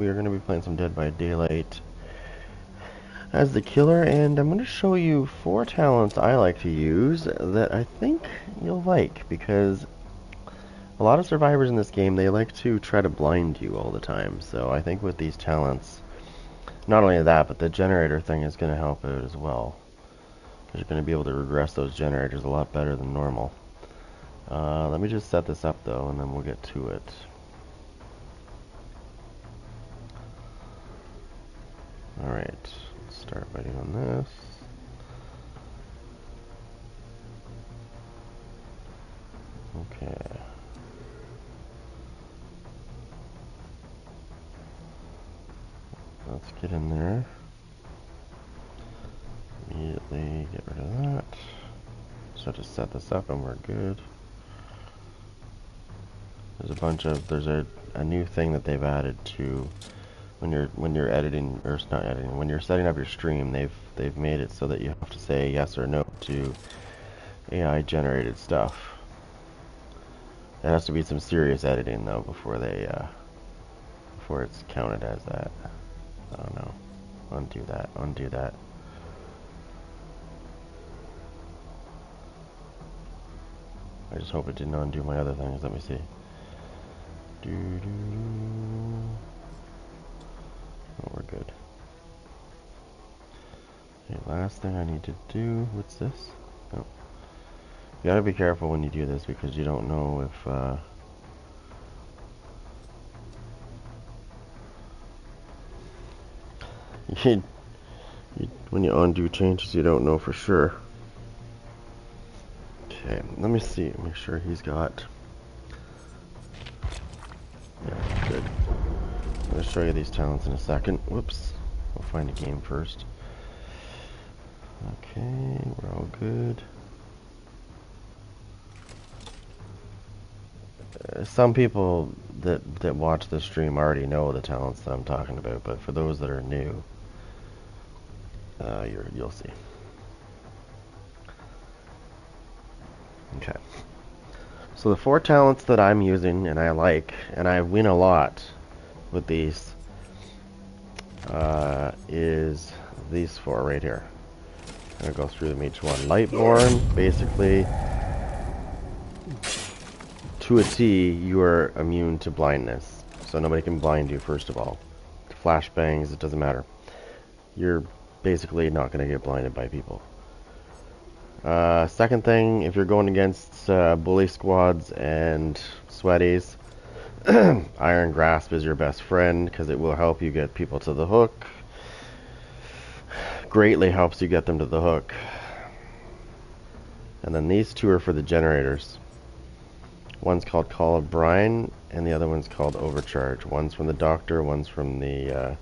We are going to be playing some Dead by Daylight as the killer, and I'm going to show you 4 talents I like to use that I think you'll like, because a lot of survivors in this game, they like to try to blind you all the time. So I think with these talents, not only that, but the generator thing is going to help out as well, because you're going to be able to regress those generators a lot better than normal. Let me just set this up though, and then we'll get to it. Alright, let's start by doing this. Okay. Let's get in there. Immediately get rid of that. So just set this up and we're good. There's a new thing that they've added to when you're editing, or it's not editing, when you're setting up your stream, they've made it so that you have to say yes or no to AI generated stuff. There has to be some serious editing though before before it's counted as that. I don't know. Undo that, undo that. I just hope it didn't undo my other things. Let me see. Oh, we're good. Okay, last thing I need to do, what's this? Oh. You gotta be careful when you do this because you don't know if when you undo changes, you don't know for sure. Okay, let me see, make sure he's got. Yeah, good. I'm gonna show you these talents in a second. Whoops. We'll find a game first. Okay, we're all good. Some people that watch this stream already know the talents that I'm talking about, but for those that are new, you'll see. Okay. So the 4 talents that I'm using and I like, and I win a lot with these, is these 4 right here. I'm gonna go through them each one. Lightborn, basically, to a T, you are immune to blindness. So nobody can blind you, first of all. Flashbangs, it doesn't matter. You're basically not gonna get blinded by people. Second thing, if you're going against bully squads and sweaties, Iron Grasp is your best friend because it will help you get people to the hook. Greatly helps you get them to the hook. And then these 2 are for the generators. One's called Call of Brine, and the other one's called Overcharge. One's from the doctor, one's from the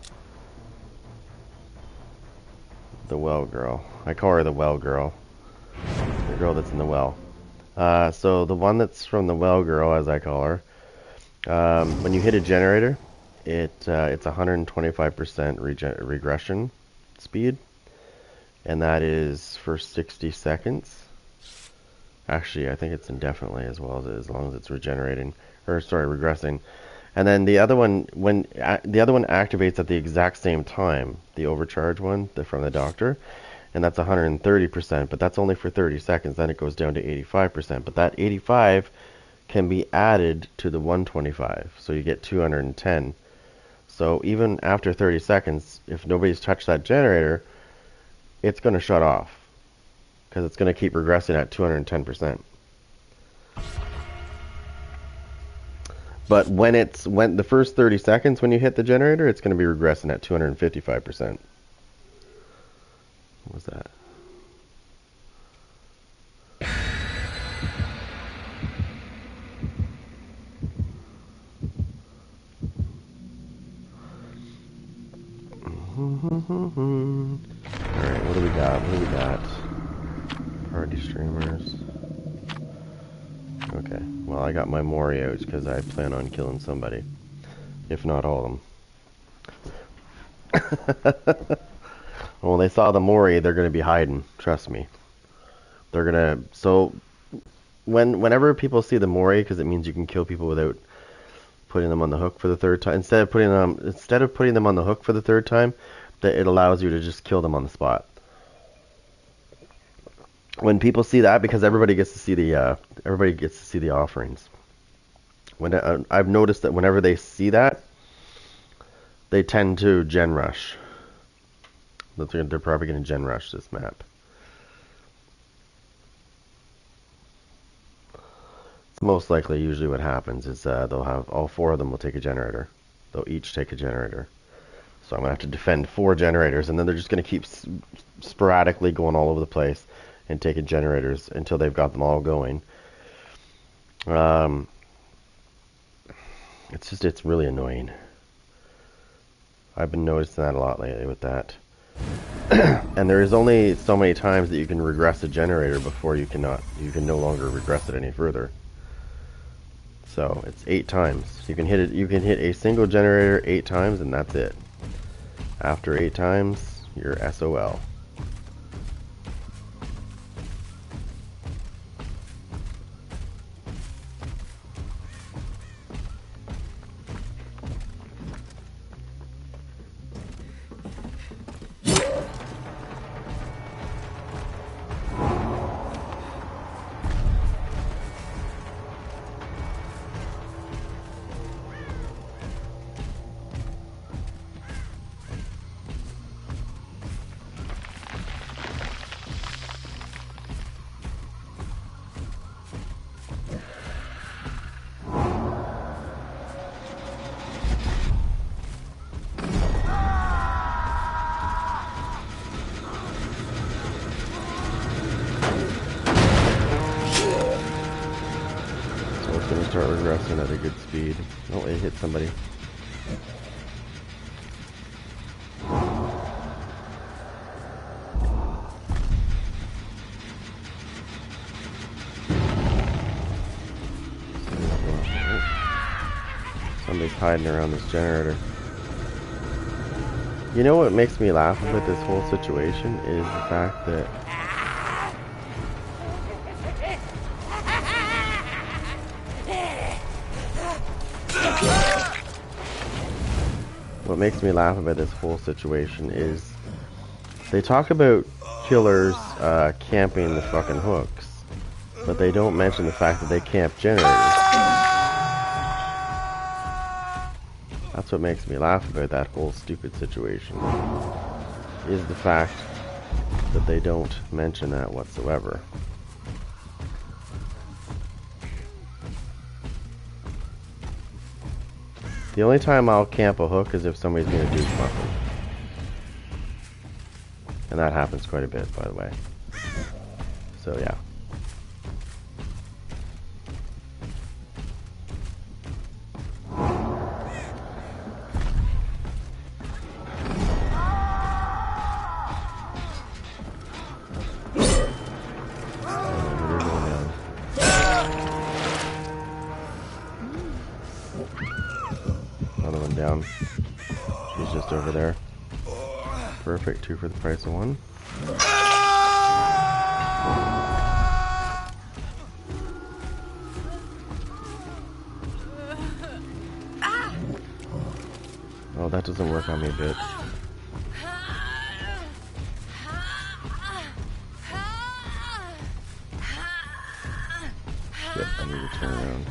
well girl. I call her the well girl. The girl that's in the well. So the one that's from the well girl, as I call her, when you hit a generator, it's 125% regression speed, and that is for 60 seconds. Actually, I think it's indefinitely as long as it's regenerating, or sorry, regressing. And then the other one, the other one activates at the exact same time, the overcharge one, from the doctor, and that's 130%, but that's only for 30 seconds. Then it goes down to 85%, but that 85 can be added to the 125, so you get 210. So even after 30 seconds, if nobody's touched that generator, it's going to shut off because it's going to keep regressing at 210%. But when the first 30 seconds when you hit the generator, it's going to be regressing at 255%. What was that? Alright, what do we got? What do we got? Party streamers. Okay, well I got my Mori out because I plan on killing somebody. If not all of them. Well, when they saw the Mori, they're going to be hiding. Trust me. They're going to... So, whenever people see the Mori, because it means you can kill people without putting them on the hook for the third time. Instead of putting them on the hook for the third time, that it allows you to just kill them on the spot. When people see that, because everybody gets to see the offerings. When I've noticed that whenever they see that, they tend to gen rush. They're probably going to gen rush this map. It's most likely usually what happens is they'll have all 4 of them will take a generator. They'll each take a generator. So I'm going to have to defend 4 generators, and then they're just going to keep sporadically going all over the place and taking generators until they've got them all going. It's really annoying. I've been noticing that a lot lately with that. And there is only so many times that you can regress a generator before you can no longer regress it any further. So it's 8 times. You can hit a single generator 8 times, and that's it. After 8 times, you're SOL. Going to start regressing at a good speed. Oh, it hit somebody. Somebody's hiding around this generator. You know what makes me laugh about this whole situation is the fact that they talk about killers camping the fucking hooks, but they don't mention the fact that they camp generators. That's what makes me laugh about that whole stupid situation, is the fact that they don't mention that whatsoever. The only time I'll camp a hook is if somebody's going to do something. And that happens quite a bit, by the way. So, yeah. Another one down. She's just over there. Perfect, 2 for the price of 1. Oh, that doesn't work on me a bit. Shit, I need to turn around.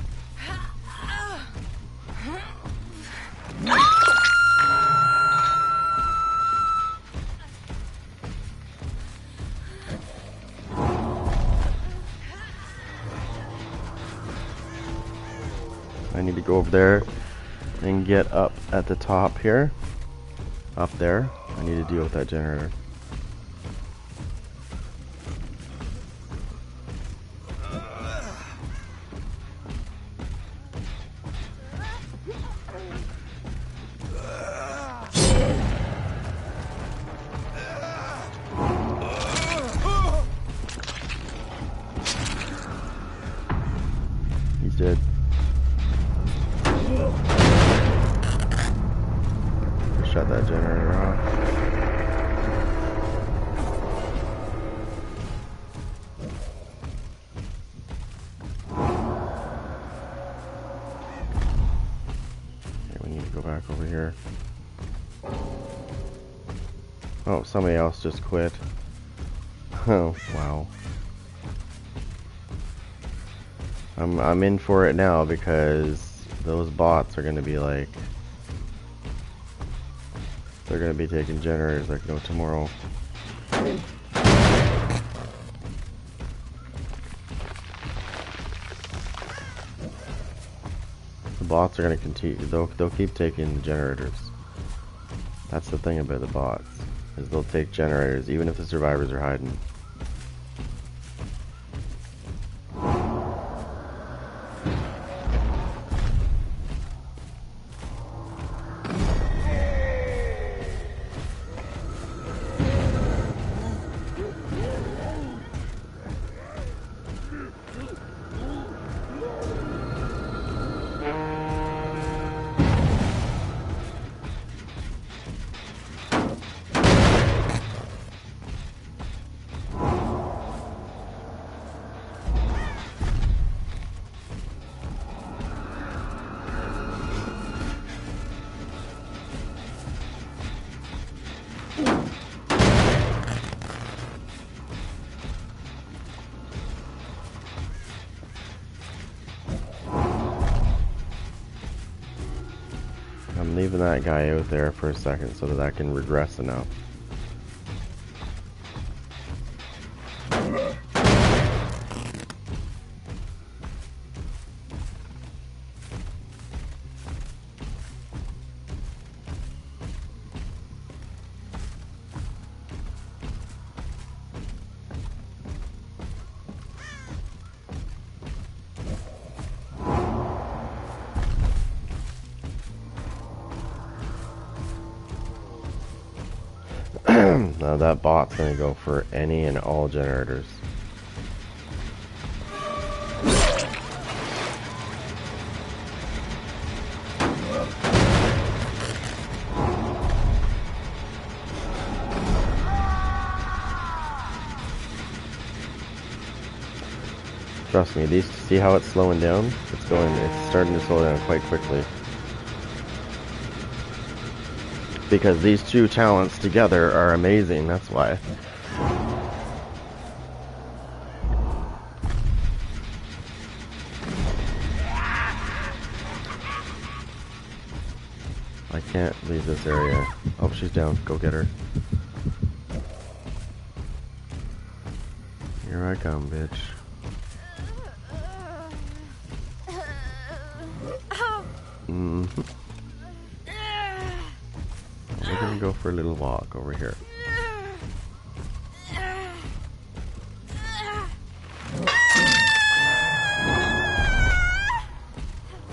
I need to go over there and get up at the top here. Up there. I need to deal with that generator. He's dead. Shut that generator off. here. Oh, somebody else just quit. Oh, wow. I'm in for it now because those bots are gonna be like, they're gonna be taking generators like no tomorrow. The bots are gonna continue. They'll keep taking the generators. That's the thing about the bots, is they'll take generators even if the survivors are hiding. I'm leaving that guy out there for a second so that I can regress enough. Now that bot's gonna go for any and all generators. Trust me, these, see how it's slowing down? It's starting to slow down quite quickly. Because these two talents together are amazing, that's why. I can't leave this area. Oh, she's down. Go get her. Here I come, bitch. Mm-hmm. We're gonna go for a little walk over here.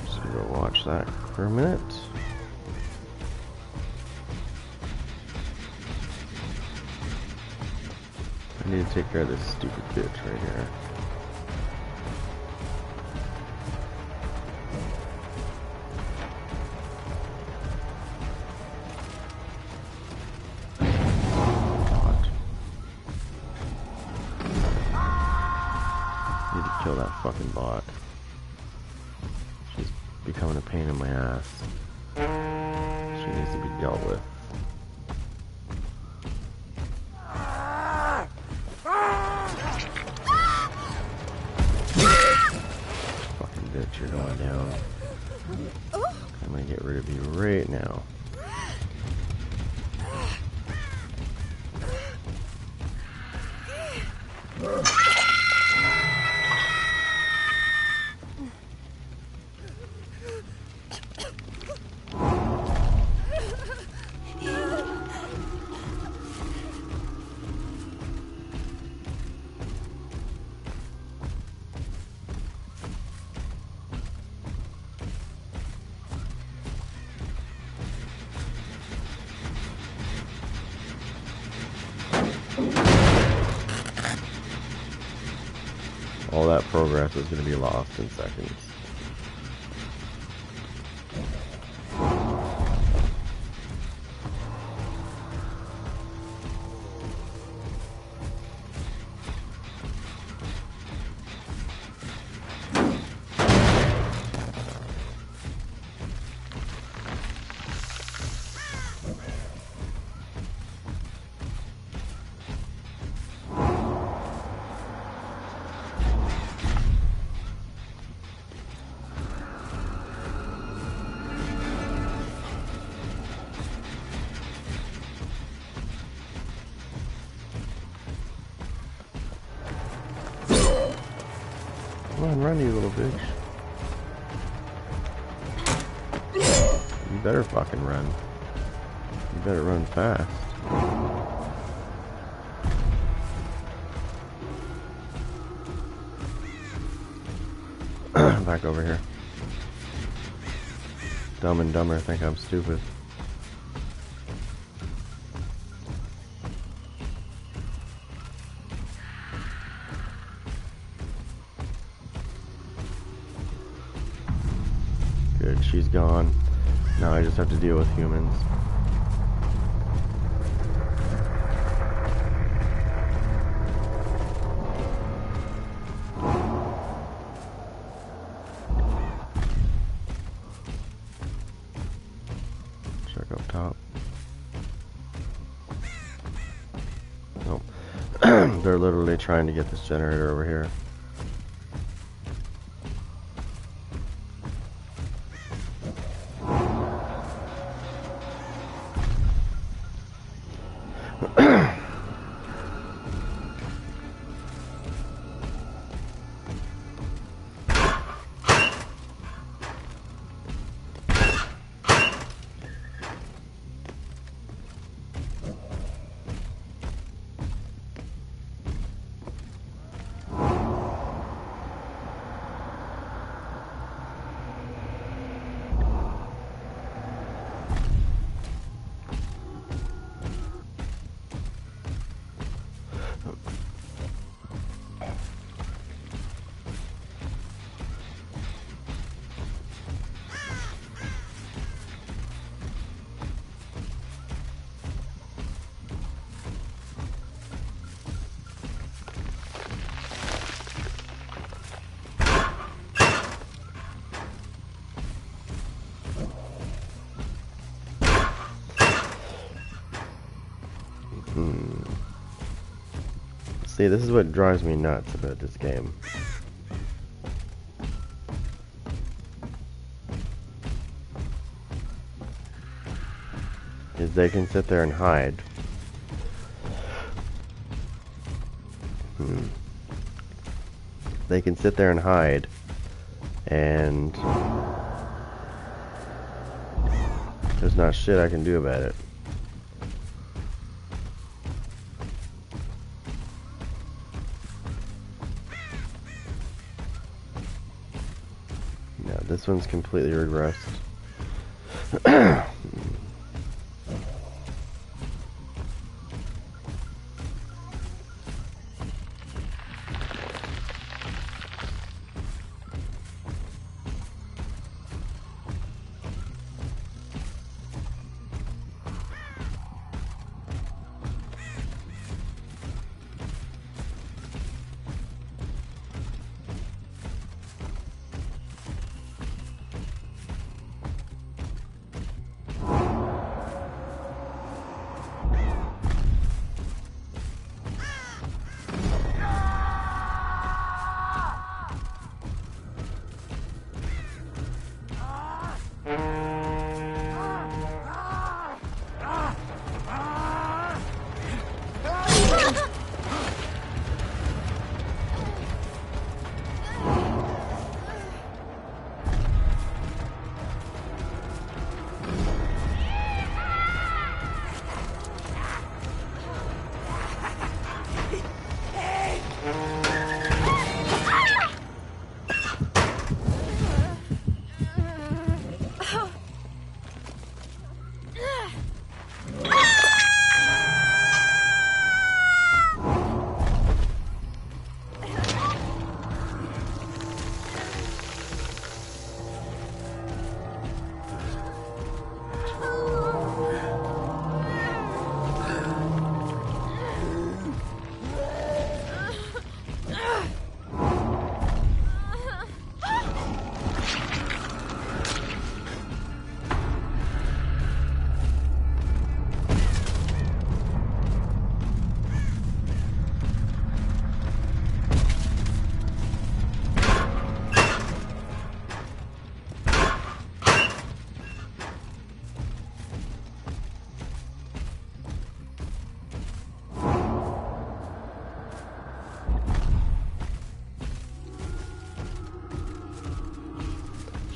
Just gonna go watch that for a minute. I need to take care of this stupid bitch right here. Kill that fucking bot. She's becoming a pain in my ass. She needs to be dealt with. Fucking bitch, you're going down. I'm gonna get rid of you right now. All that progress is going to be lost in seconds. on, run, you little bitch. You better fucking run. You better run fast. Back over here. Dumb and Dumber think I'm stupid. Good, she's gone. Now I just have to deal with humans. Check up top. Nope. They're literally trying to get this generator over here. See, this is what drives me nuts about this game. Is they can sit there and hide. They can sit there and hide, and there's not shit I can do about it. No, this one's completely regressed.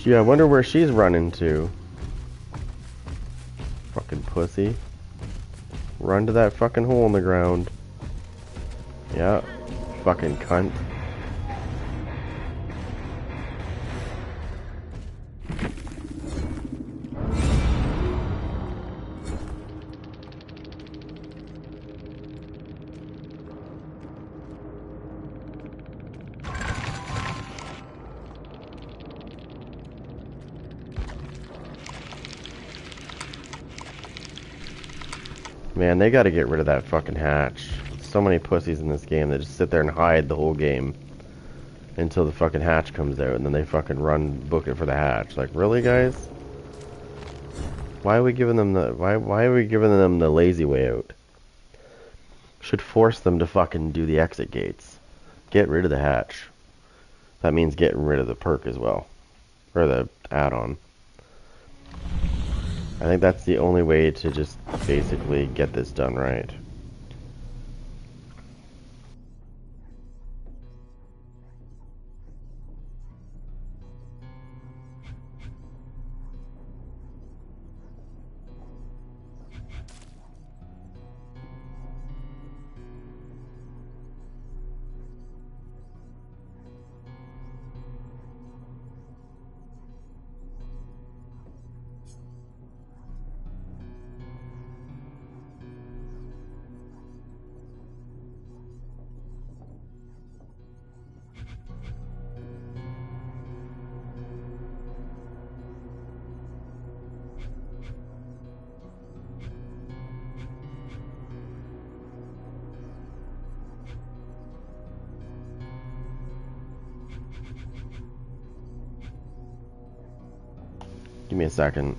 Gee, I wonder where she's running to. Fucking pussy. Run to that fucking hole in the ground. Yeah. Fucking cunt. Man, they gotta get rid of that fucking hatch. So many pussies in this game that just sit there and hide the whole game until the fucking hatch comes out, and then they fucking book it for the hatch. Like, really, guys? Why are we giving them why are we giving them the lazy way out? Should force them to fucking do the exit gates. Get rid of the hatch. That means getting rid of the perk as well. Or the add-on. I think that's the only way to just basically get this done right. Give me a second.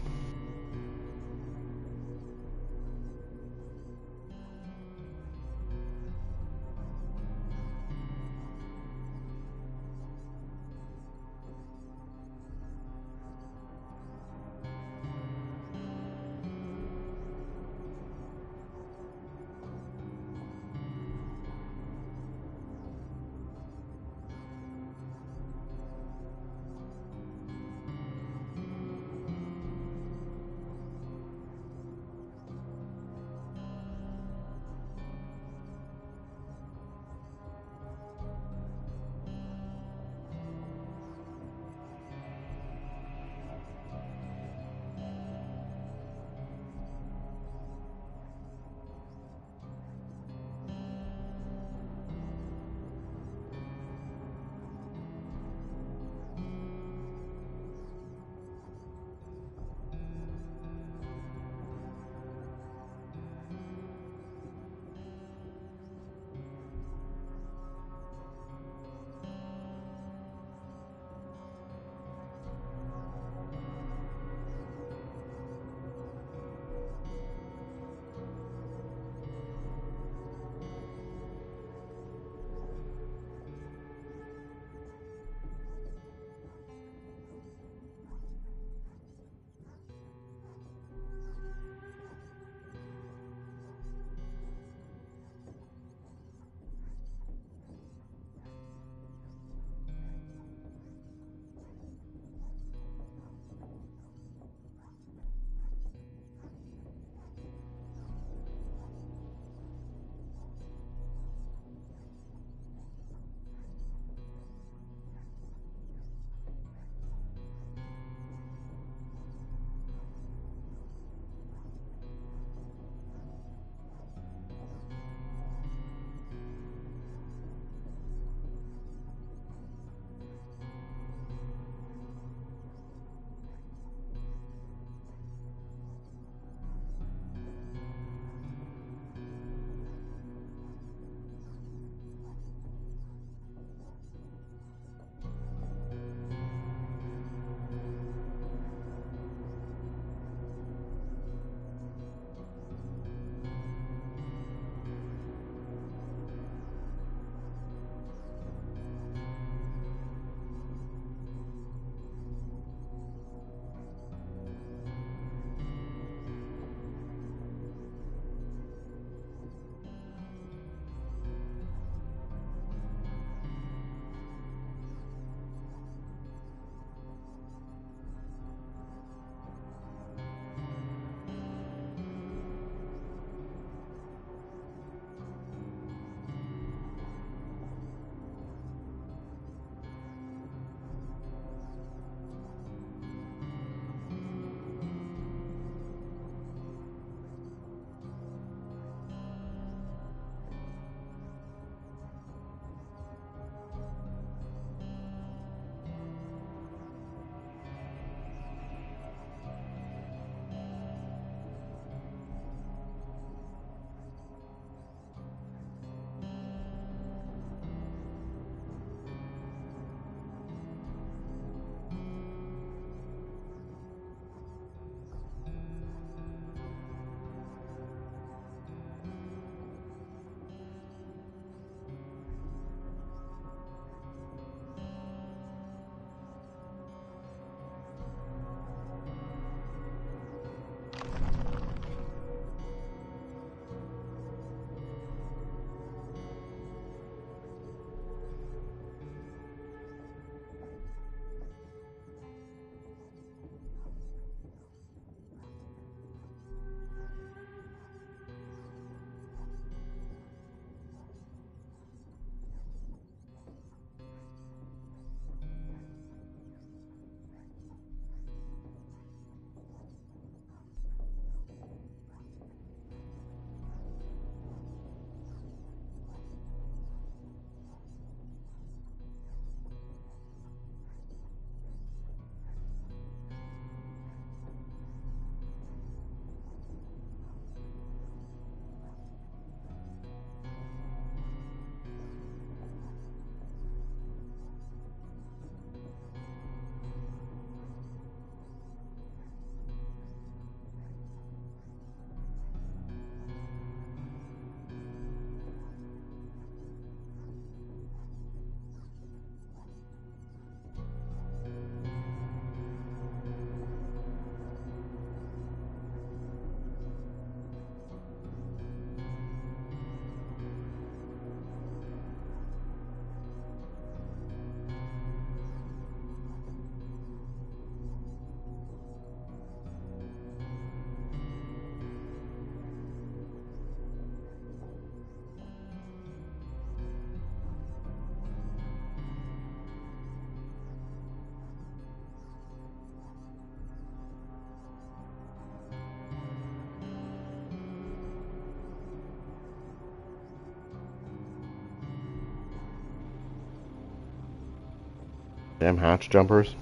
Damn hatch jumpers.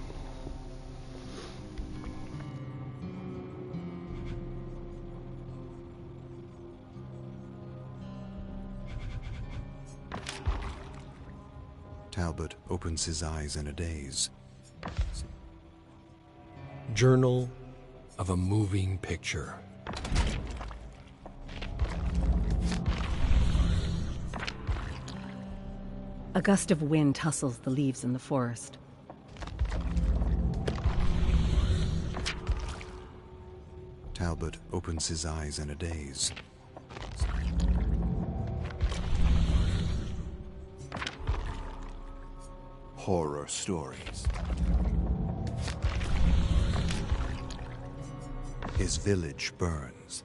Talbot opens his eyes in a daze. Journal of a moving picture. A gust of wind tussles the leaves in the forest. Talbot opens his eyes in a daze. Horror stories. His village burns.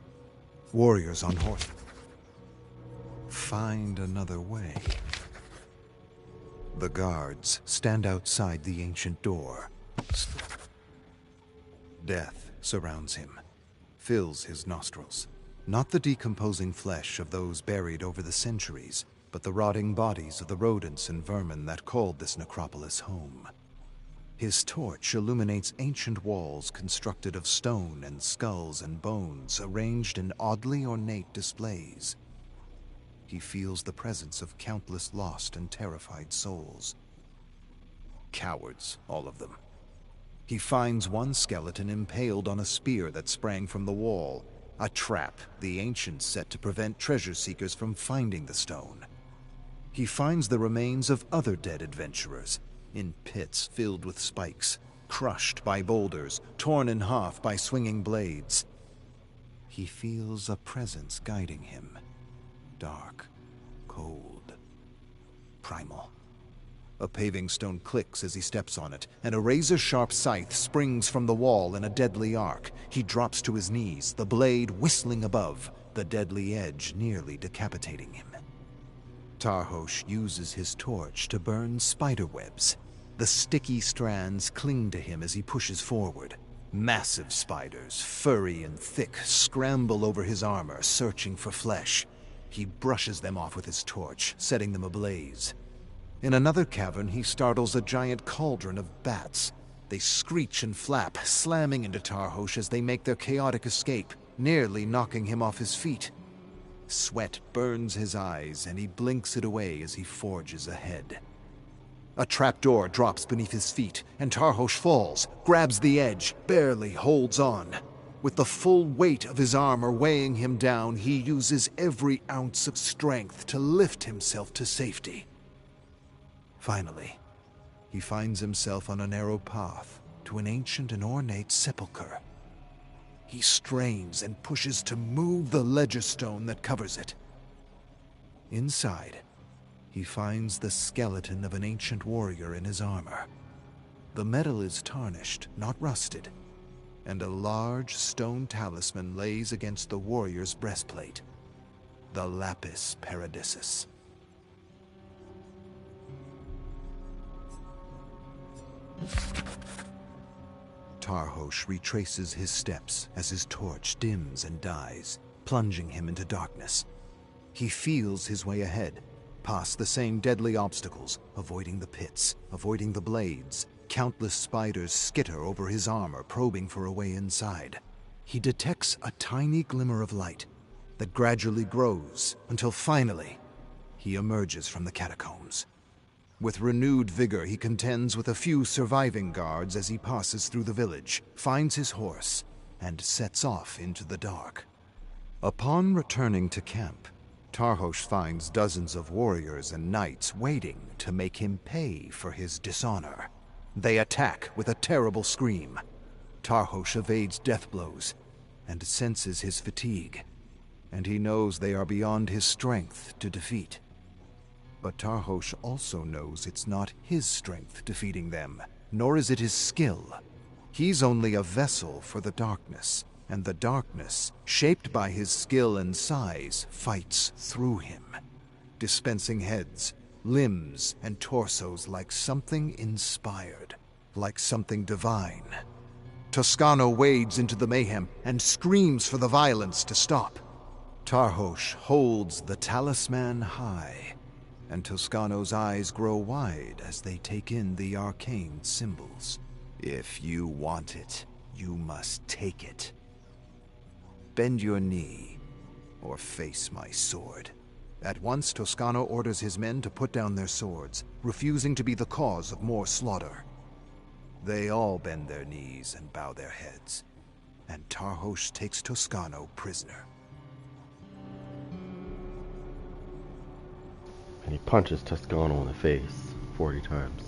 Warriors on horse find another way. The guards stand outside the ancient door. Death surrounds him, fills his nostrils. Not the decomposing flesh of those buried over the centuries, but the rotting bodies of the rodents and vermin that called this necropolis home. His torch illuminates ancient walls constructed of stone and skulls and bones arranged in oddly ornate displays. He feels the presence of countless lost and terrified souls. Cowards, all of them. He finds one skeleton impaled on a spear that sprang from the wall, a trap the ancients set to prevent treasure seekers from finding the stone. He finds the remains of other dead adventurers, in pits filled with spikes, crushed by boulders, torn in half by swinging blades. He feels a presence guiding him. Dark, cold, primal. A paving stone clicks as he steps on it, and a razor-sharp scythe springs from the wall in a deadly arc. He drops to his knees, the blade whistling above, the deadly edge nearly decapitating him. Tarhosh uses his torch to burn spiderwebs. The sticky strands cling to him as he pushes forward. Massive spiders, furry and thick, scramble over his armor, searching for flesh. He brushes them off with his torch, setting them ablaze. In another cavern, he startles a giant cauldron of bats. They screech and flap, slamming into Tarhosh as they make their chaotic escape, nearly knocking him off his feet. Sweat burns his eyes, and he blinks it away as he forges ahead. A trapdoor drops beneath his feet, and Tarhosh falls, grabs the edge, barely holds on. With the full weight of his armor weighing him down, he uses every ounce of strength to lift himself to safety. Finally, he finds himself on a narrow path to an ancient and ornate sepulchre. He strains and pushes to move the ledger stone that covers it. Inside, he finds the skeleton of an ancient warrior in his armor. The metal is tarnished, not rusted, and a large stone talisman lays against the warrior's breastplate, the Lapis Paradissus. Tarhosh retraces his steps as his torch dims and dies, plunging him into darkness. He feels his way ahead, past the same deadly obstacles, avoiding the pits, avoiding the blades. Countless spiders skitter over his armor, probing for a way inside. He detects a tiny glimmer of light that gradually grows until finally he emerges from the catacombs. With renewed vigor, he contends with a few surviving guards as he passes through the village, finds his horse, and sets off into the dark. Upon returning to camp, Tarhosh finds dozens of warriors and knights waiting to make him pay for his dishonor. They attack with a terrible scream. Tarhosh evades death blows and senses his fatigue, and he knows they are beyond his strength to defeat. But Tarhosh also knows it's not his strength defeating them, nor is it his skill. He's only a vessel for the darkness, and the darkness, shaped by his skill and size, fights through him, dispensing heads, limbs, and torsos like something inspired, like something divine. Toscano wades into the mayhem and screams for the violence to stop. Tarhosh holds the talisman high and Toscano's eyes grow wide as they take in the arcane symbols. If you want it, you must take it. Bend your knee, or face my sword. At once, Toscano orders his men to put down their swords, refusing to be the cause of more slaughter. They all bend their knees and bow their heads, and Tarhosh takes Toscano prisoner. And he punches Toscano in the face 40 times.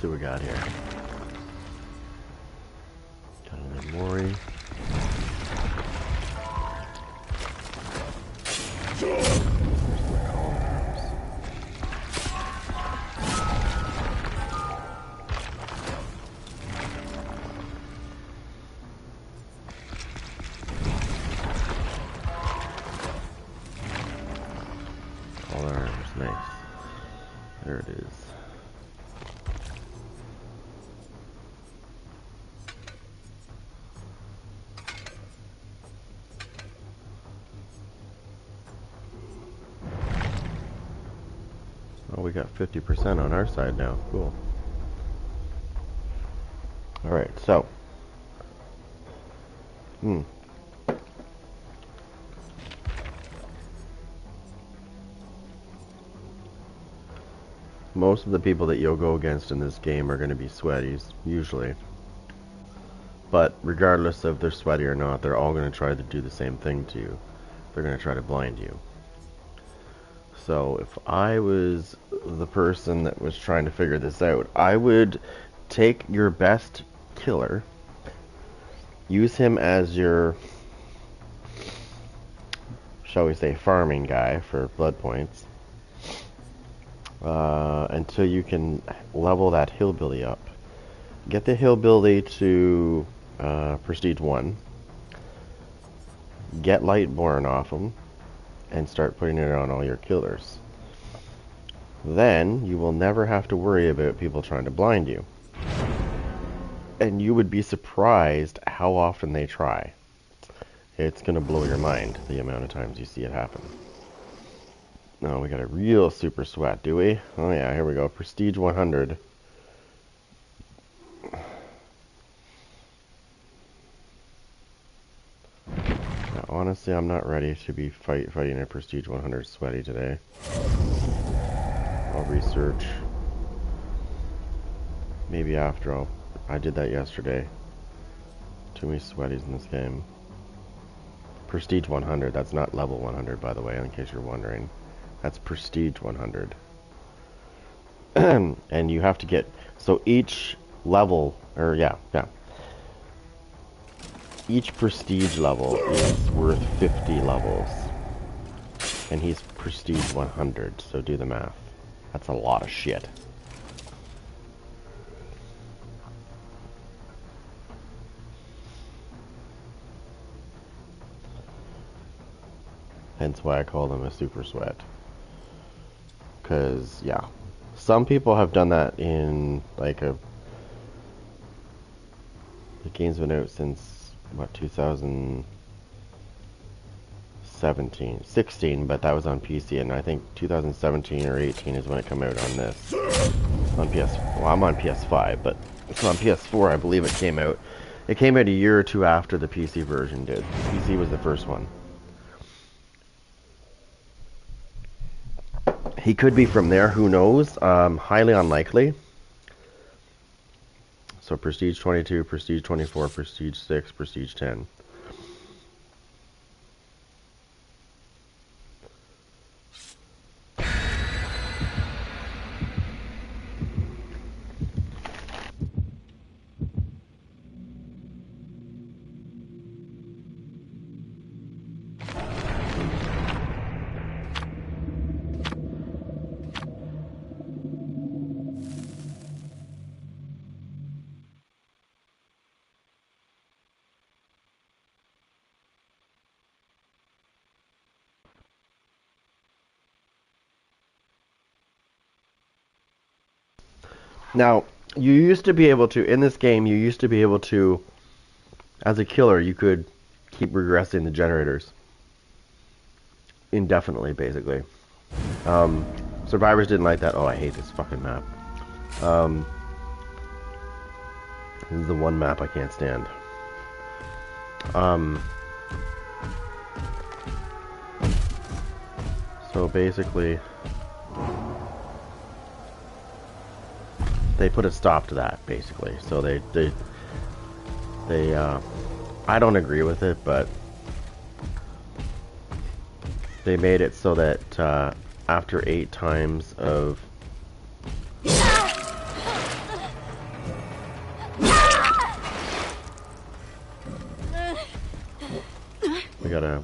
See what we got here. Got an Mori. All arms, nice. There it is. Oh, we got 50% on our side now. Cool. Alright, so. Most of the people that you'll go against in this game are going to be sweaties, usually. But regardless if they're sweaty or not, they're all going to try to do the same thing to you. They're going to try to blind you. So if I was the person that was trying to figure this out, I would take your best killer, use him as your, shall we say, farming guy for blood points, until you can level that hillbilly up. Get the hillbilly to Prestige 1, get Lightborn off him, and start putting it on all your killers. Then you will never have to worry about people trying to blind you. And you would be surprised how often they try. It's going to blow your mind, the amount of times you see it happen. Oh, we got a real super sweat, do we? Oh yeah, here we go. Prestige 100. Honestly, I'm not ready to be fighting a Prestige 100 sweaty today. I'll research. Maybe after I did that yesterday. Too many sweaties in this game. Prestige 100, that's not level 100, by the way, in case you're wondering. That's Prestige 100. And you have to get, so each level, or yeah. Each prestige level is worth 50 levels. And he's prestige 100, so do the math. That's a lot of shit. Hence why I call them a super sweat. Because, yeah. Some people have done that in, like, the game's been out since, what, 2017, 16, but that was on PC, and I think 2017 or 18 is when it came out on this. On PS, well, I'm on PS5, but it's on PS4, I believe it came out. It came out a year or two after the PC version did. PC was the first one. He could be from there, who knows? Highly unlikely. So Prestige 22, Prestige 24, Prestige 6, Prestige 10. Now, you used to be able to, in this game, you used to be able to, as a killer, you could keep regressing the generators. Indefinitely, basically. Survivors didn't like that. Oh, I hate this fucking map. This is the one map I can't stand. So basically, they put a stop to that, basically. So they I don't agree with it, but they made it so that after 8 times of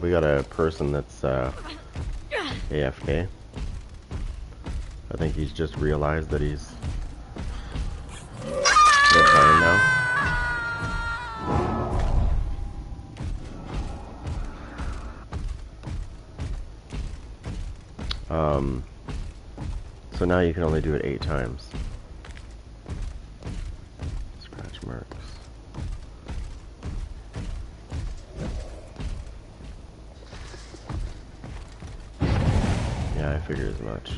we got a person that's AFK. I think he's just realized that he's dying now. So now you can only do it 8 times. Scratch marks. Yeah, I figured as much.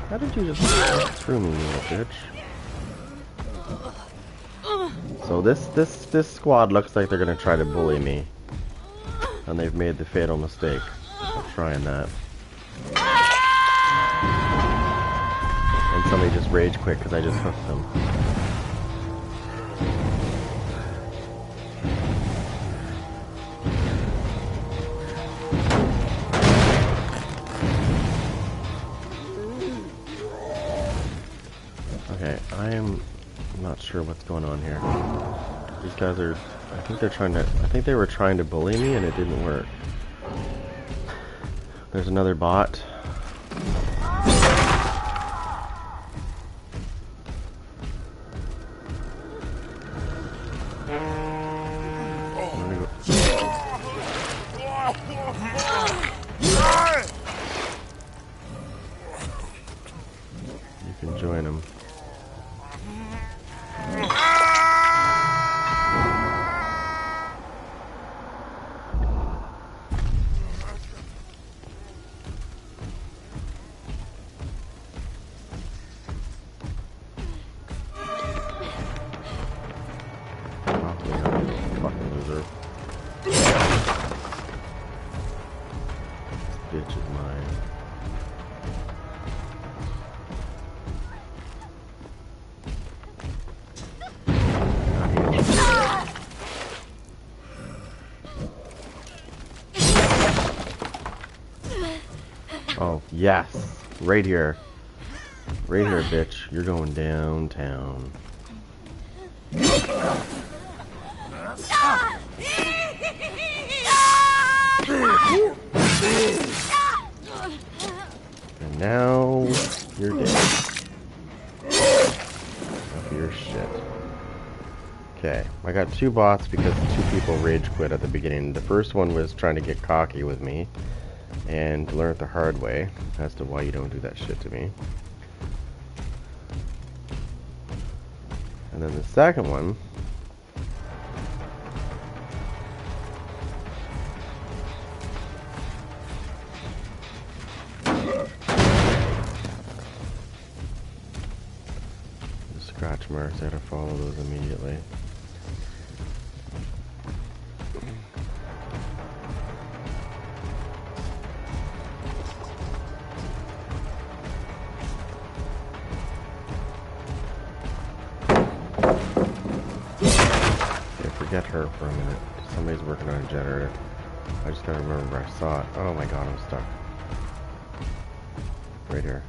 How did you just through me, you little bitch? So this squad looks like they're gonna try to bully me, and they've made the fatal mistake of trying that. And somebody just rage quit because I just hooked them. Okay, I am not sure what's going on here. These guys are, I think they were trying to bully me and it didn't work. There's another bot. You can join them. Fucking loser. This bitch is mine. Oh, yes. Right here. Right here, bitch. You're going downtown. And now you're dead. Of your shit. Okay, I got 2 bots because 2 people rage quit at the beginning. The first one was trying to get cocky with me and learn it the hard way as to why you don't do that shit to me. And then the second one the scratch marks, I gotta follow those immediately. Forget her for a minute. Somebody's working on a generator. I just gotta remember where I saw it. Oh my god, I'm stuck. Right here.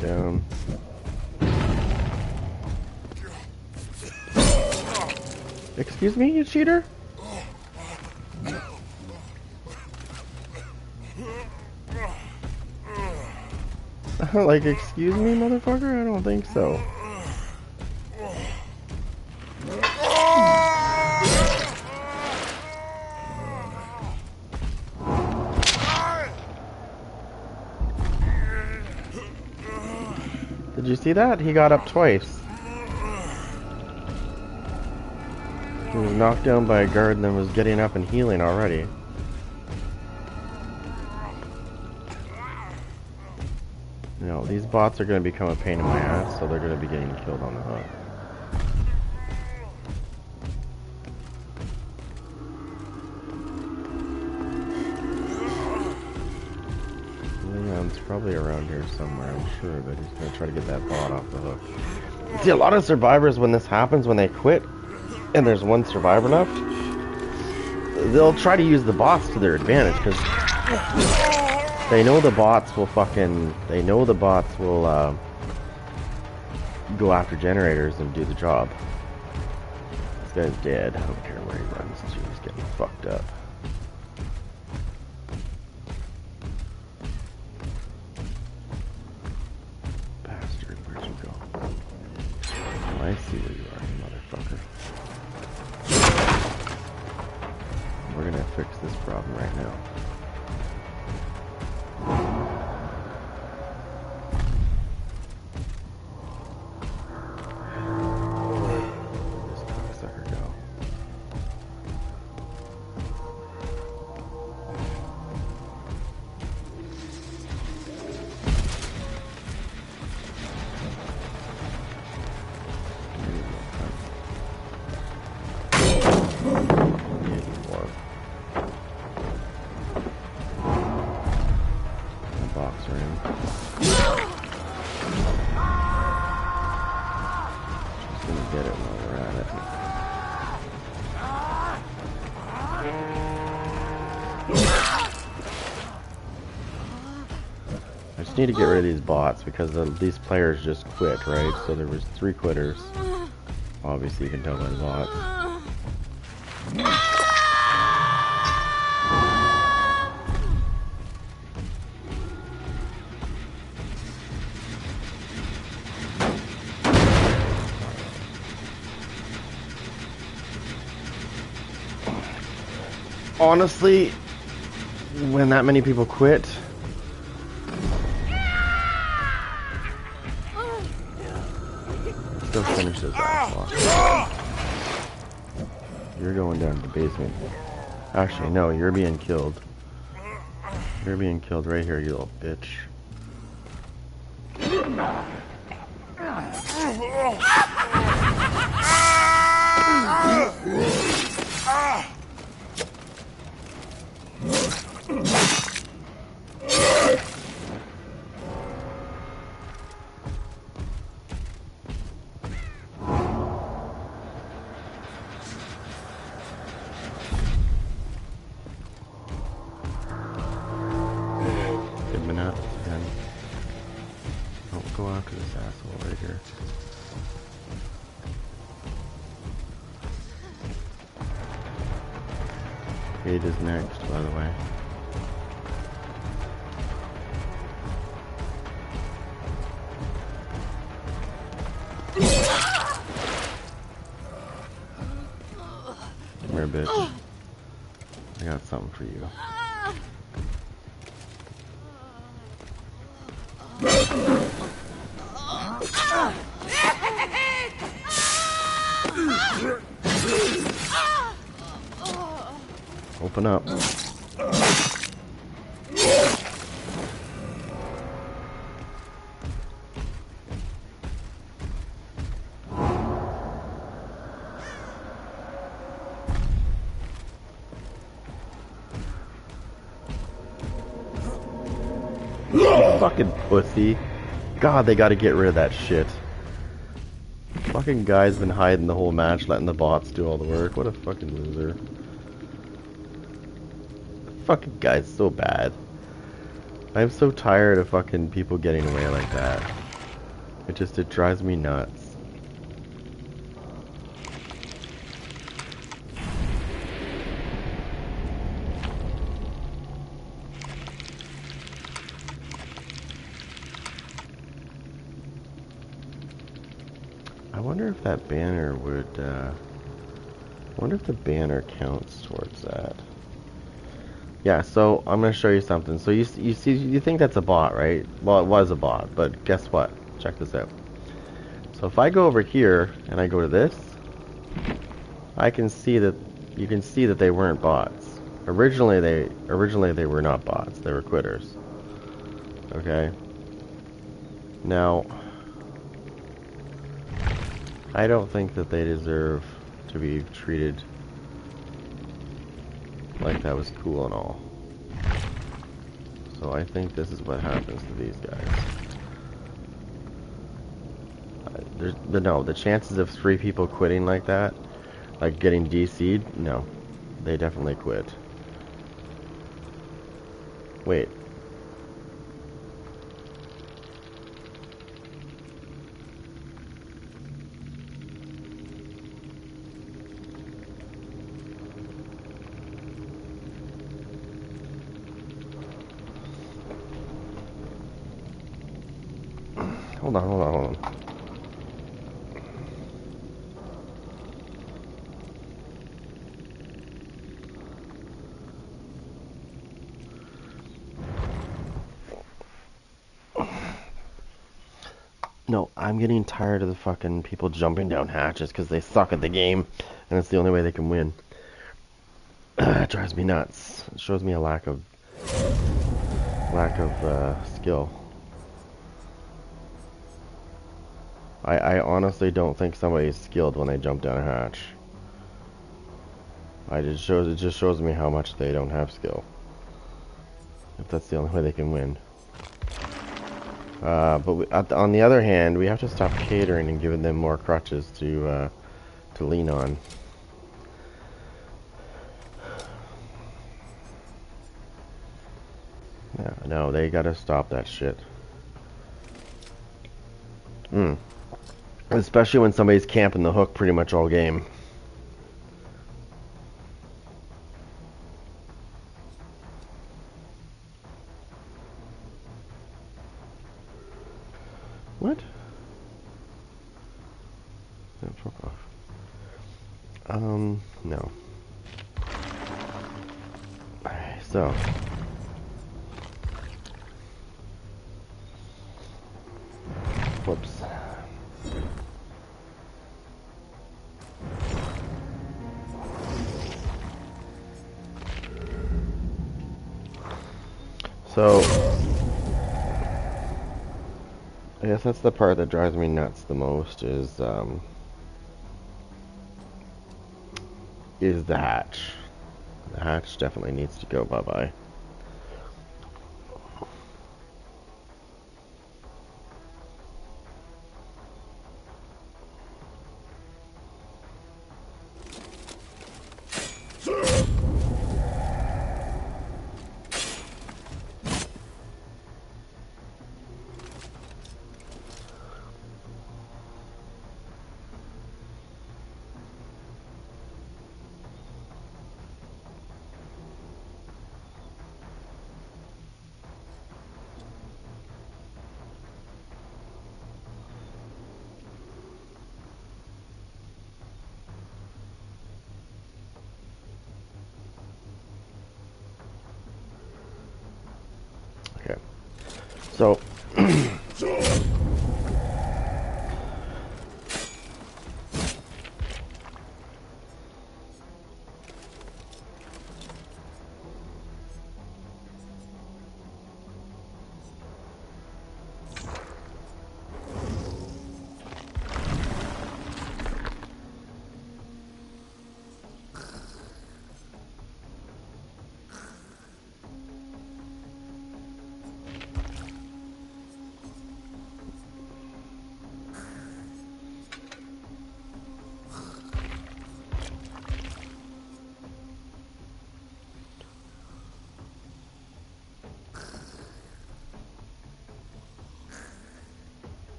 Down. Excuse me, you cheater? Like, excuse me, motherfucker? I don't think so. Did you see that? He got up twice. He was knocked down by a guard and then was getting up and healing already. You know, these bots are going to become a pain in my ass, so they're going to be getting killed on the hook. Leon's probably around here somewhere, I'm sure, but he's going to try to get that bot off the hook. See, a lot of survivors, when this happens, when they quit, and there's one survivor left, they'll try to use the bots to their advantage, because they know the bots will go after generators and do the job. This guy's dead. I don't care where he runs to. He's getting fucked up. Bastard, where'd you go? Oh, I see where you are, you motherfucker. We're gonna fix this problem right now. Need to get rid of these bots because these players just quit, right? So there was 3 quitters. Obviously you can tell by the bots. Honestly, when that many people quit, finish this off. You're going down to the basement. Actually, no, you're being killed. You're being killed right here, you little bitch. Kate is next, by the way. Come here, bitch. I got something for you. Open up. Fucking pussy. God, they gotta get rid of that shit. Fucking guy's been hiding the whole match, letting the bots do all the work. What a fucking loser. Fucking guy's so bad. I'm so tired of fucking people getting away like that. It drives me nuts. I wonder if that banner would, I wonder if the banner counts towards that. Yeah, so I'm gonna show you something. So you see, you think that's a bot, right? Well, it was a bot, but guess what? Check this out. So if I go over here and I go to this, I can see that you can see that they weren't bots. Originally they were not bots. They were quitters. Okay. Now, I don't think that they deserve to be treated like that was cool and all. So I think this is what happens to these guys. No, the chances of 3 people quitting like that, like getting DC'd, no. They definitely quit. Wait. Hold on. No, I'm getting tired of the fucking people jumping down hatches because they suck at the game, and it's the only way they can win. It drives me nuts. It shows me a lack of skill. I honestly don't think somebody's skilled when they jump down a hatch. It just shows me how much they don't have skill. If that's the only way they can win. But on the other hand, we have to stop catering and giving them more crutches to lean on. Yeah, no, they gotta stop that shit. Especially when somebody's camping the hook pretty much all game. What? No, fuck off. No. Alright, so. Whoops. So, I guess that's the part that drives me nuts the most is the hatch. The hatch definitely needs to go bye-bye. Okay. So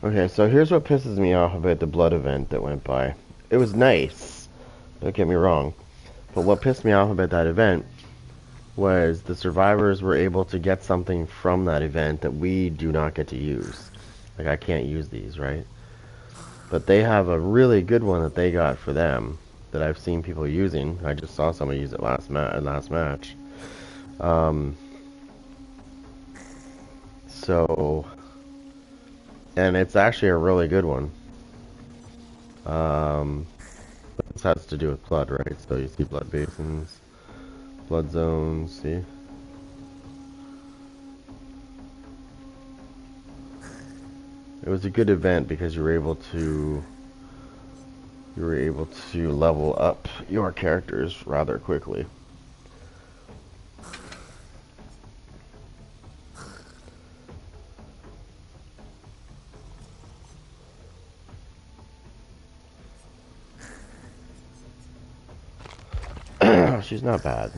Okay, so here's what pisses me off about the blood event that went by. It was nice, don't get me wrong, but what pissed me off about that event was the survivors were able to get something from that event that we do not get to use. Like, I can't use these, right? But they have a really good one that they got for them that I've seen people using. I just saw somebody use it last match. So, and it's actually a really good one. This has to do with blood, right? So you see blood basins, blood zones, see? It was a good event because you were able to level up your characters rather quickly. She's not bad.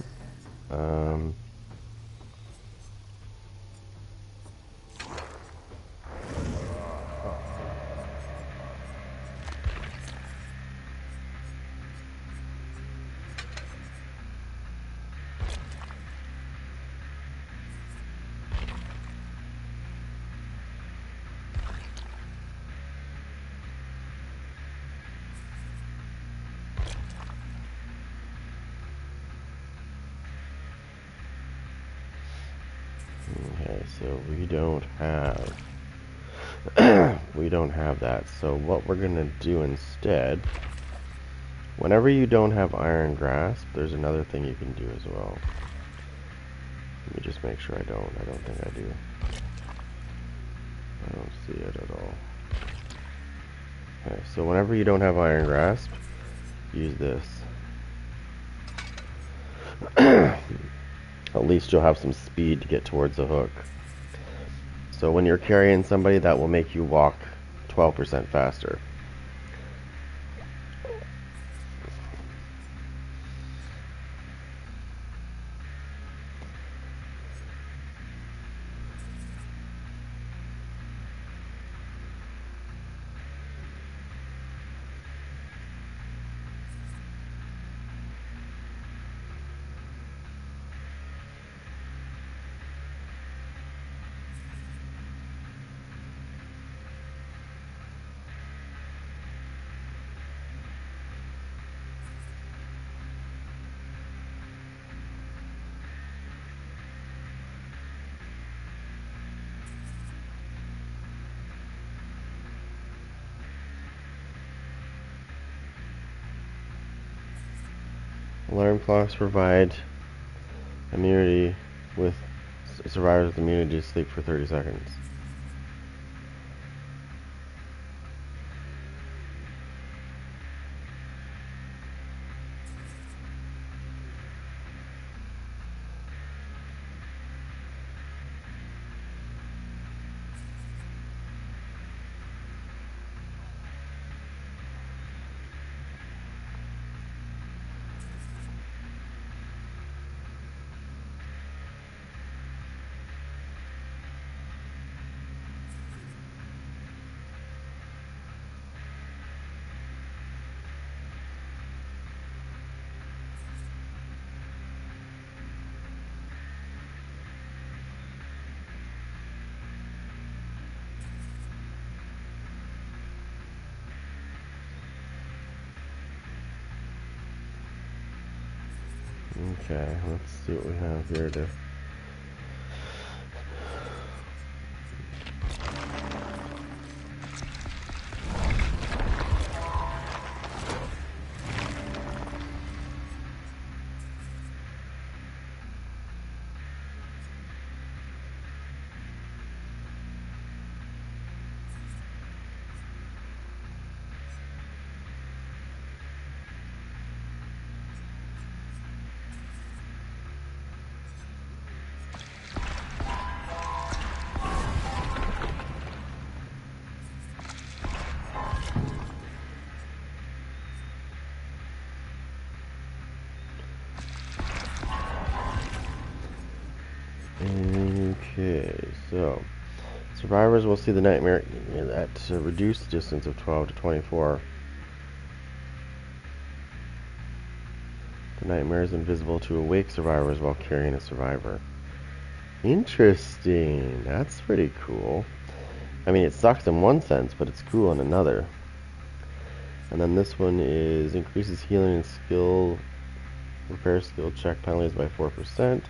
Okay, so we don't have that. So what we're gonna do instead, whenever you don't have Iron Grasp, there's another thing you can do as well. Let me just make sure I don't think I do. I don't see it at all. Okay, so whenever you don't have Iron Grasp, use this. At least you'll have some speed to get towards the hook. So when you're carrying somebody, that will make you walk 12% faster. Alarm clocks provide immunity with survivors with immunity to sleep for 30 seconds. Okay, let's see what we have here to... Okay, so Survivors will see the nightmare at a reduced distance of 12 to 24. The nightmare is invisible to awake survivors while carrying a survivor. Interesting. That's pretty cool. I mean, it sucks in one sense, but it's cool in another. And then this one is increases healing and skill, repair skill check penalties by 4%.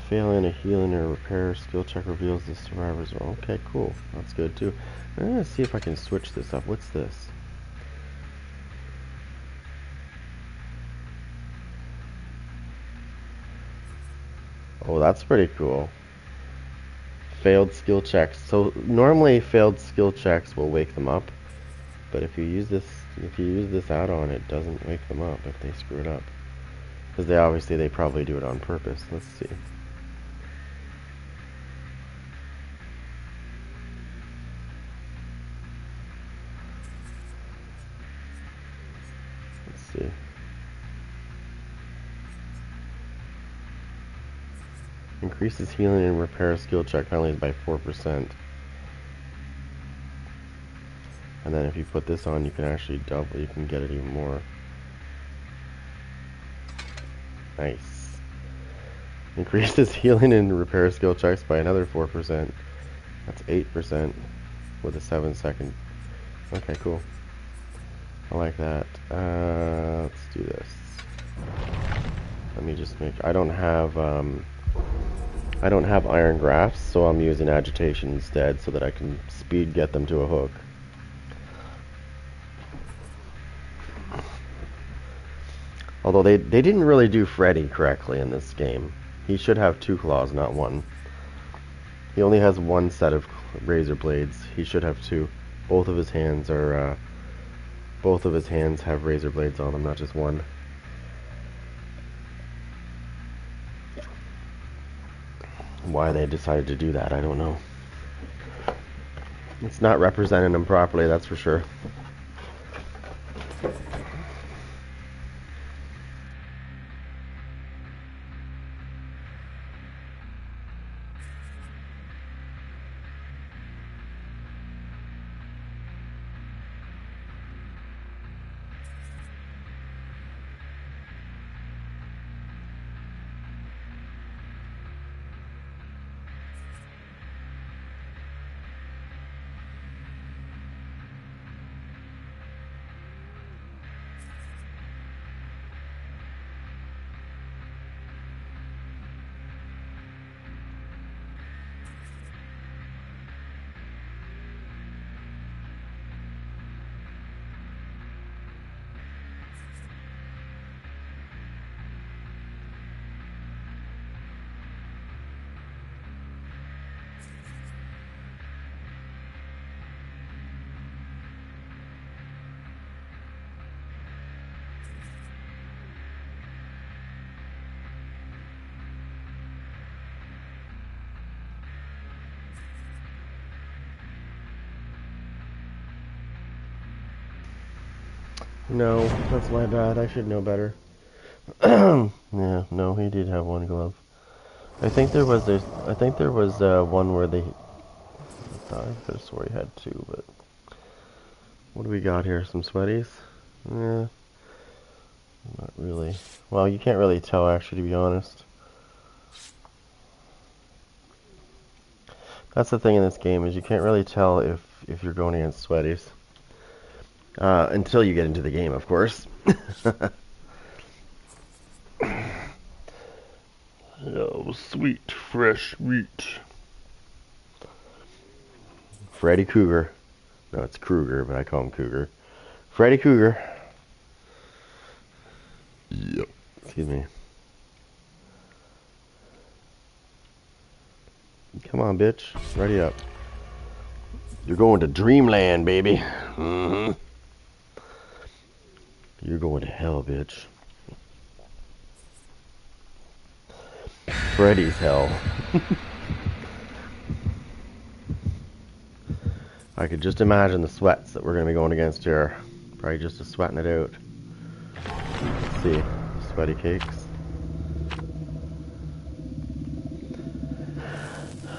Failing a healing or repair skill check reveals the survivors. Okay, cool. That's good too. I'm gonna see if I can switch this up. What's this? Oh, that's pretty cool. Failed skill checks. So normally failed skill checks will wake them up, but if you use this add-on, it doesn't wake them up if they screw it up. Because they probably do it on purpose. Let's see. Let's see. Increases healing and repair skill check penalties by 4%. And then if you put this on, you can actually double, you can get it even more. Nice. Increases healing and repair skill checks by another 4%. That's 8% with a 7-second. Okay, cool. I like that. Let's do this. Let me just make, I don't have iron grafts, so I'm using agitation instead so that I can speed get them to a hook. Although they didn't really do Freddy correctly in this game. He should have 2 claws, not 1. He only has 1 set of razor blades. He should have 2. Both of his hands have razor blades on them, not just 1. Why they decided to do that, I don't know. It's not representing him properly, that's for sure. No, that's my bad. I should know better. Yeah, no, he did have 1 glove. I think there was one where they. I could have swore he had 2, but what do we got here? Some sweaties? Yeah, not really. Well, you can't really tell actually, to be honest. That's the thing in this game is you can't really tell if you're going against sweaties. Until you get into the game, of course. Oh, sweet, fresh meat. Freddy Cougar. No, it's Krueger, but I call him Cougar. Freddy Cougar. Yep. Excuse me. Come on, bitch. Ready up. You're going to Dreamland, baby. Mm-hmm. You're going to hell, bitch. Freddy's hell. I could just imagine the sweats that we're going to be going against here. Probably just sweating it out. Let's see. Sweaty cakes.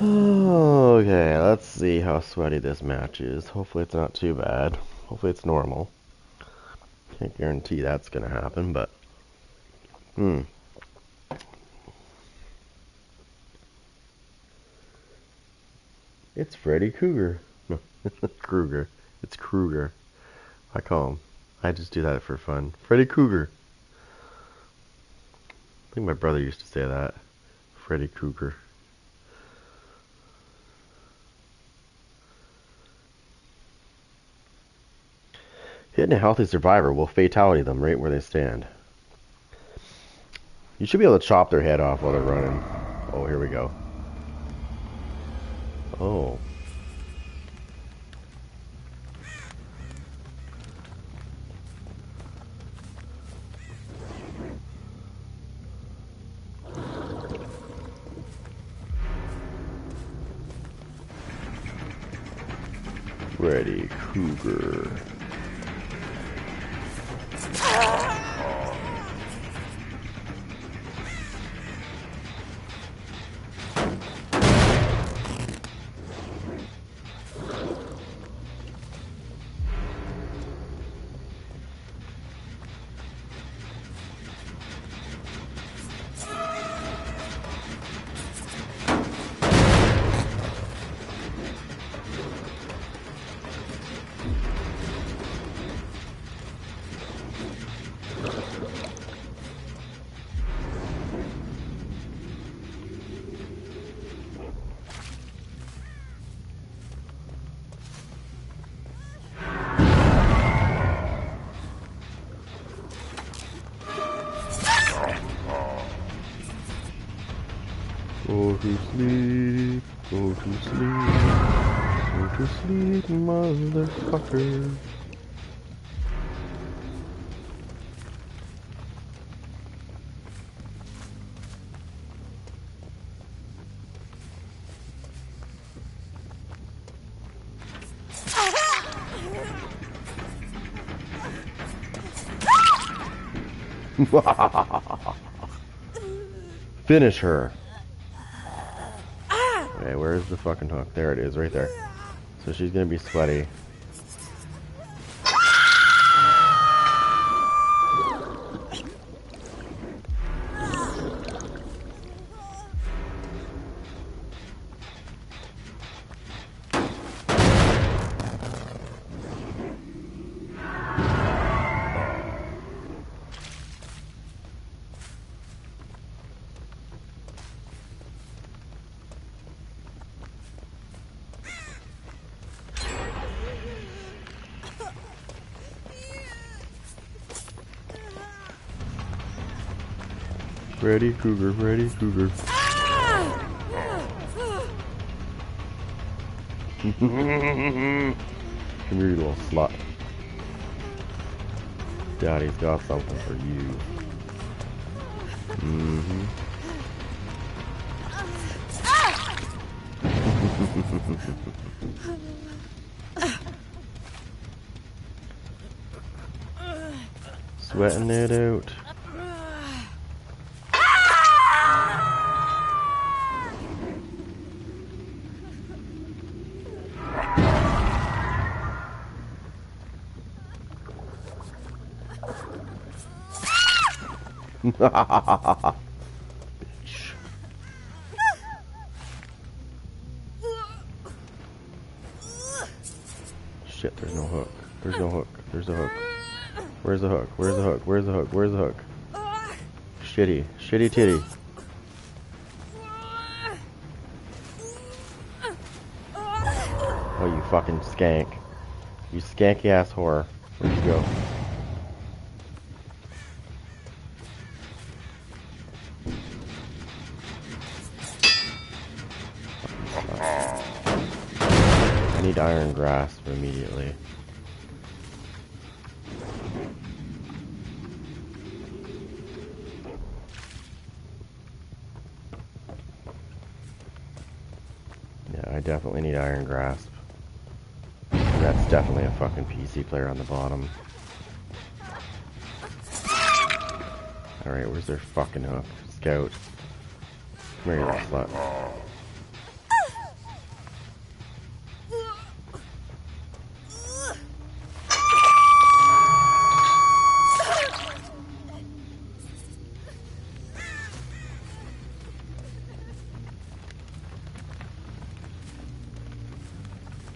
Okay, let's see how sweaty this match is. Hopefully it's not too bad. Hopefully it's normal. Can't guarantee that's gonna happen, but It's Freddy Krueger. No, Krueger. It's Krueger. I call him. I just do that for fun. Freddy Krueger. I think my brother used to say that. Freddy Krueger. Hitting a healthy survivor will fatality them right where they stand. You should be able to chop their head off while they're running. Oh, here we go. Oh. Freddy Krueger. Go to sleep, go to sleep, go to sleep, motherfucker. Finish her. Okay, where's the fucking hook? There it is, right there. So she's gonna be sweaty. Freddy Krueger, Freddy Krueger. Come here, you little slut. Daddy's got something for you. Sweating it out. Bitch. Shit, there's no hook. There's no hook. There's a hook. Where's the hook? Where's the hook? Where's the hook? Where's the hook? Shitty. Shitty titty. Oh, you fucking skank. You skanky ass whore. Where'd you go? I need Iron Grasp immediately. Yeah, I definitely need Iron Grasp. And that's definitely a fucking PC player on the bottom. Alright, where's their fucking hook? Scout. Come here, you little slut.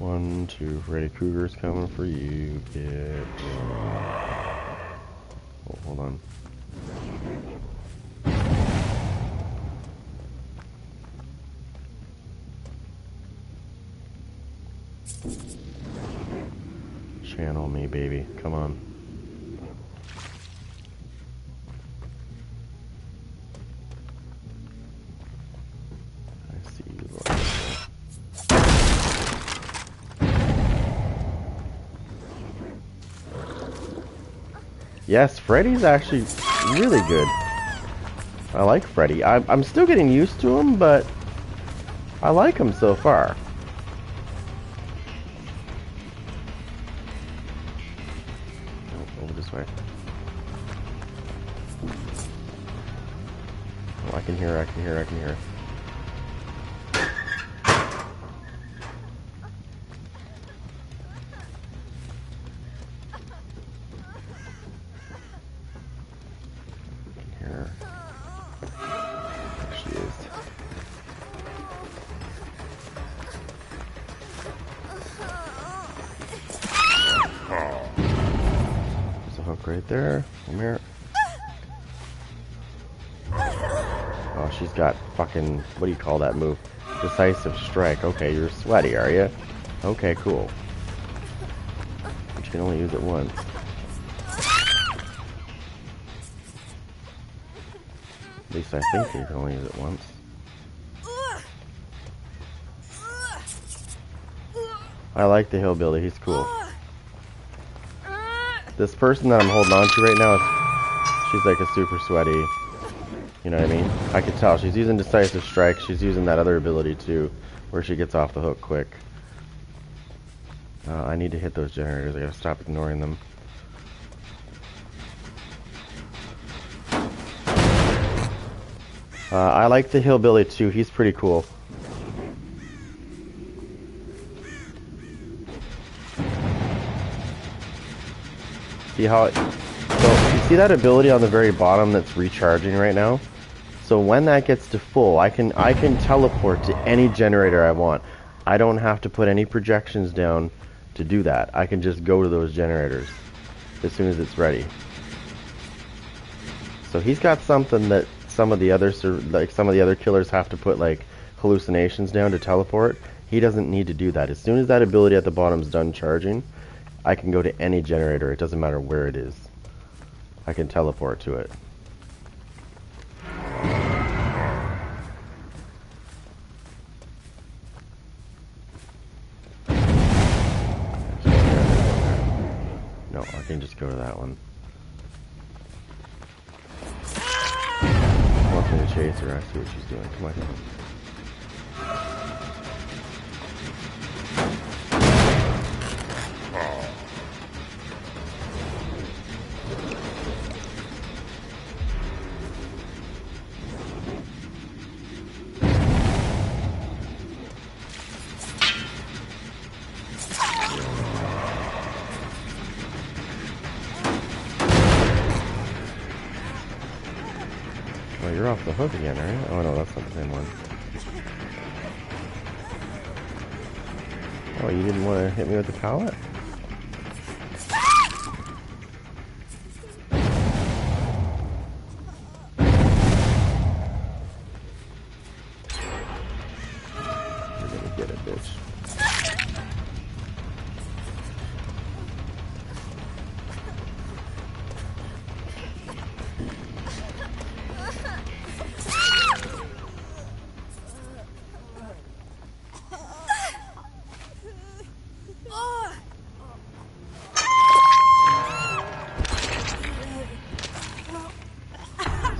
1, 2, Freddy Krueger's coming for you, bitch. Oh, hold on. Channel me, baby. Come on. I see you, Lord. Yes, Freddy's actually really good. I like Freddy. I'm still getting used to him, but I like him so far. Oh, over this way. Oh, I can hear, I can hear, I can hear. Right there. Come here. Oh, she's got fucking, what do you call that move? Decisive strike. Okay, you're sweaty, are you? Okay, cool. But you can only use it once. At least I think you can only use it once. I like the hillbilly. He's cool. This person that I'm holding on to right now, she's like a super sweaty, you know what I mean? I could tell. She's using Decisive Strike. She's using that other ability too, where she gets off the hook quick. I need to hit those generators. I gotta stop ignoring them. I like the hillbilly too. He's pretty cool. See how so you see that ability on the very bottom that's recharging right now? So when that gets to full, I can teleport to any generator I want. I don't have to put any projections down to do that. I can just go to those generators as soon as it's ready. So he's got something that some of the other killers have to put like hallucinations down to teleport. He doesn't need to do that. As soon as that ability at the bottom is done charging, I can go to any generator. It doesn't matter where it is. I can teleport to it. No, I can just go to that one. She wants me to chase her. I see what she's doing. Come on. You're off the hook again, right? Oh no, that's not the same one. Oh, you didn't want to hit me with the pallet? You're gonna get it, bitch.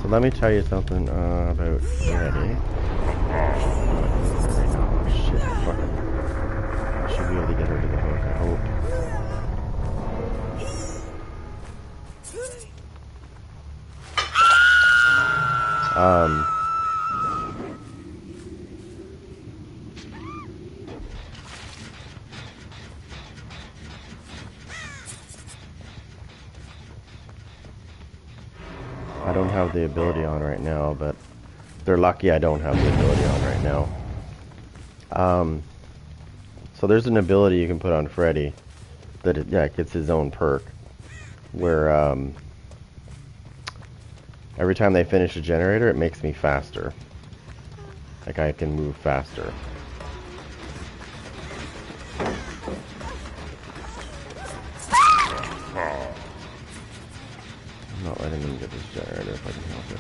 So let me tell you something about Freddy. Oh shit, fucking. I should be able to get her to the hook, I hope. I don't have the ability on right now, but they're lucky I don't have the ability on right now. So there's an ability you can put on Freddy that it gets his own perk, where every time they finish a generator, it makes me faster. Like I can move faster. I'm not letting them get this generator if I can help it.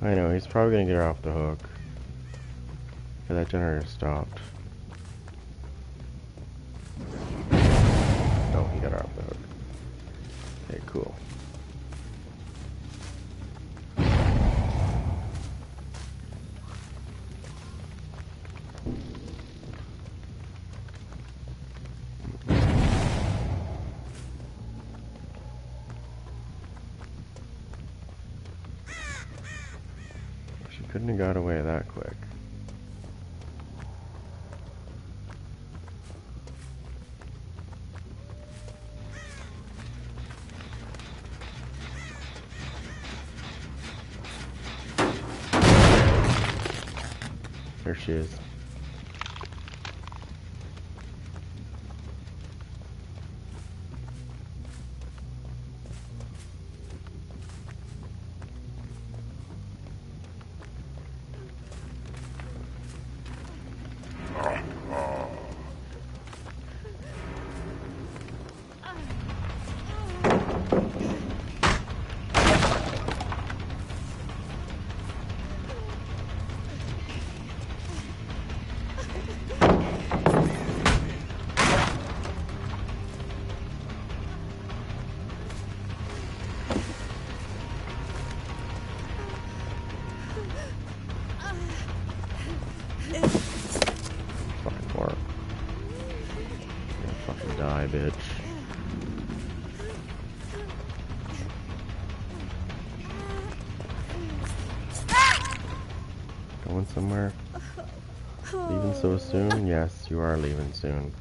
I know, he's probably gonna get her off the hook. Yeah, that generator stopped. No, he got her off the hook. Okay, cool. Couldn't have got away that quick. There she is. Bitch. Going somewhere? Leaving so soon? Yes, you are leaving soon.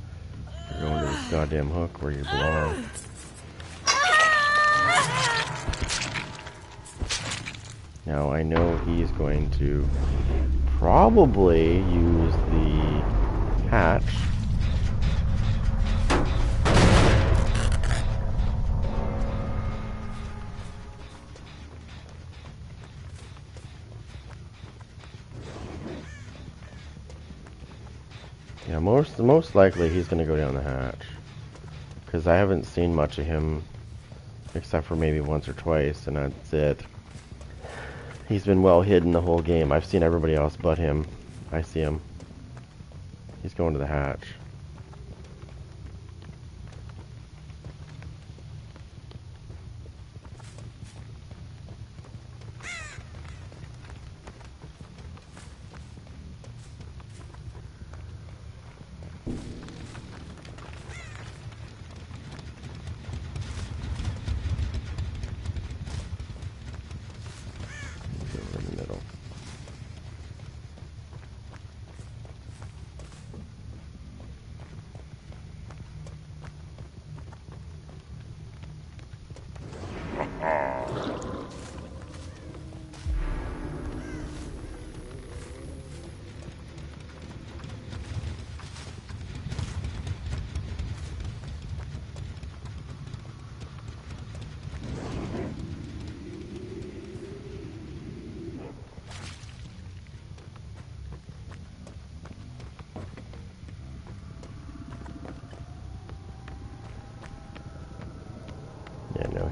You're going to this goddamn hook where you belong. Now I know he's going to probably use the hatch. Yeah, most likely he's going to go down the hatch. Because I haven't seen much of him, except for maybe once or twice, and that's it. He's been well hidden the whole game. I've seen everybody else but him. I see him. He's going to the hatch.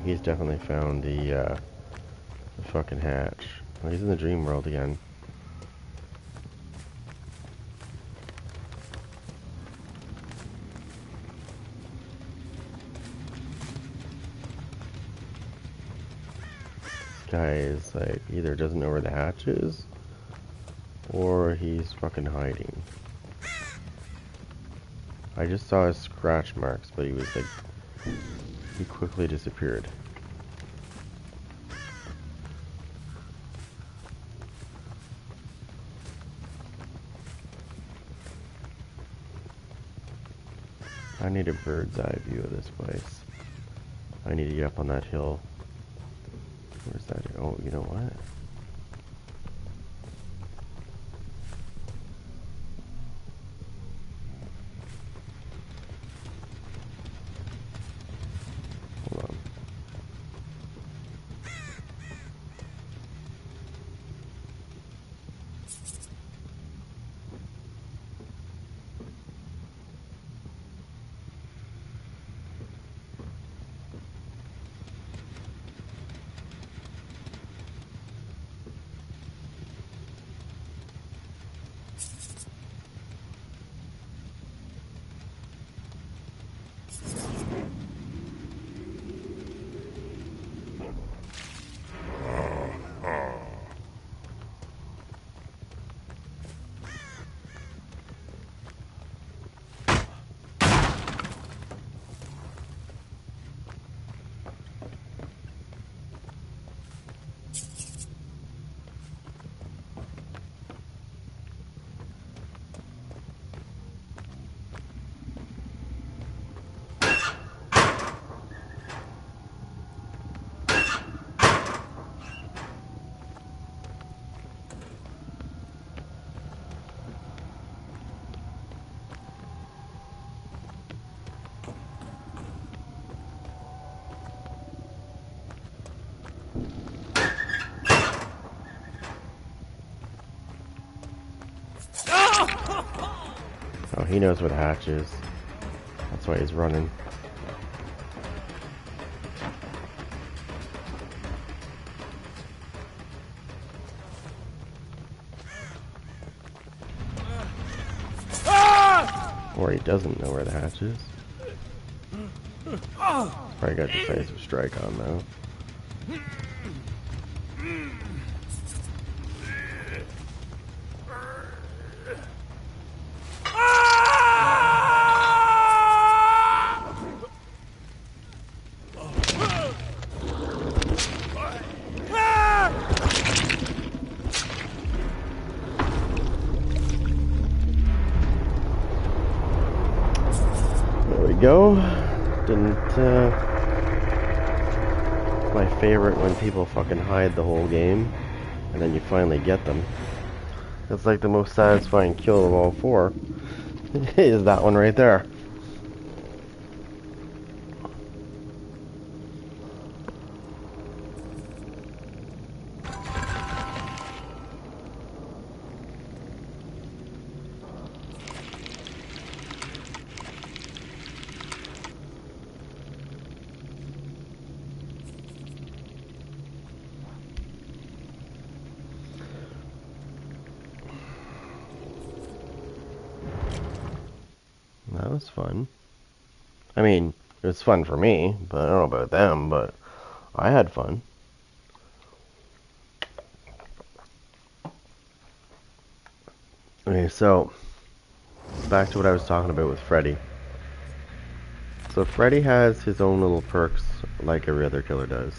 he's definitely found the fucking hatch. Oh, he's in the dream world again. This guy is like either doesn't know where the hatch is, or he's fucking hiding. I just saw his scratch marks, but he was like, he quickly disappeared. I need a bird's eye view of this place. I need to get up on that hill. Where's that? Oh, you know what? Hold on. Oh, he knows where the hatch is. That's why he's running. Or he doesn't know where the hatch is. Probably got decisive strike on though. Go. Didn't, my favorite when people fucking hide the whole game, and then you finally get them. It's like the most satisfying kill of all four. Is that one right there. That was fun. I mean, it was fun for me, but I don't know about them, but I had fun. Okay, so back to what I was talking about with Freddy. So Freddy has his own little perks like every other killer does.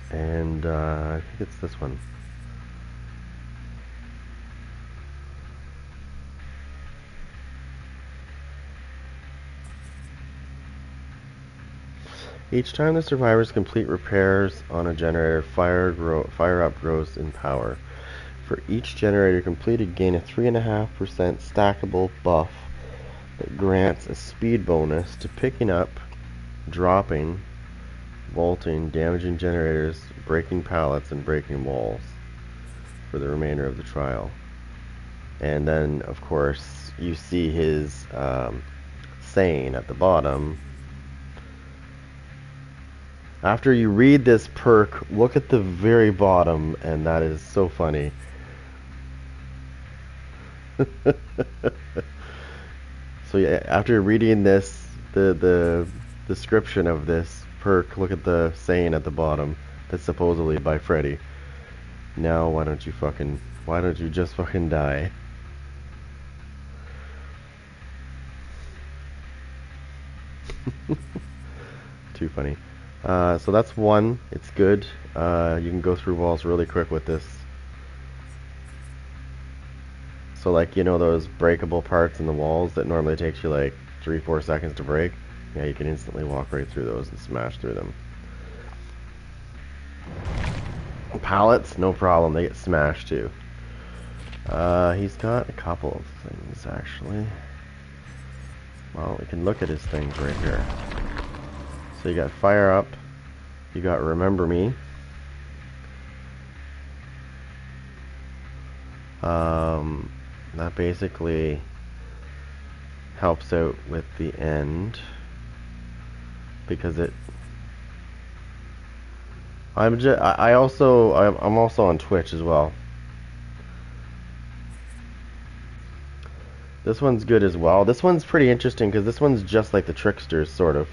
And I think it's this one. Each time the survivors complete repairs on a generator, fire up grows in power. For each generator completed, gain a 3.5% stackable buff that grants a speed bonus to picking up, dropping, vaulting, damaging generators, breaking pallets, and breaking walls for the remainder of the trial. And then, of course, you see his saying at the bottom. After you read this perk, look at the very bottom, and that is so funny. So yeah, after reading this, the description of this perk, look at the saying at the bottom that's supposedly by Freddy. Now why don't you just fucking die? Too funny. So that's one. It's good. You can go through walls really quick with this. So like, you know those breakable parts in the walls that normally takes you like 3-4 seconds to break? Yeah, you can instantly walk right through those and smash through them. Pallets, no problem, they get smashed too. He's got a couple of things actually. Well, we can look at his things right here. So you got Fire Up, you got Remember Me. That basically helps out with the end because I'm also on Twitch as well. This one's good as well. This one's pretty interesting because this one's just like the Tricksters, sort of.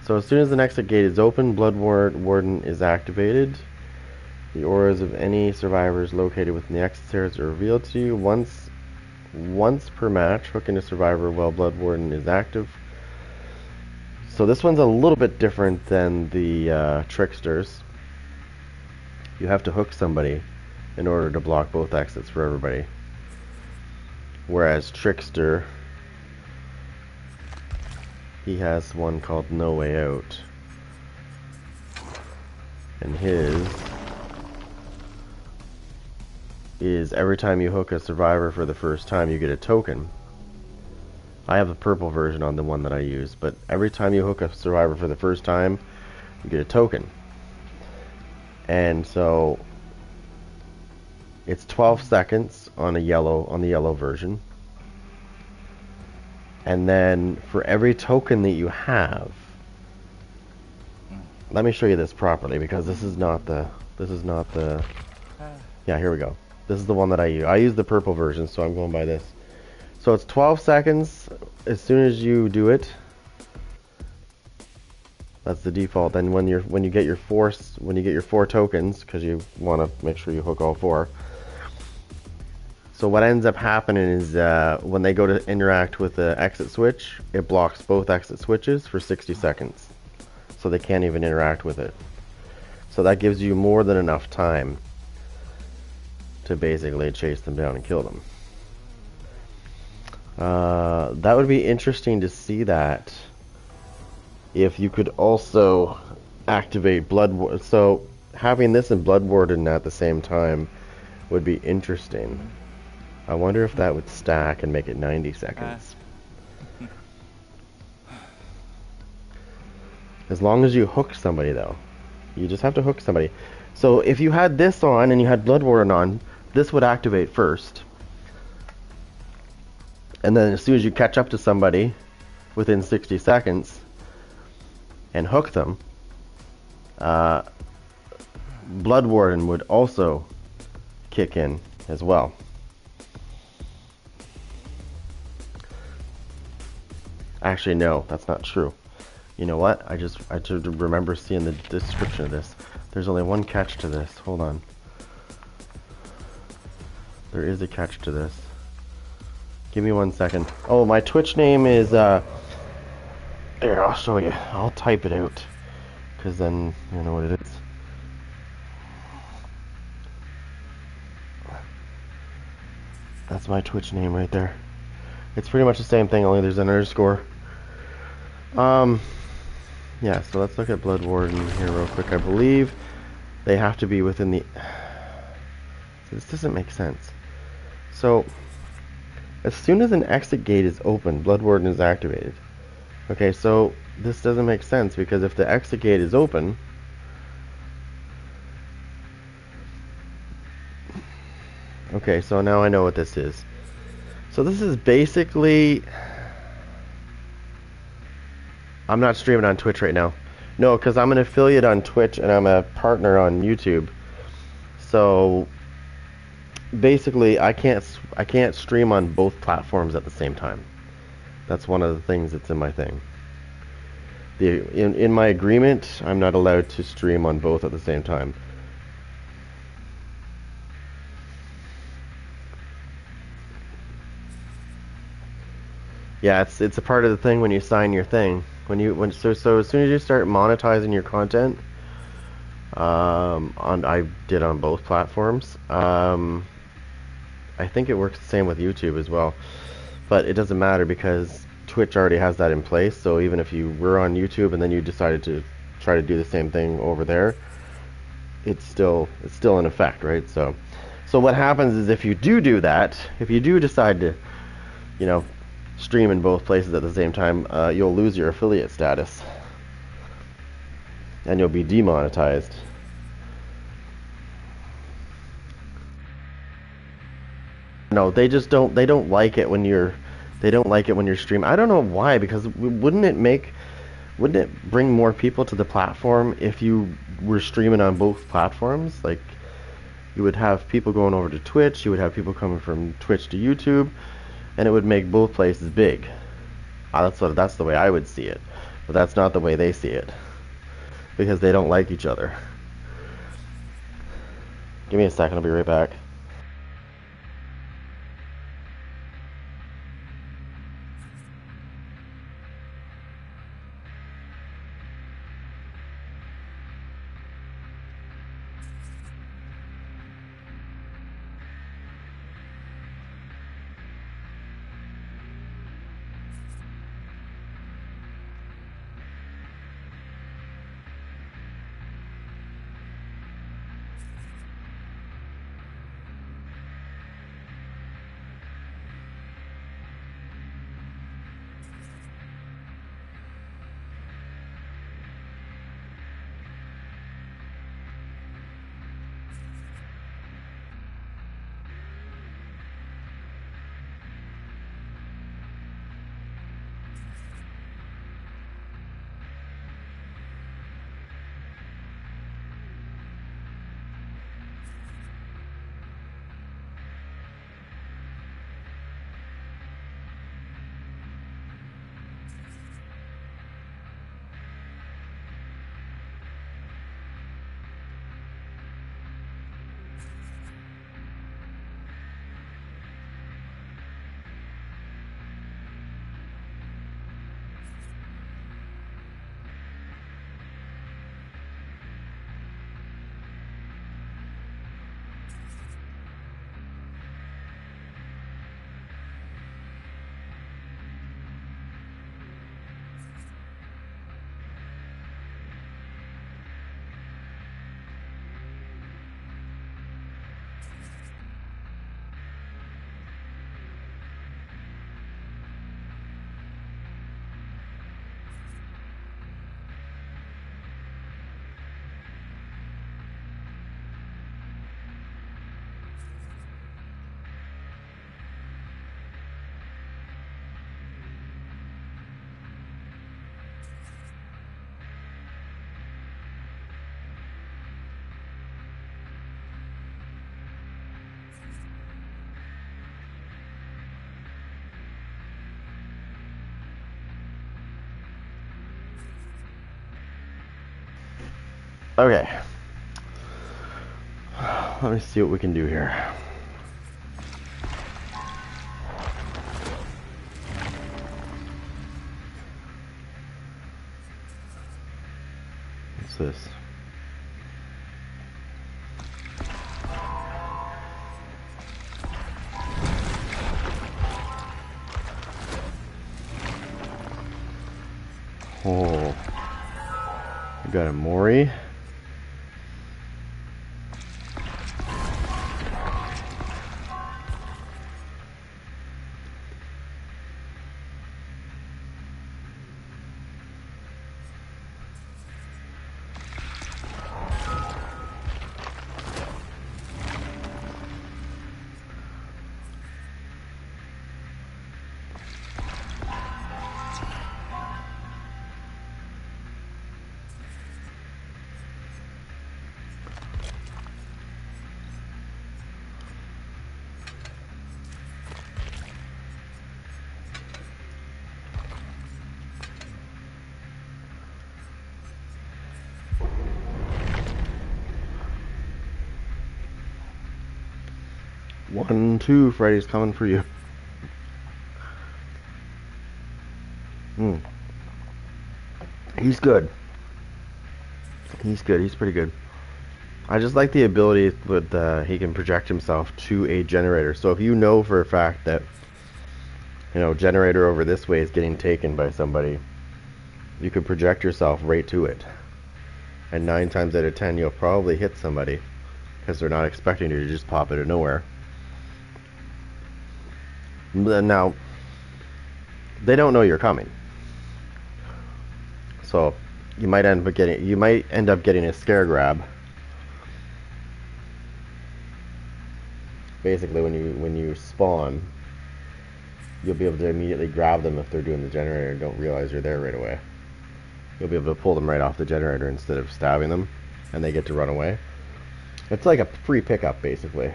So as soon as the exit gate is open, Blood Warden is activated. The auras of any survivors located within the exit stairs are revealed to you once per match. Hooking a survivor while Blood Warden is active. So this one's a little bit different than the Tricksters. You have to hook somebody in order to block both exits for everybody. Whereas Trickster, he has one called No Way Out. And his is every time you hook a survivor for the first time, you get a token. I have the purple version on the one that I use, but every time you hook a survivor for the first time, you get a token. And so it's 12 seconds on the yellow version. And then for every token that you have, let me show you this properly because this is not the yeah, here we go. This is the one that I use. I use the purple version, so I'm going by this. So it's 12 seconds as soon as you do it. That's the default. Then when you get your 4 tokens, because you want to make sure you hook all 4. So what ends up happening is when they go to interact with the exit switch, it blocks both exit switches for 60 seconds. So they can't even interact with it. So that gives you more than enough time to basically chase them down and kill them. That would be interesting to see that if you could also activate so having this and Blood Warden at the same time would be interesting. I wonder if that would stack and make it 90 seconds. As long as you hook somebody though. You just have to hook somebody. So if you had this on and you had Blood Warden on, this would activate first. And then as soon as you catch up to somebody within 60 seconds and hook them, Blood Warden would also kick in as well. Actually, no, that's not true. You know what? I just remember seeing the description of this. There's only one catch to this. Hold on. There is a catch to this. Give me 1 second. Oh, my Twitch name is, here, I'll show you. I'll type it out. Because then you know what it is. That's my Twitch name right there. It's pretty much the same thing, only there's an underscore. Yeah, so let's look at Blood Warden here real quick. I believe they have to be within the... This doesn't make sense. So, as soon as an exit gate is open, Blood Warden is activated. Okay, so this doesn't make sense because if the exit gate is open... Okay, so now I know what this is. So this is basically... I'm not streaming on Twitch right now. No, because I'm an affiliate on Twitch and I'm a partner on YouTube. So basically, I can't stream on both platforms at the same time. That's one of the things that's in my thing. In my agreement, I'm not allowed to stream on both at the same time. Yeah, it's a part of the thing when you sign your thing. So as soon as you start monetizing your content, I did on both platforms. I think it works the same with YouTube as well, but it doesn't matter because Twitch already has that in place. So even if you were on YouTube and then you decided to try to do the same thing over there, it's still in effect, right? So what happens is if you do that, if you do decide to, you know, stream in both places at the same time, you'll lose your affiliate status and you'll be demonetized. No, they just don't. They don't like it when you're. They don't like it when you're streaming. I don't know why. Because wouldn't it bring more people to the platform if you were streaming on both platforms? Like, you would have people going over to Twitch. You would have people coming from Twitch to YouTube, and it would make both places big. That's the way I would see it. But that's not the way they see it, because they don't like each other. Give me a second. I'll be right back. Okay. Let me see what we can do here. What's this? Oh. We got a Mori. 1, 2, Freddy's coming for you. He's good. He's good. He's pretty good. I just like the ability with he can project himself to a generator. So if you know for a fact that, you know, generator over this way is getting taken by somebody, you could project yourself right to it. And 9 times out of 10, you'll probably hit somebody because they're not expecting you to just pop out of nowhere. Now, they don't know you're coming. So you might end up getting a scare grab. Basically, when you spawn, you'll be able to immediately grab them if they're doing the generator and don't realize you're there right away. You'll be able to pull them right off the generator instead of stabbing them, and they get to run away. It's like a free pickup, basically.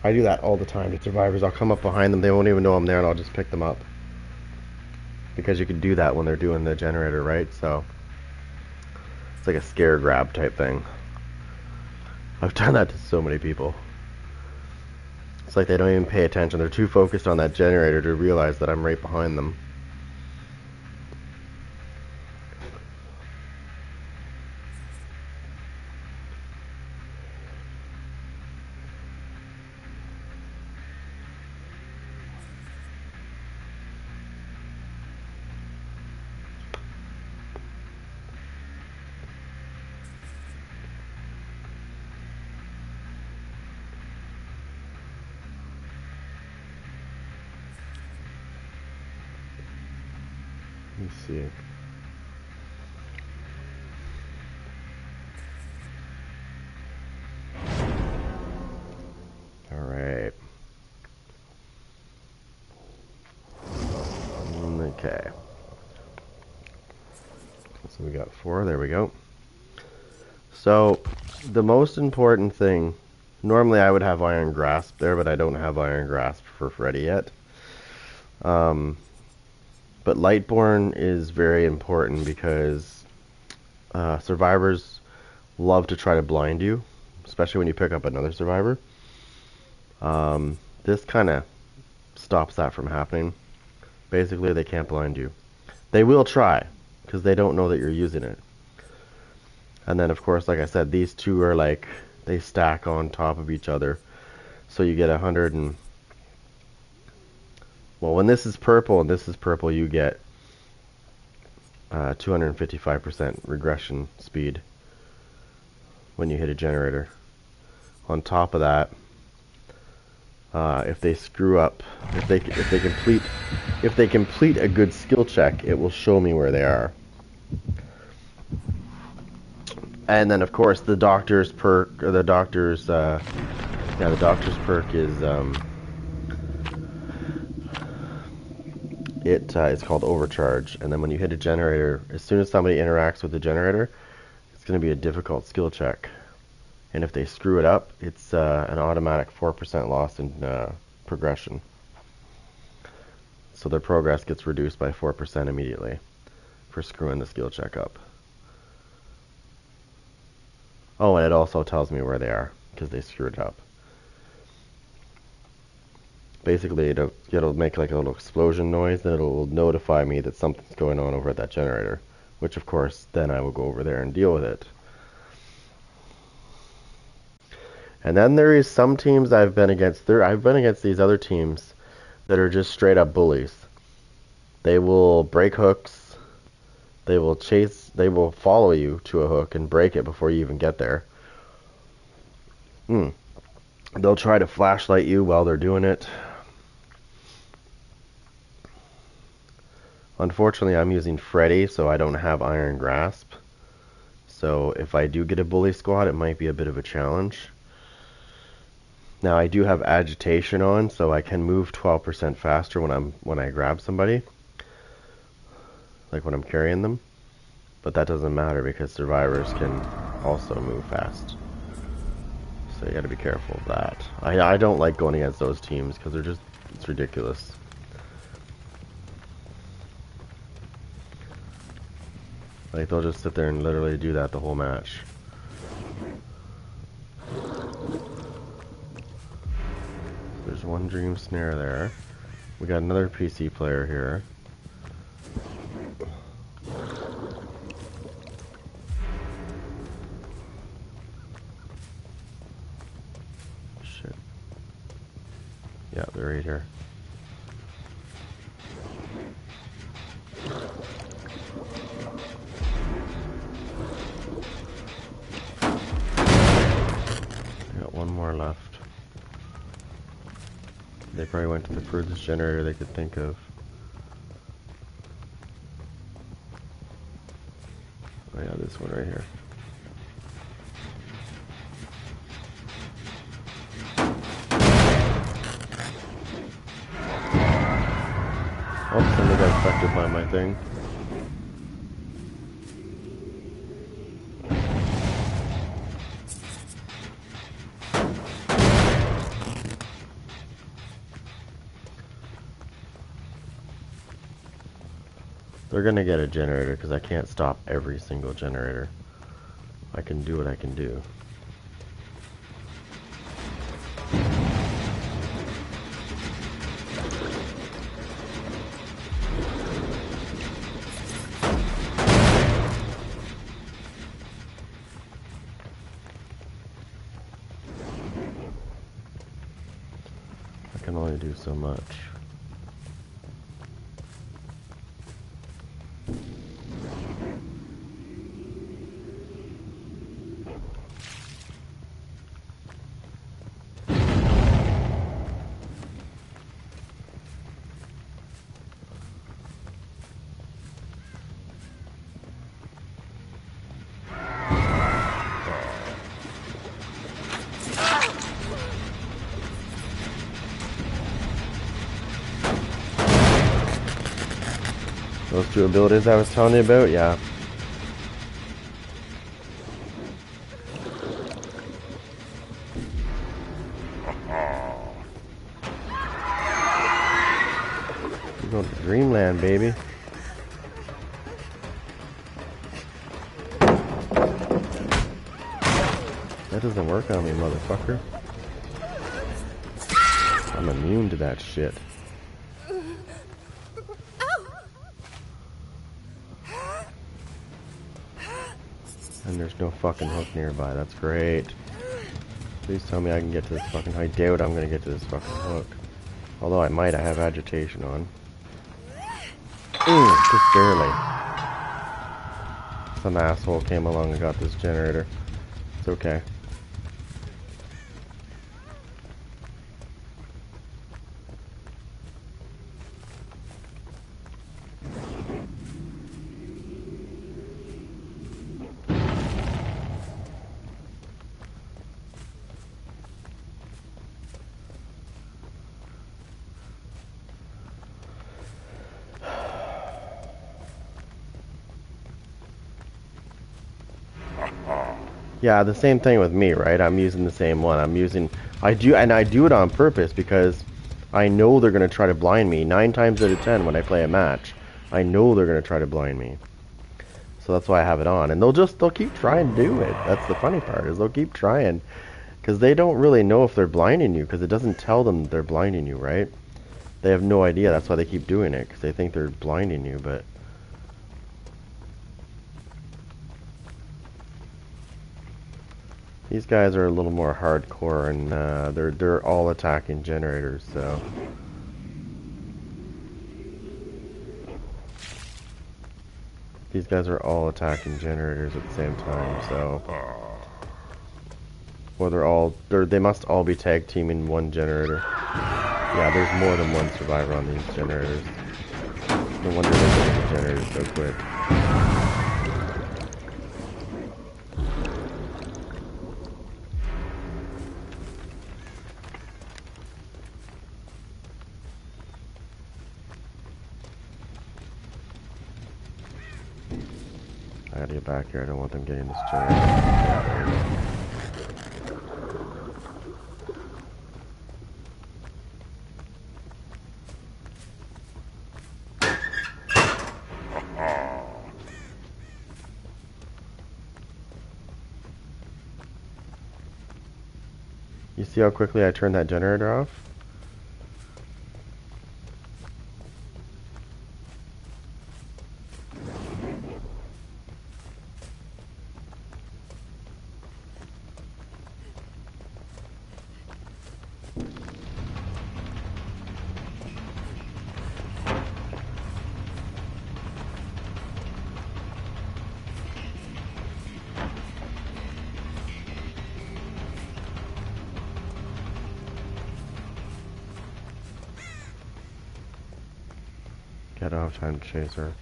I do that all the time to survivors. I'll come up behind them, they won't even know I'm there, and I'll just pick them up. Because you can do that when they're doing the generator, right? So it's like a scare grab type thing. I've done that to so many people. It's like they don't even pay attention. They're too focused on that generator to realize that I'm right behind them. Let's see. All right. Okay. So we got 4. There we go. So the most important thing, normally I would have Iron Grasp there, but I don't have Iron Grasp for Freddy yet. But Lightborn is very important because survivors love to try to blind you, especially when you pick up another survivor. This kind of stops that from happening. Basically, they can't blind you. They will try, because they don't know that you're using it. And then, of course, like I said, these two are like, they stack on top of each other. So you get 100 and... Well, when this is purple and this is purple, you get 255% regression speed when you hit a generator. On top of that, if they screw up, if they complete a good skill check, it will show me where they are. And then, of course, the doctor's perk, or the doctor's perk is it's called overcharge. And then when you hit a generator, as soon as somebody interacts with the generator, it's going to be a difficult skill check. And if they screw it up, it's an automatic 4% loss in progression. So their progress gets reduced by 4% immediately for screwing the skill check up. Oh, and it also tells me where they are, because they screwed it up. Basically, it'll make like a little explosion noise, and it'll notify me that something's going on over at that generator. Which, of course, then I will go over there and deal with it. And then there is some teams I've been against. I've been against these other teams that are just straight up bullies. They will break hooks. They will follow you to a hook and break it before you even get there. They'll try to flashlight you while they're doing it. Unfortunately, I'm using Freddy, so I don't have Iron Grasp. So if I do get a bully squad, it might be a bit of a challenge. Now I do have agitation on, so I can move 12% faster when I grab somebody. Like when I'm carrying them. But that doesn't matter because survivors can also move fast. So you gotta be careful of that. I don't like going against those teams because they're just, it's ridiculous. Like they'll just sit there and literally do that the whole match. Dream Snare there. We got another PC player here. Shit. Yeah, they're right here. Got one more left. They probably went to the furthest generator they could think of. Oh yeah, this one right here. Oh, somebody got affected by my thing. They're gonna get a generator because I can't stop every single generator. I can do what I can do. I can only do so much. Those two abilities I was telling you about, yeah. We're going to Dreamland, baby. That doesn't work on me, motherfucker. I'm immune to that shit. And there's no fucking hook nearby. That's great. Please tell me I can get to this fucking... I doubt I'm gonna get to this fucking hook. Although I might. I have agitation on. Just barely. Some asshole came along and got this generator. It's okay. Yeah, the same thing with me, right? I'm using the same one. I do it on purpose because I know they're gonna try to blind me 9 times out of 10 when I play a match. I know they're gonna try to blind me. So that's why I have it on. And they'll keep trying to do it. That's the funny part, is they'll keep trying. Because they don't really know if they're blinding you, because it doesn't tell them they're blinding you, right? They have no idea. That's why they keep doing it, because they think they're blinding you, but... These guys are a little more hardcore, and they're all attacking generators, so... These guys are all attacking generators at the same time, so... Or they must all be tag teaming one generator. Yeah, there's more than one survivor on these generators. No wonder they get the generators so quick. I gotta get back here. I don't want them getting this generator. Yeah, there you go. You see how quickly I turned that generator off? I don't have time to chase her.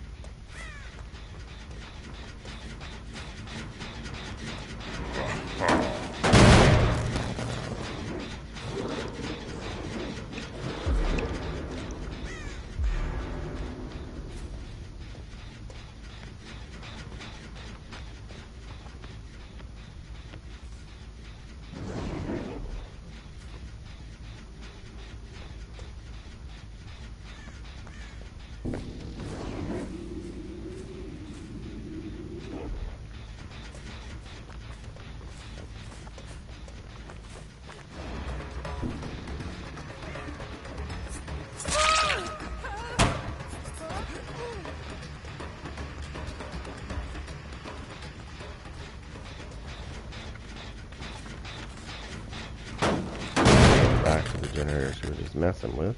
Back to the generator she was just messing with.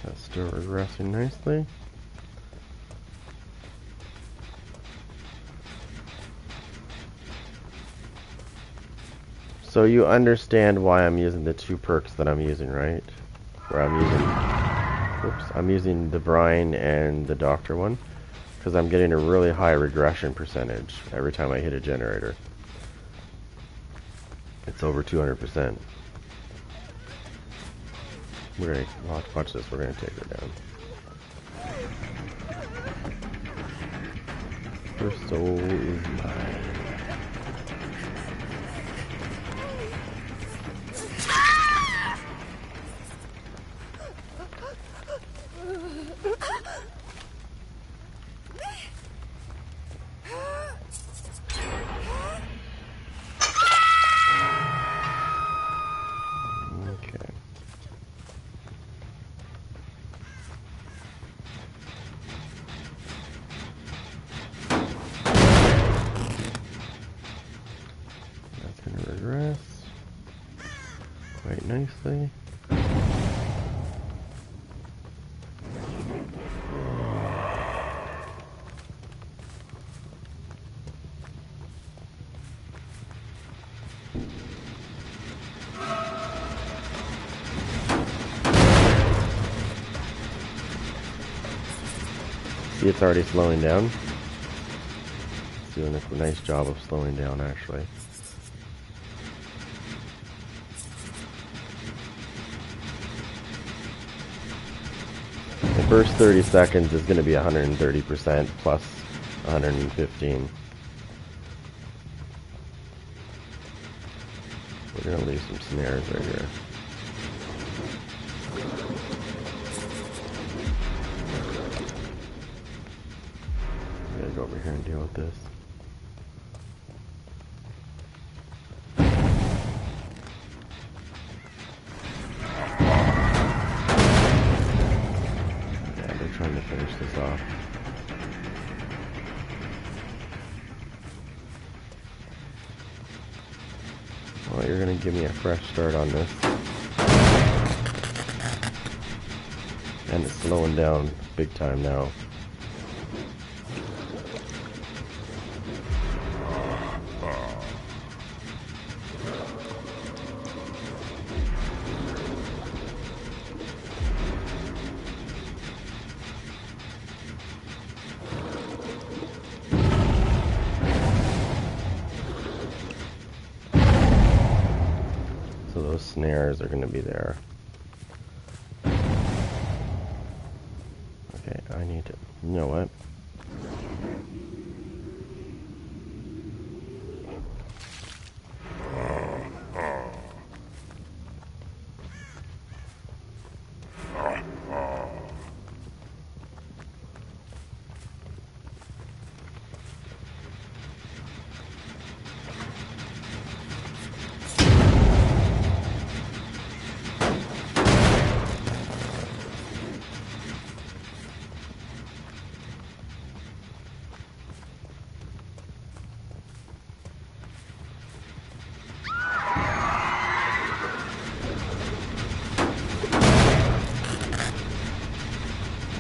That's still regressing nicely. So you understand why I'm using the two perks that I'm using, right? Where I'm using the Brine and the Doctor one, because I'm getting a really high regression percentage every time I hit a generator. It's over 200%. We're gonna watch this. We're gonna take her down. Her soul is mine. Okay. That's gonna regress quite nicely. See, it's already slowing down. It's doing a nice job of slowing down, actually. The first 30 seconds is going to be 130% plus 115. We're going to leave some snares right here. I'm going to go over here and deal with this. Trying to finish this off. Well, you're gonna give me a fresh start on this. And it's slowing down big time now. So those snares are going to be there. Okay, I need to, you know what?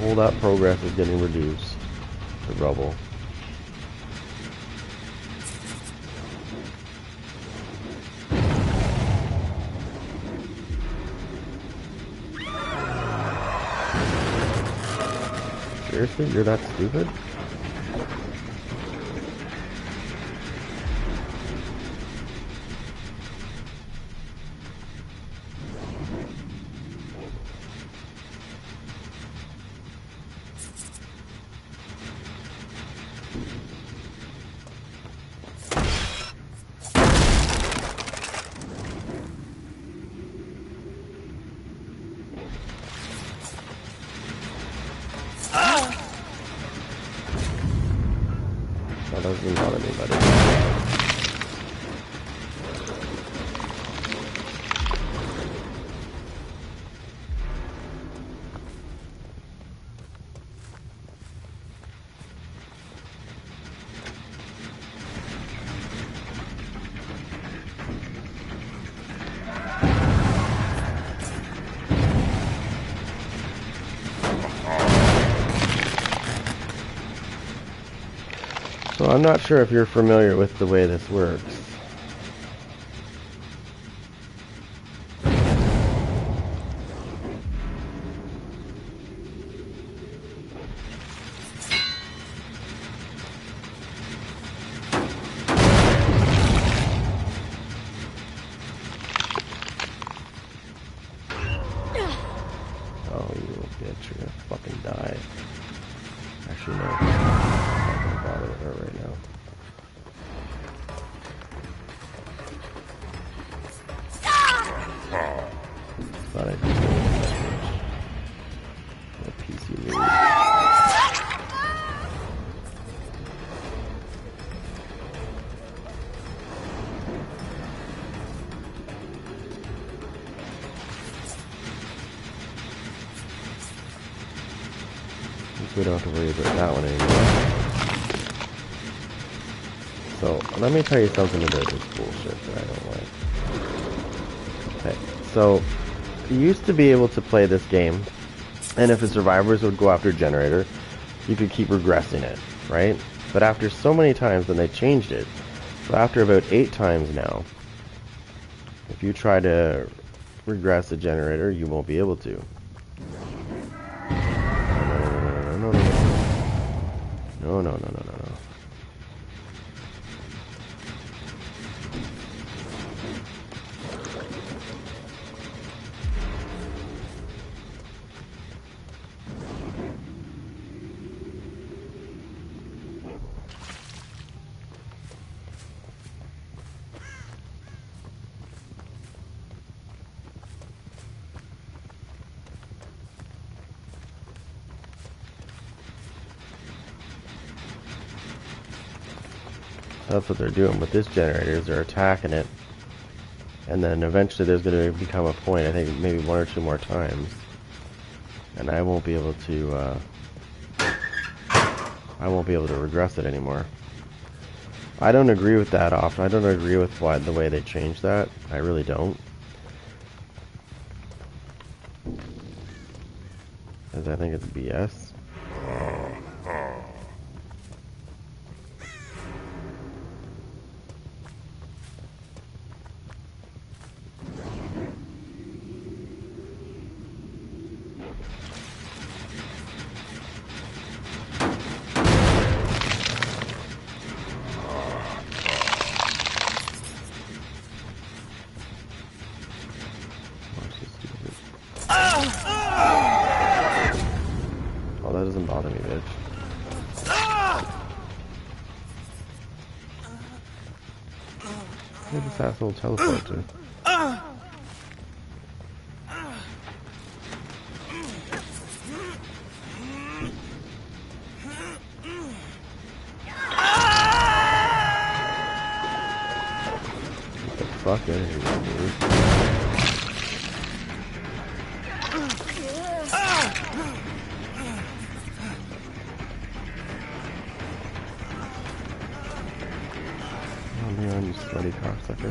All that progress is getting reduced. The rubble. Seriously? You're that stupid? That doesn't bother me, buddy. So I'm not sure if you're familiar with the way this works. Oh, you little bitch, you're gonna fucking die. Actually, no. I'm not gonna bother with her right now. Thought I'd just what a piece you need. We don't have to worry about that one anymore. So, let me tell you something about this bullshit that I don't like. Okay, so, you used to be able to play this game, and if the survivors would go after a generator, you could keep regressing it, right? But after so many times, then they changed it. So after about 8 times now, if you try to regress a generator, you won't be able to. No. That's what they're doing with this generator, is they're attacking it. And then eventually there's going to become a point, I think maybe 1 or 2 more times. And I won't be able to, regress it anymore. I don't agree with that often. I don't agree with the way they changed that. I really don't. Because I think it's BS. Oh, that doesn't bother me, bitch. Where'd this asshole teleport to? Get the fuck out of here, dude. You slutty cocksucker.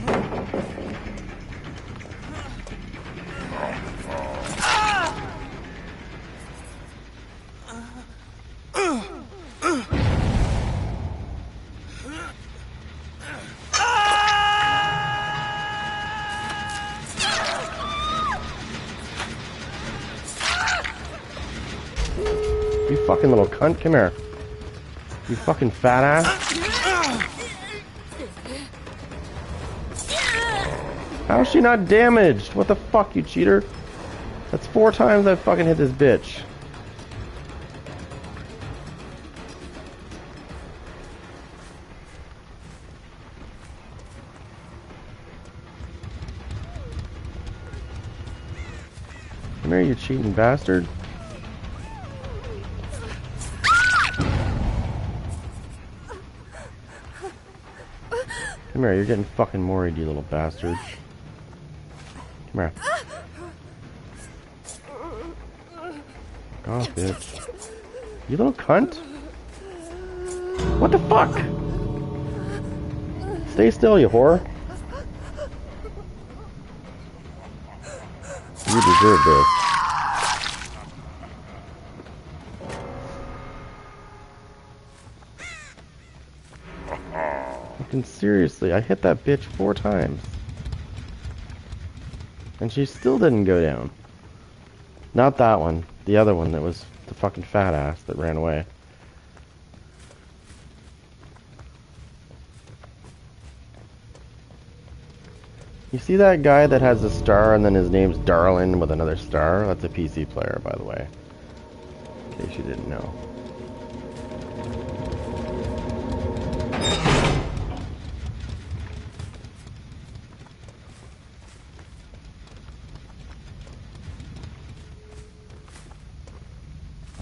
fucking little cunt. Come here. You fucking fat ass. How is she not damaged? What the fuck, you cheater? That's 4 times I've fucking hit this bitch. Come here, you cheating bastard. Come here, you're getting fucking moried, you little bastard. Come here. Fuck off, bitch. You little cunt. What the fuck? Stay still, you whore. You deserve this. Fucking seriously, I hit that bitch 4 times. And she still didn't go down. Not that one. The other one that was the fucking fat ass that ran away. You see that guy that has a star and then his name's Darlin with another star? That's a PC player, by the way. In case you didn't know.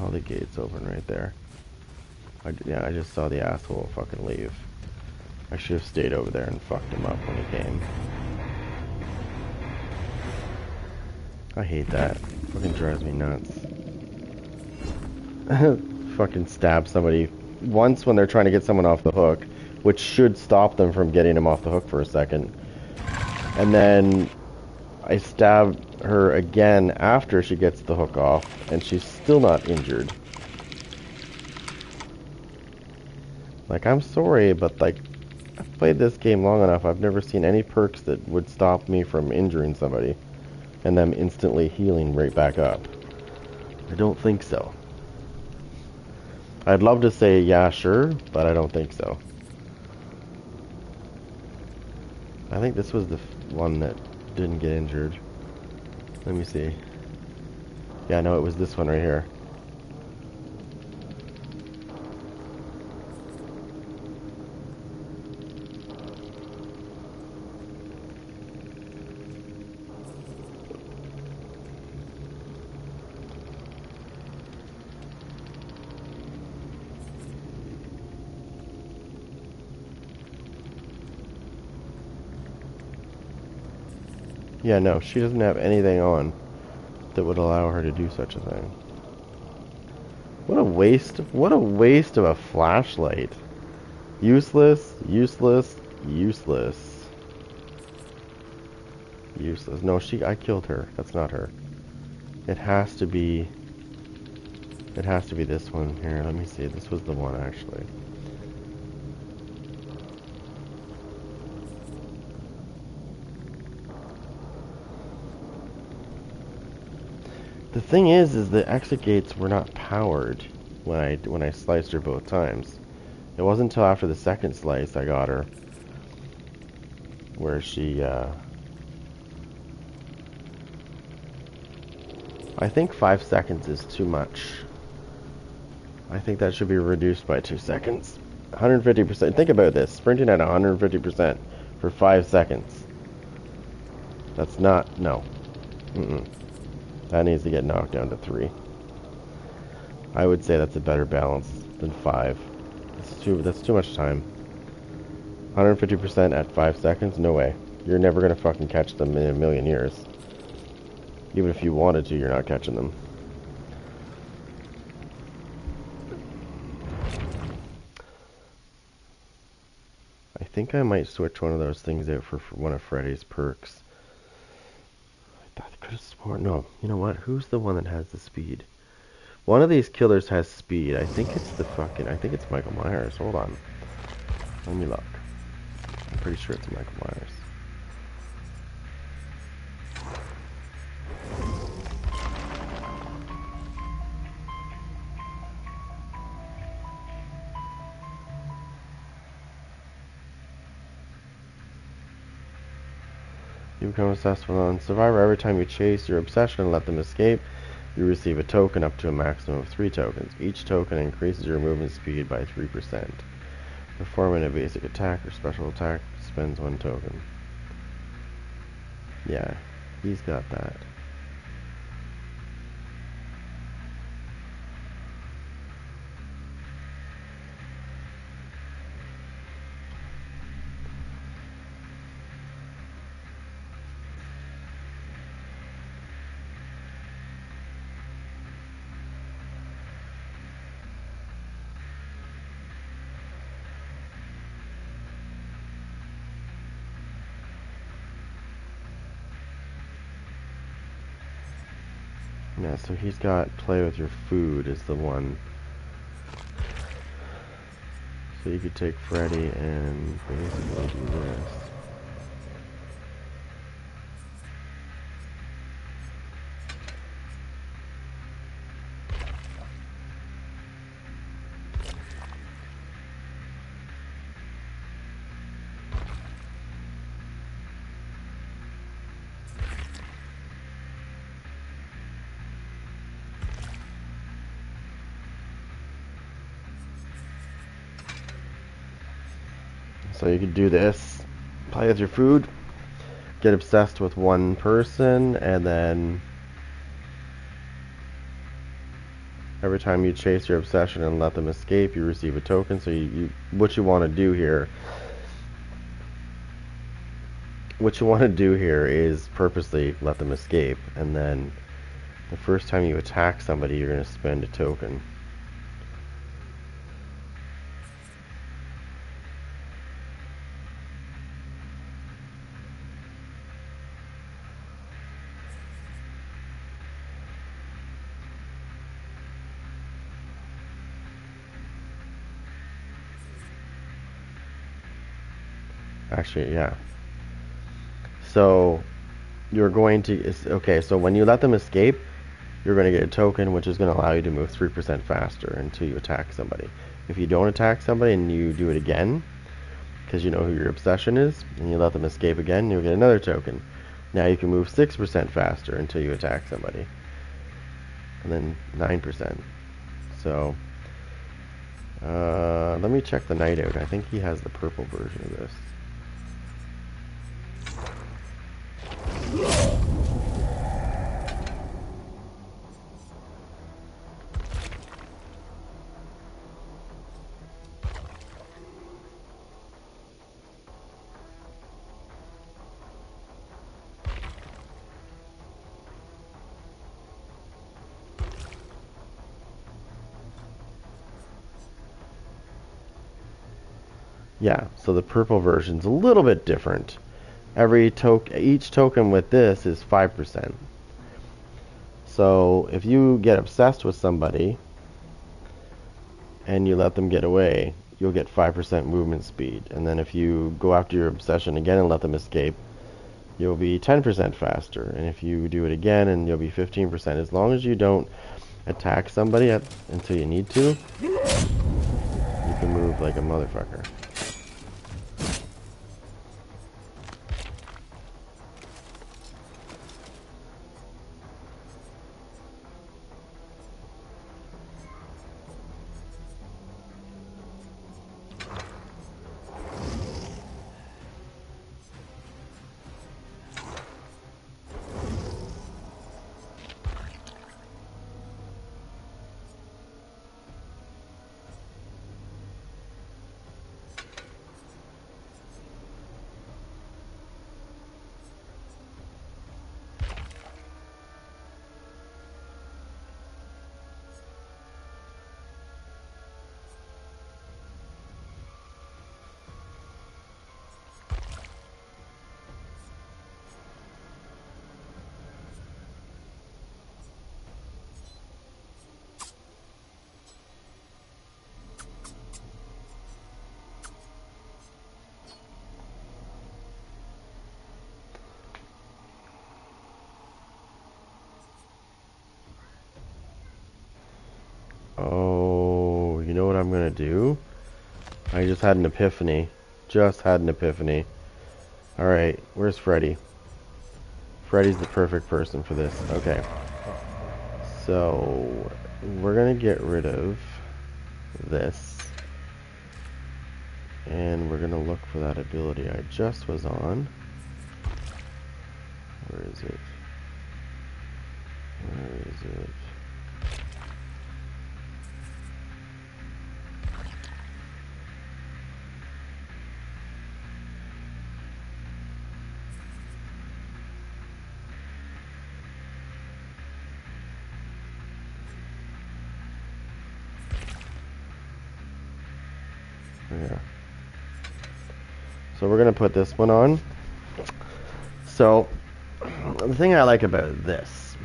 Oh, the gate's open right there. Yeah, I just saw the asshole fucking leave. I should have stayed over there and fucked him up when he came. I hate that. Fucking drives me nuts. Fucking stab somebody once when they're trying to get someone off the hook, which should stop them from getting him off the hook for a second. And then I stab her again after she gets the hook off, and she's still not injured. Like, I'm sorry, but like, I've played this game long enough. I've never seen any perks that would stop me from injuring somebody and them instantly healing right back up. I don't think so. I'd love to say yeah, sure, but I don't think so. I think this was the one that didn't get injured. Let me see. Yeah, no, it was this one right here. Yeah, no, she doesn't have anything on that would allow her to do such a thing. What a waste of a flashlight. Useless, useless, useless. Useless. No, I killed her. That's not her. It has to be this one here. Let me see. This was the one, actually. The thing is the exit gates were not powered when I sliced her both times. It wasn't until after the second slice I got her, where she, I think 5 seconds is too much. I think that should be reduced by 2 seconds. 150%. Think about this. Sprinting at 150% for 5 seconds. That's not, no. That needs to get knocked down to 3. I would say that's a better balance than 5. That's too much time. 150% at 5 seconds? No way. You're never gonna fucking catch them in a million years. Even if you wanted to, you're not catching them. I think I might switch one of those things out for one of Freddy's perks. I could have sworn. No, you know what? Who's the one that has the speed? One of these killers has speed. I think it's Michael Myers. Hold on. Let me look. I'm pretty sure it's Michael Myers. You become obsessed with a survivor. Every time you chase your obsession and let them escape, you receive a token up to a maximum of 3 tokens. Each token increases your movement speed by 3%. Performing a basic attack or special attack spends 1 token. Yeah, he's got that. Yeah, so he's got play with your food is the one. So you could take Freddy and basically do this. So you could do this, play with your food, get obsessed with one person, and then every time you chase your obsession and let them escape, you receive a token. So what you want to do here, is purposely let them escape, and then the first time you attack somebody, you're going to spend a token. Actually, yeah. So you're going to, okay, so when you let them escape, you're going to get a token which is going to allow you to move 3% faster until you attack somebody. If you don't attack somebody and you do it again, because you know who your obsession is, and you let them escape again, you'll get another token. Now you can move 6% faster until you attack somebody. And then 9%. So, let me check the Night Out. I think he has the purple version of this. Yeah, so the purple version's a little bit different. Each token with this is 5%. So if you get obsessed with somebody and you let them get away, you'll get 5% movement speed. And then if you go after your obsession again and let them escape, you'll be 10% faster. And if you do it again, and you'll be 15%. As long as you don't attack somebody until you need to, you can move like a motherfucker. Oh, you know what I'm gonna do? I just had an epiphany. Alright, where's Freddy? Freddy's the perfect person for this. Okay. So, we're gonna get rid of this. And we're gonna look for that ability I just was on. Where is it? Where is it? Yeah. So we're gonna put this one on. So the thing I like about this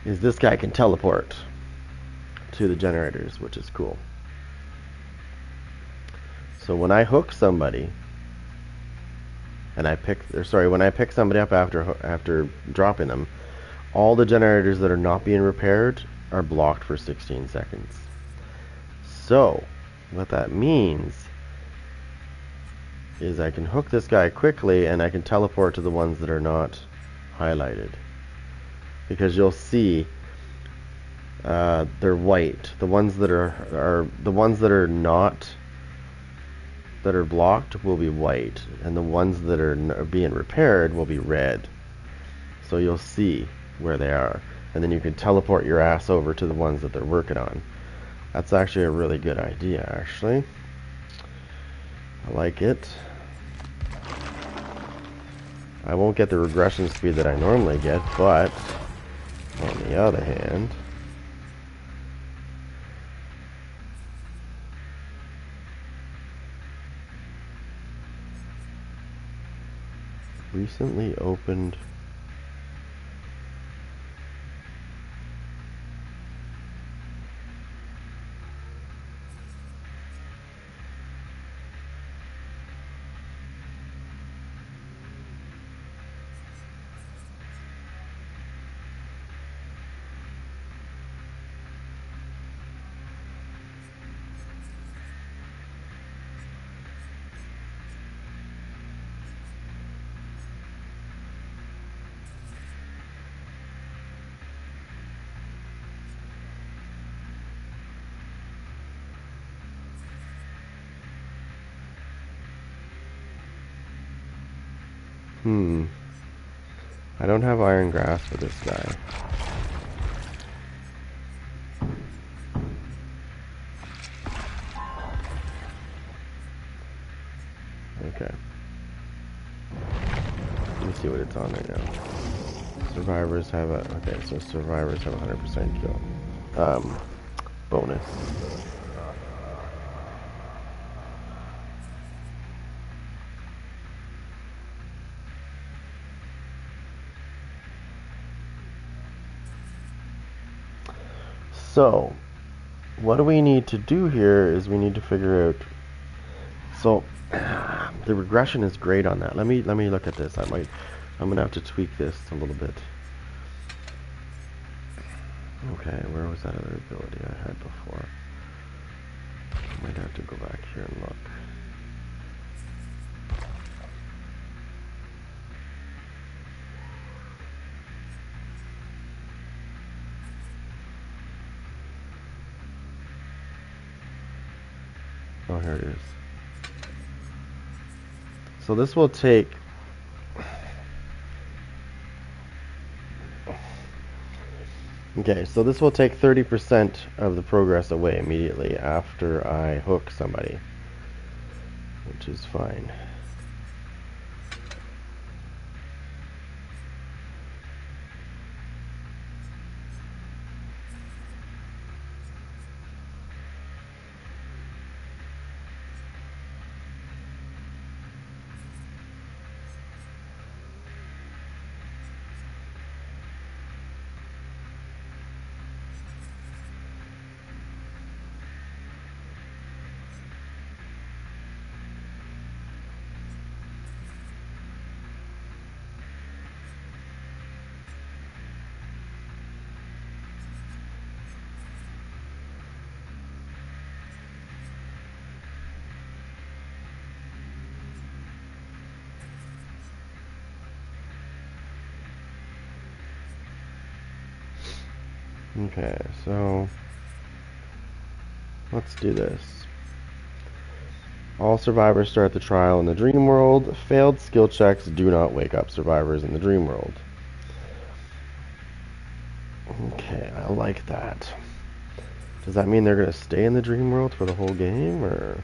is this guy can teleport to the generators, which is cool. So when I hook somebody and when I pick somebody up after dropping them, all the generators that are not being repaired are blocked for 16 seconds. So what that means is I can hook this guy quickly and I can teleport to the ones that are not highlighted, because you'll see they're white. The ones that are the ones that are not that are blocked will be white, and the ones that are being repaired will be red. So you'll see where they are, and then you can teleport your ass over to the ones that they're working on. That's actually a really good idea, actually. I like it. I won't get the regression speed that I normally get, but on the other hand, recently opened I don't have iron grass for this guy. Okay. Let me see what it's on right now. Survivors have so survivors have 100% kill. Bonus. So, what do we need to do here is we need to figure out. So, the regression is great on that. Let me look at this. I'm gonna have to tweak this a little bit. Okay, where was that other ability I had before? I might have to go back here and look. Oh, here it is. So this will take... Okay, so this will take 30% of the progress away immediately after I hook somebody, which is fine. Okay, so let's do this. All survivors start the trial in the dream world. Failed skill checks do not wake up survivors in the dream world. Okay, I like that. Does that mean they're going to stay in the dream world for the whole game, or?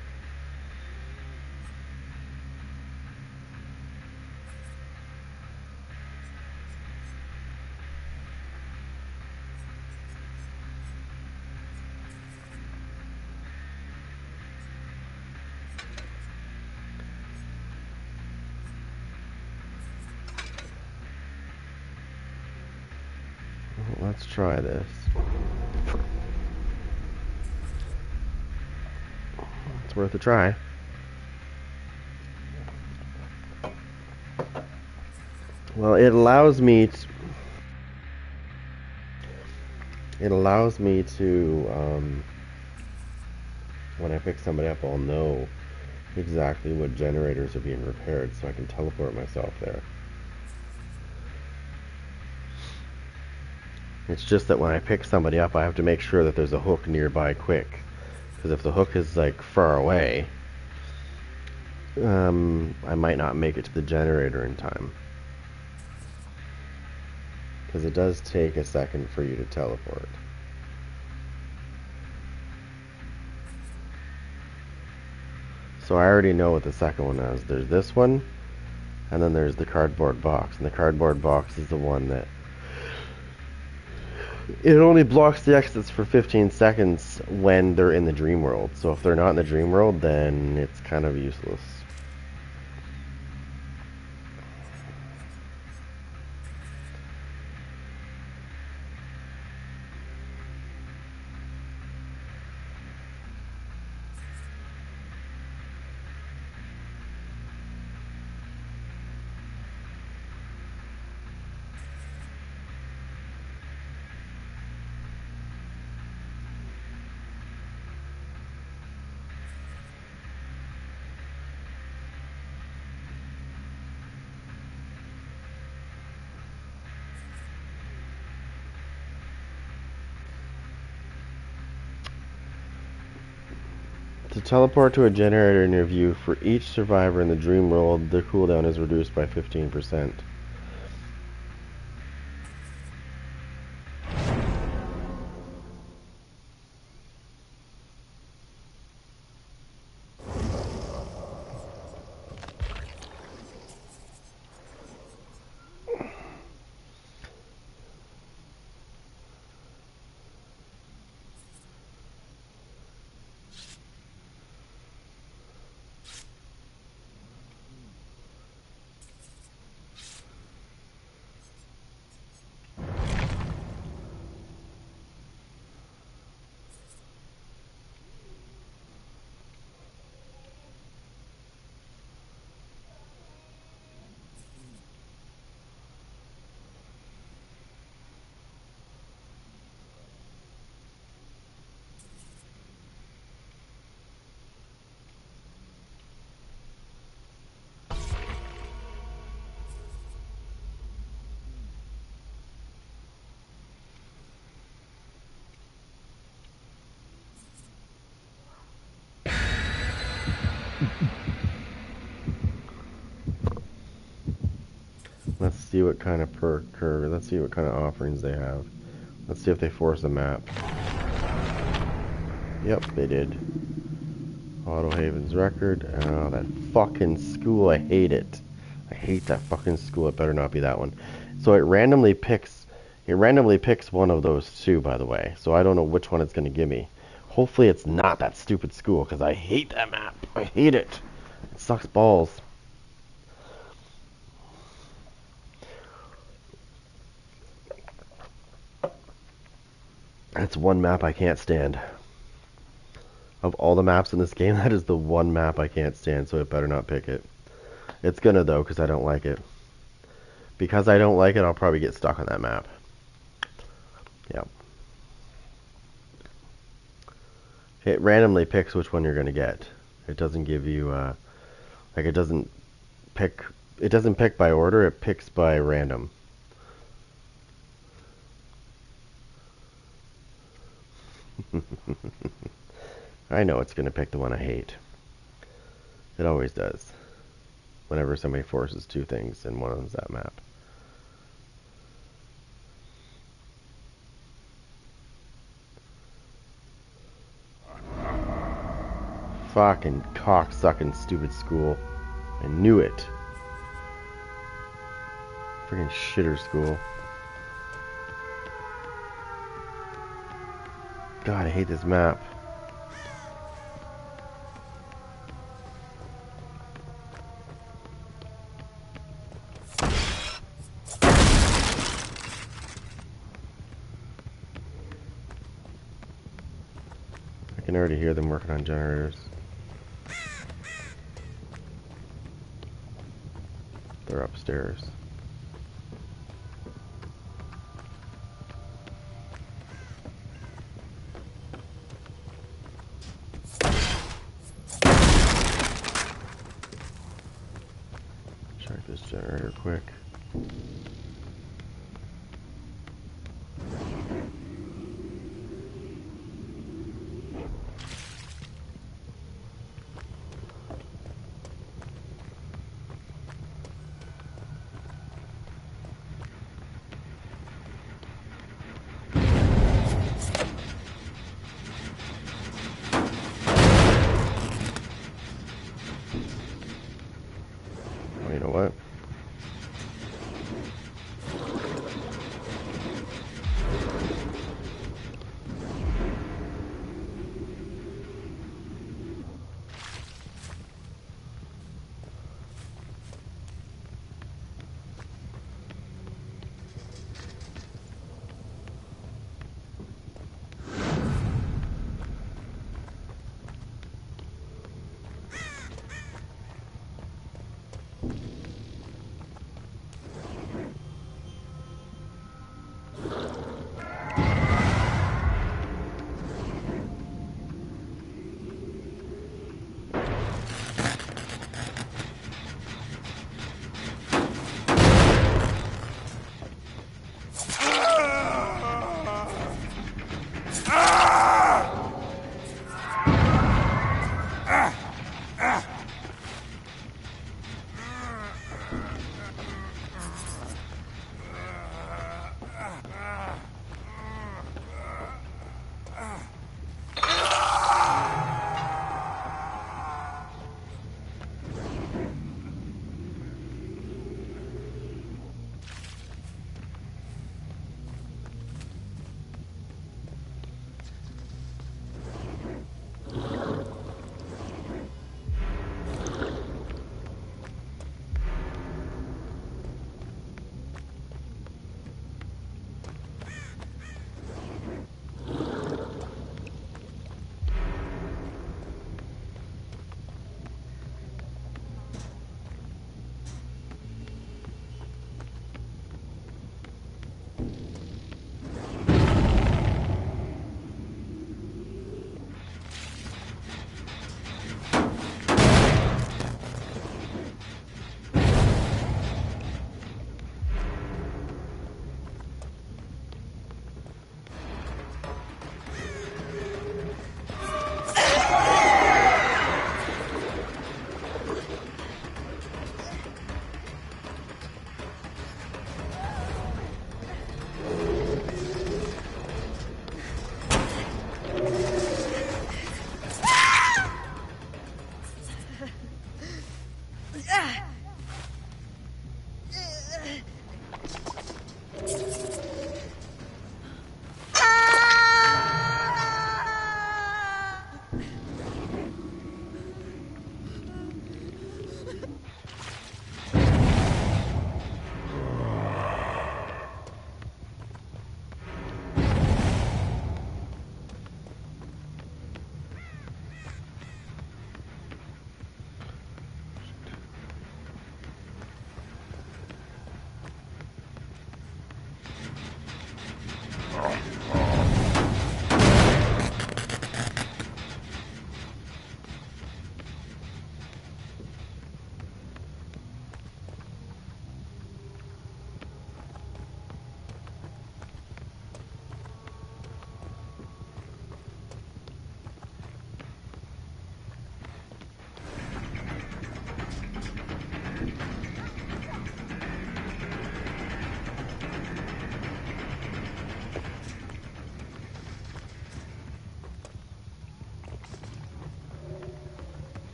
Let's try this. It's worth a try. Well, it allows me to, when I pick somebody up, I'll know exactly what generators are being repaired, so I can teleport myself there. It's just that when I pick somebody up, I have to make sure that there's a hook nearby quick. Because if the hook is, like, far away, I might not make it to the generator in time. Because it does take a second for you to teleport. So I already know what the second one is. There's this one, and then there's the cardboard box. And the cardboard box is the one that it only blocks the exits for 15 seconds when they're in the dream world. So if they're not in the dream world, then it's kind of useless. To teleport to a generator near you, for each survivor in the dream world, their cooldown is reduced by 15%. Let's see what kind of let's see what kind of offerings they have. Let's see if they force a map. Yep, they did. Auto Haven's record. Oh, that fucking school, I hate it. I hate that fucking school. It better not be that one. So it randomly picks one of those two, by the way. So I don't know which one it's going to give me. Hopefully it's not that stupid school, because I hate that map. I hate it. It sucks balls. That's one map I can't stand. Of all the maps in this game, that is the one map I can't stand, so it better not pick it. It's gonna, though, because I don't like it. Because I don't like it, I'll probably get stuck on that map. Yep. It randomly picks which one you're gonna get. It doesn't give you, like, it doesn't pick by order, it picks by random. I know it's going to pick the one I hate. It always does. Whenever somebody forces two things and one of them's that map. Fucking cocksucking stupid school. I knew it. Freaking shitter school. God, I hate this map. I can already hear them working on generators. They're upstairs. Check this generator quick. Oh, you know what?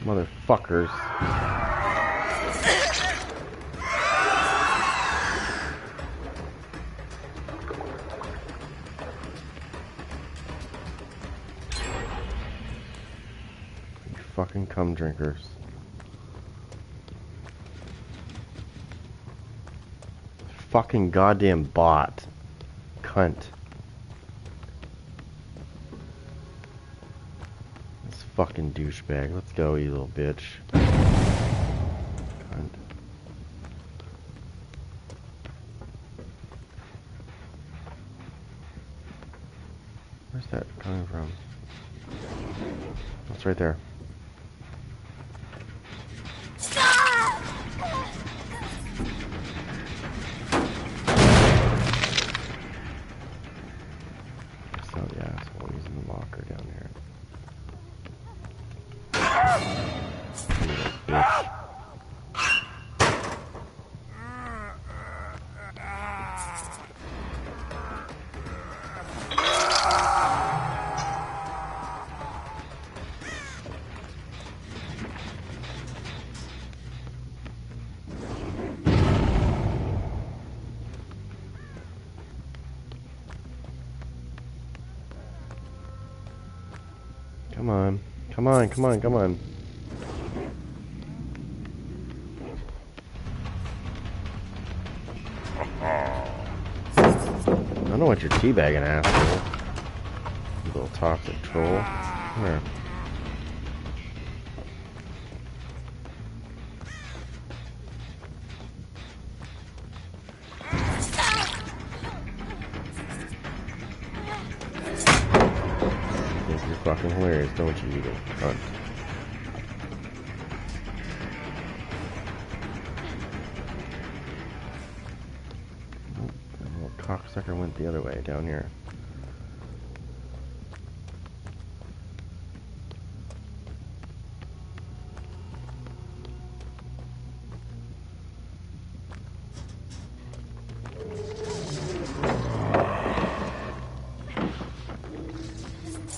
Motherfuckers. You fucking cum drinkers. Fucking goddamn bot. Cunt. Fucking douchebag. Let's go, you little bitch. Cunt. Where's that coming from? It's right there. I saw the asshole. He's in the locker down here. Bitch. Come on. Come on, come on, come on. I don't know what you're teabagging, asshole. You little toxic troll. Come here. You think you're fucking hilarious, don't you, you little cunt? Cocksucker went the other way down here.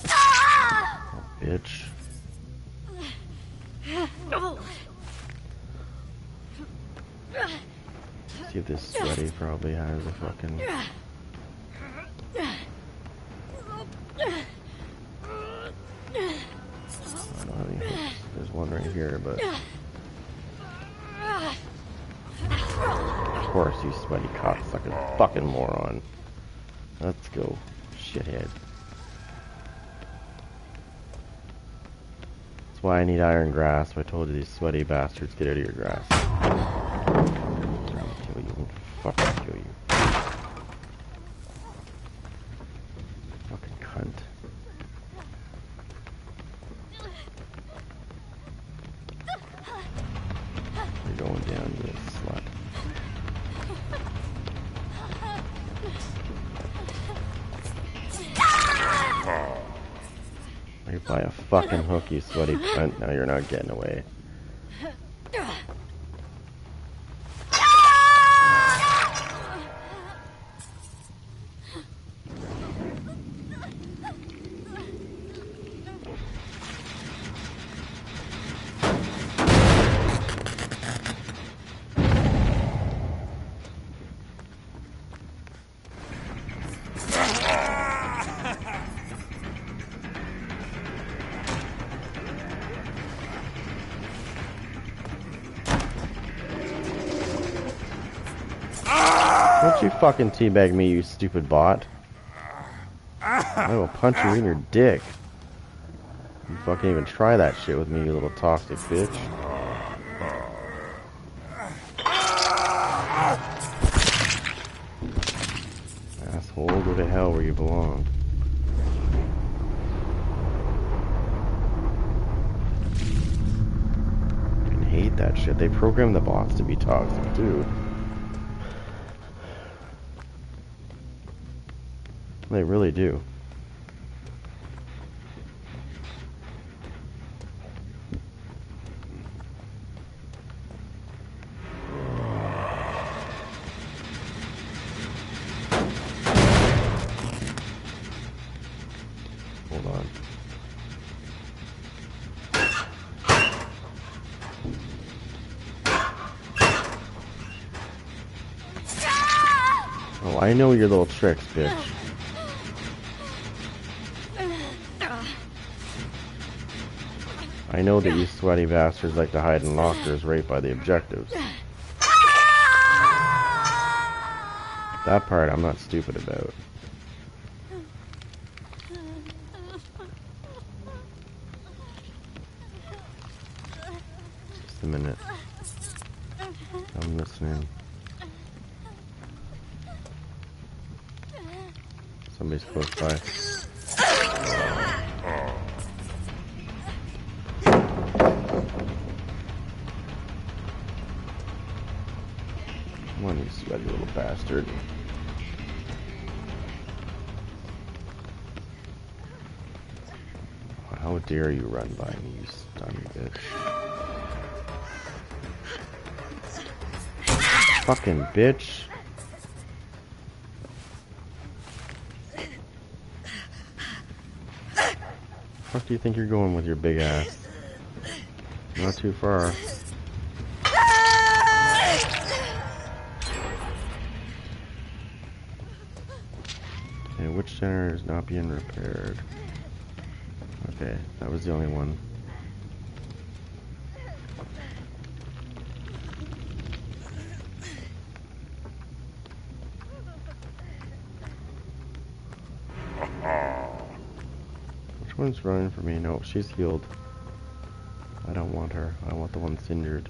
Oh, bitch. See if this sweaty probably has a fucking... I don't have any hooks. There's one right here, but... Of course, you sweaty cocksucking fucking moron. Let's go, shithead. That's why I need iron grasp. I told you these sweaty bastards, get out of your grass. I'll kill you. Fucking kill you. Fucking cunt. You're going down, you slut. You buy a fucking hook, you sweaty cunt. Now you're not getting away. Don't you fucking teabag me, you stupid bot. I will punch you in your dick. You fucking even try that shit with me, you little toxic bitch. Asshole, go to hell where you belong. I hate that shit. They program the bots to be toxic too. They really do. Hold on. Oh, I know your little tricks, bitch. I know that you sweaty bastards like to hide in lockers right by the objectives. That part I'm not stupid about. Just a minute. I'm listening. Somebody's close by. Come on, you sweaty little bastard. How dare you run by me, you stunning bitch. Fucking bitch. Fuck do you think you're going with your big ass? Not too far. Okay, which generator is not being repaired? Okay, that was the only one. Which one's running for me? No, she's healed. I don't want her. I want the one that's injured.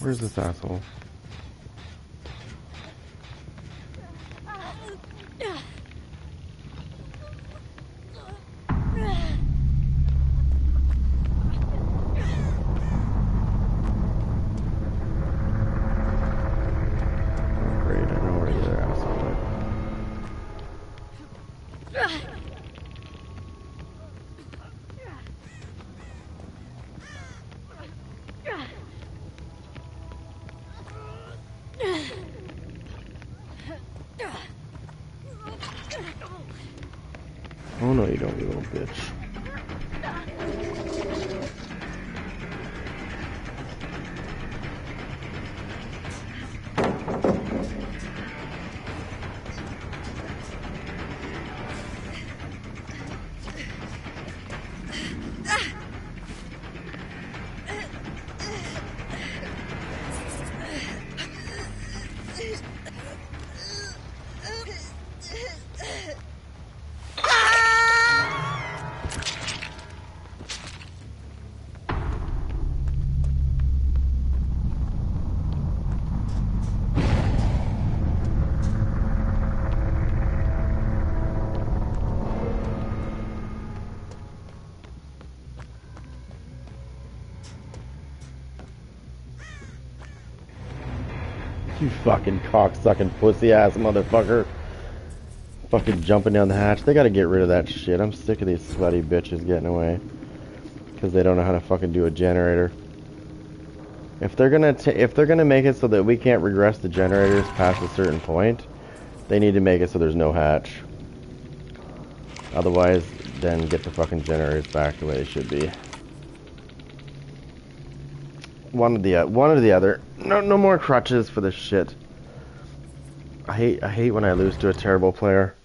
Where's this asshole? Oh no, you don't, you little bitch. You fucking cocksucking pussy ass motherfucker. Fucking jumping down the hatch. They gotta get rid of that shit. I'm sick of these sweaty bitches getting away. Because they don't know how to fucking do a generator. If they're gonna make it so that we can't regress the generators past a certain point, they need to make it so there's no hatch. Otherwise, then get the fucking generators back the way they should be. One or the other. No more crutches for this shit. I hate when I lose to a terrible player.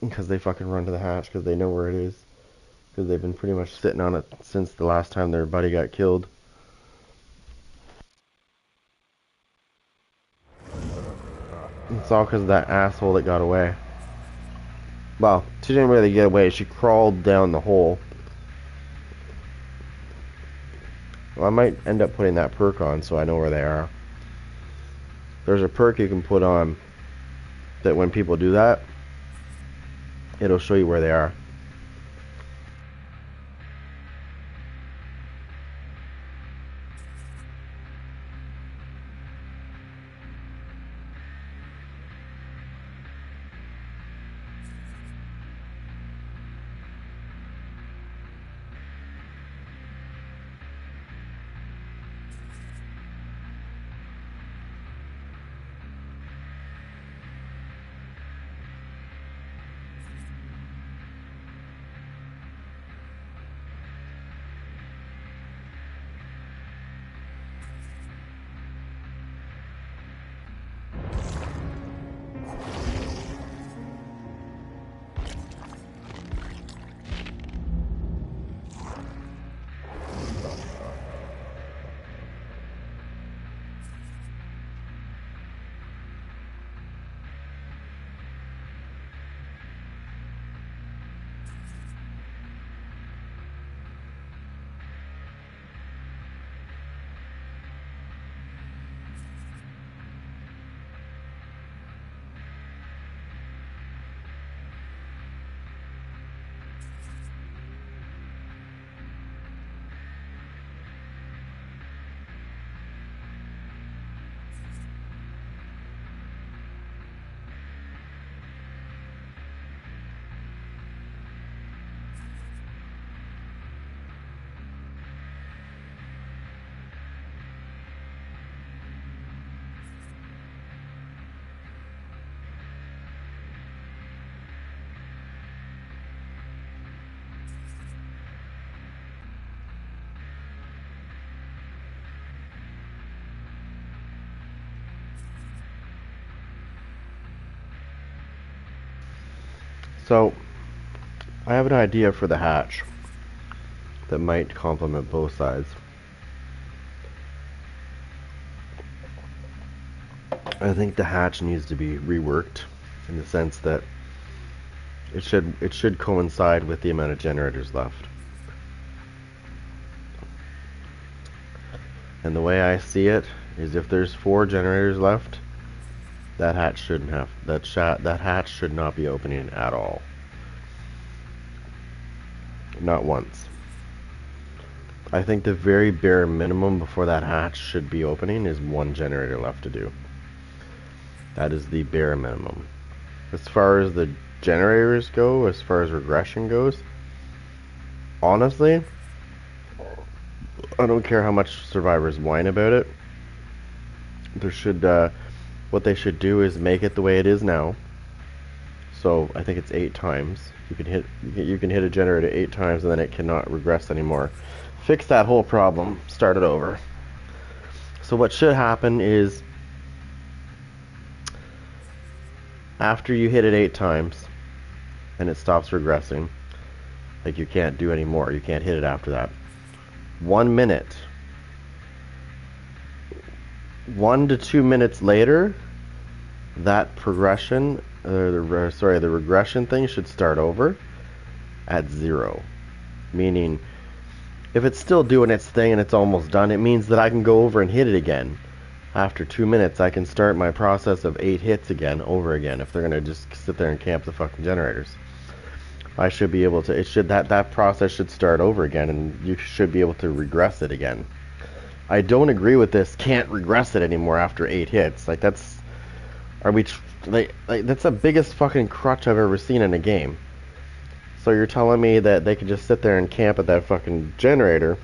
Because they fucking run to the hatch because they know where it is. Because they've been pretty much sitting on it since the last time their buddy got killed. It's all because of that asshole that got away. Well, she didn't really get away. She crawled down the hole. Well, I might end up putting that perk on so I know where they are. There's a perk you can put on that when people do that, it'll show you where they are. So, I have an idea for the hatch that might complement both sides. I think the hatch needs to be reworked in the sense that it should coincide with the amount of generators left. And the way I see it is if there's 4 generators left, that hatch should not be opening at all. Not once. I think the very bare minimum before that hatch should be opening is 1 generator left to do. That is the bare minimum. As far as the generators go, as far as regression goes, honestly, I don't care how much survivors whine about it. There should, what they should do is make it the way it is now. So I think it's 8 times. You can hit a generator 8 times and then it cannot regress anymore. Fix that whole problem. Start it over. So what should happen is after you hit it 8 times and it stops regressing, like you can't do anymore. You can't hit it after that. 1 minute. 1 to 2 minutes later, that progression, the regression thing should start over at 0. Meaning, if it's still doing its thing and it's almost done, it means that I can go over and hit it again. After 2 minutes, I can start my process of 8 hits again, over again, if they're gonna just sit there and camp the fucking generators. I should be able to, that process should start over again, and you should be able to regress it again. I don't agree with this. Can't regress it anymore after 8 hits. Like that's, are we? Like that's the biggest fucking crutch I've ever seen in a game. So you're telling me that they could just sit there and camp at that fucking generator,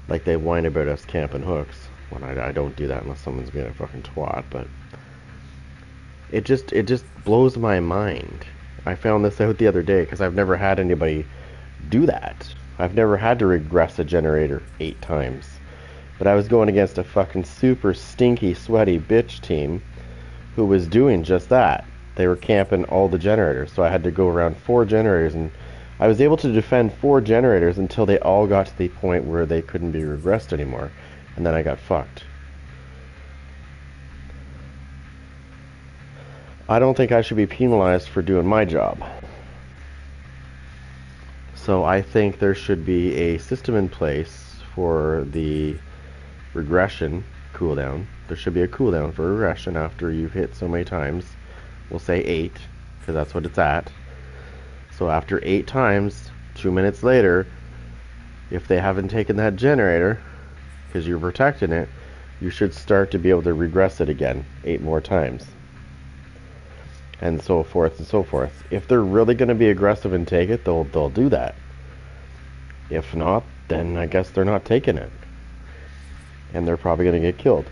like they whine about us camping hooks. When I don't do that unless someone's being a fucking twat, but it just blows my mind. I found this out the other day because I've never had anybody do that. I've never had to regress a generator 8 times. But I was going against a fucking super stinky, sweaty bitch team who was doing just that. They were camping all the generators, so I had to go around 4 generators, and I was able to defend 4 generators until they all got to the point where they couldn't be regressed anymore, and then I got fucked. I don't think I should be penalized for doing my job. So I think there should be a system in place for the regression cooldown. There should be a cooldown for regression after you've hit so many times. We'll say 8, because that's what it's at. So after 8 times, 2 minutes later, if they haven't taken that generator, because you're protecting it, you should start to be able to regress it again 8 more times. And so forth and so forth. If they're really going to be aggressive and take it, they'll do that. If not, then I guess they're not taking it. And they're probably going to get killed.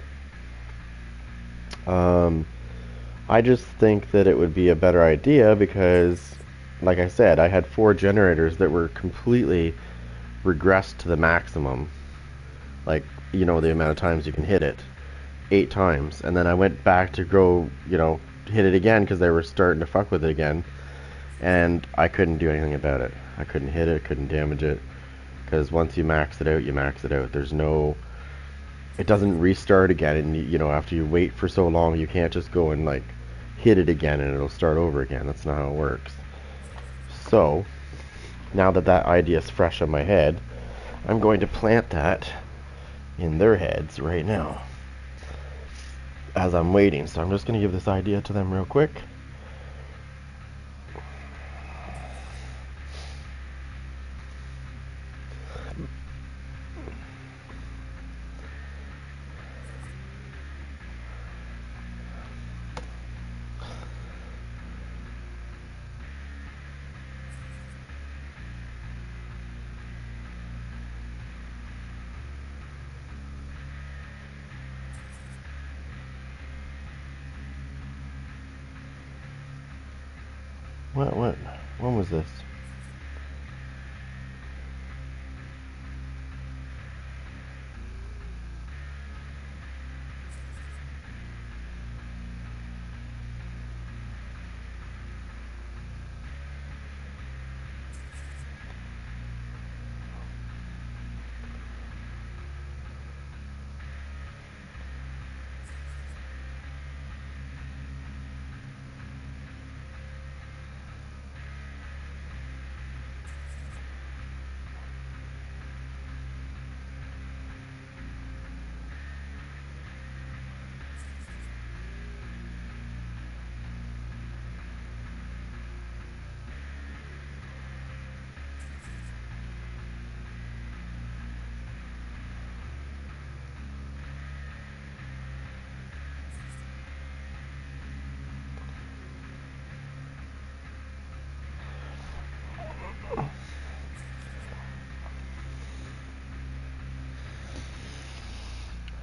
I just think that it would be a better idea because, like I said, I had 4 generators that were completely regressed to the maximum. Like, you know, the amount of times you can hit it. 8 times. And then I went back to go, you know, hit it again because they were starting to fuck with it again. And I couldn't do anything about it. I couldn't hit it, couldn't damage it. Because once you max it out, you max it out. There's no... It doesn't restart again, and you know, after you wait for so long, you can't just go and like hit it again and it'll start over again. That's not how it works. So now that that idea is fresh in my head, I'm going to plant that in their heads right now as I'm waiting. So I'm just going to give this idea to them real quick. What? When was this?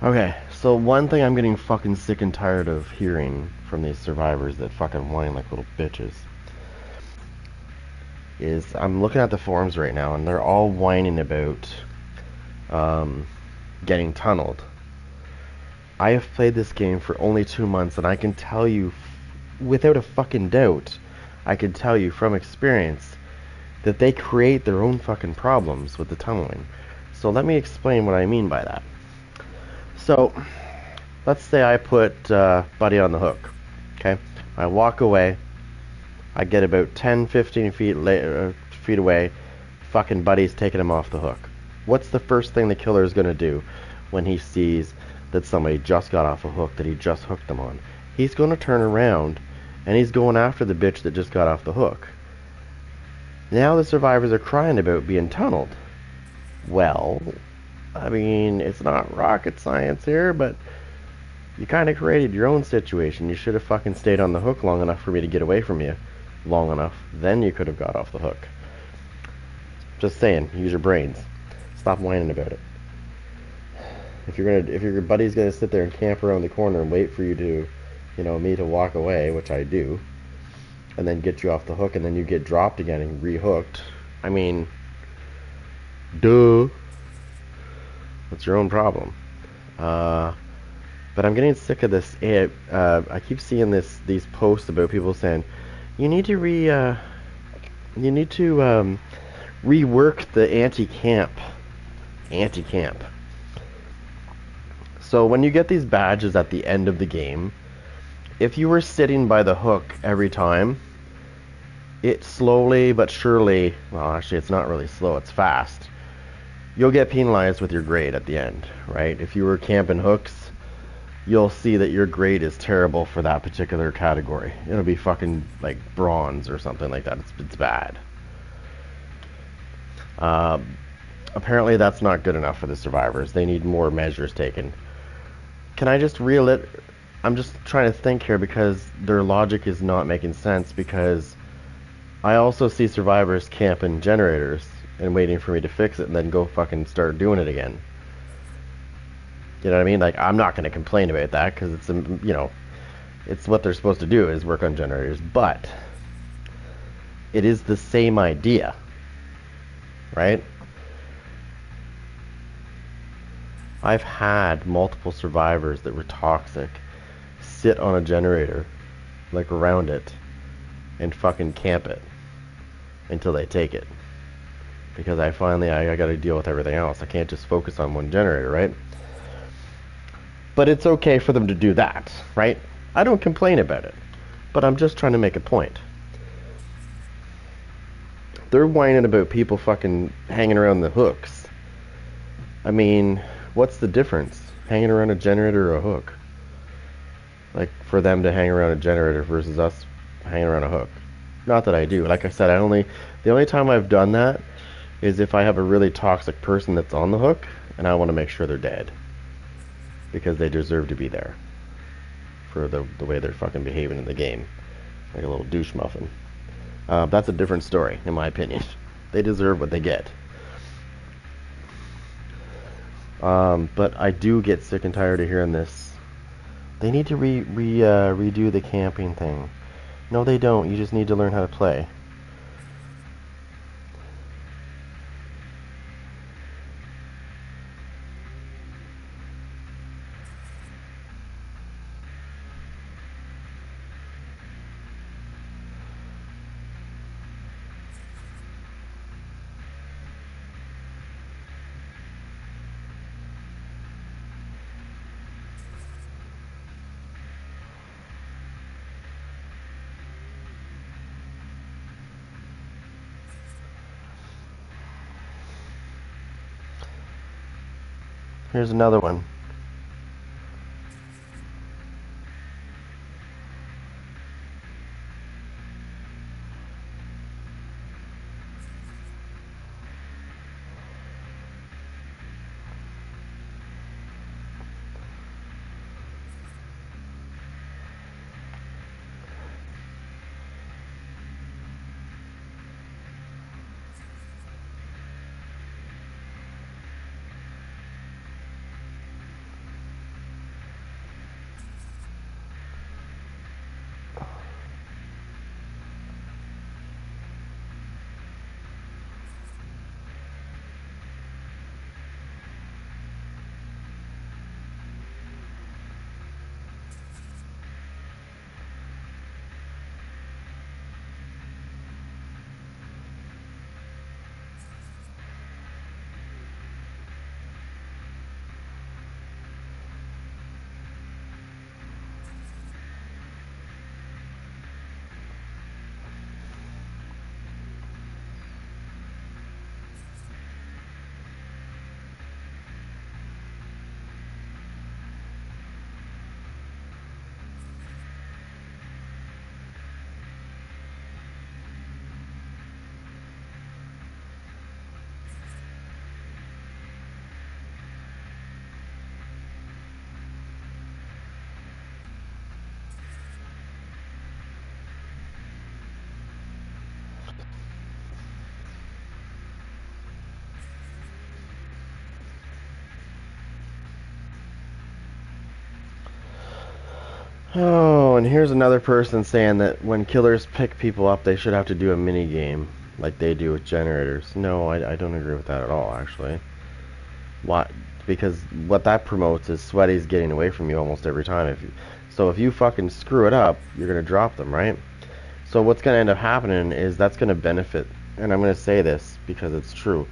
Okay, so one thing I'm getting fucking sick and tired of hearing from these survivors that fucking whine like little bitches is I'm looking at the forums right now and they're all whining about getting tunneled. I have played this game for only 2 months and I can tell you without a fucking doubt, I can tell you from experience that they create their own fucking problems with the tunneling. So let me explain what I mean by that. So, let's say I put Buddy on the hook, okay? I walk away, I get about 10, 15 feet away, fucking Buddy's taking him off the hook. What's the first thing the killer is going to do when he sees that somebody just got off a hook that he just hooked them on? He's going to turn around, and he's going after the bitch that just got off the hook. Now the survivors are crying about being tunneled. Well... I mean, it's not rocket science here, but you kind of created your own situation. You should have fucking stayed on the hook long enough for me to get away from you. Long enough. Then you could have got off the hook. Just saying, use your brains. Stop whining about it. If your buddy's gonna sit there and camp around the corner and wait for you to, me to walk away, which I do, and then get you off the hook, and then you get dropped again and rehooked. I mean, duh. That's your own problem. But I'm getting sick of this. I keep seeing these posts about people saying, you need to rework the anti-camp. Anti-camp. So when you get these badges at the end of the game, if you were sitting by the hook every time, it slowly but surely, well, actually it's not really slow, it's fast. You'll get penalized with your grade at the end, right? If you were camping hooks, you'll see that your grade is terrible for that particular category. It'll be fucking like bronze or something like that. It's bad. Apparently that's not good enough for the survivors. They need more measures taken. Can I just reel it? I'm just trying to think here because their logic is not making sense, because I also see survivors camping generators and waiting for me to fix it and then go fucking start doing it again. You know what I mean? Like, I'm not going to complain about that because it's, it's what they're supposed to do is work on generators, but it is the same idea, right? I've had multiple survivors that were toxic sit on a generator, like around it, and fucking camp it until they take it. Because I gotta deal with everything else. I can't just focus on one generator, right? But it's okay for them to do that, right? I don't complain about it. But I'm just trying to make a point. They're whining about people fucking hanging around the hooks. I mean, what's the difference? Hanging around a generator or a hook? Like, for them to hang around a generator versus us hanging around a hook. Not that I do. Like I said, the only time I've done that is if I have a really toxic person that's on the hook and I want to make sure they're dead. Because they deserve to be there. For the way they're fucking behaving in the game. Like a little douche muffin. That's a different story, in my opinion. They deserve what they get. But I do get sick and tired of hearing this. They need to redo the camping thing. No, they don't. You just need to learn how to play. Here's another one. Oh, and here's another person saying that when killers pick people up, they should have to do a mini game like they do with generators. No, I don't agree with that at all, actually. Why? Because what that promotes is sweaties getting away from you almost every time. So if you fucking screw it up, you're gonna drop them, right? So what's gonna end up happening is that's gonna benefit, and I'm gonna say this because it's true.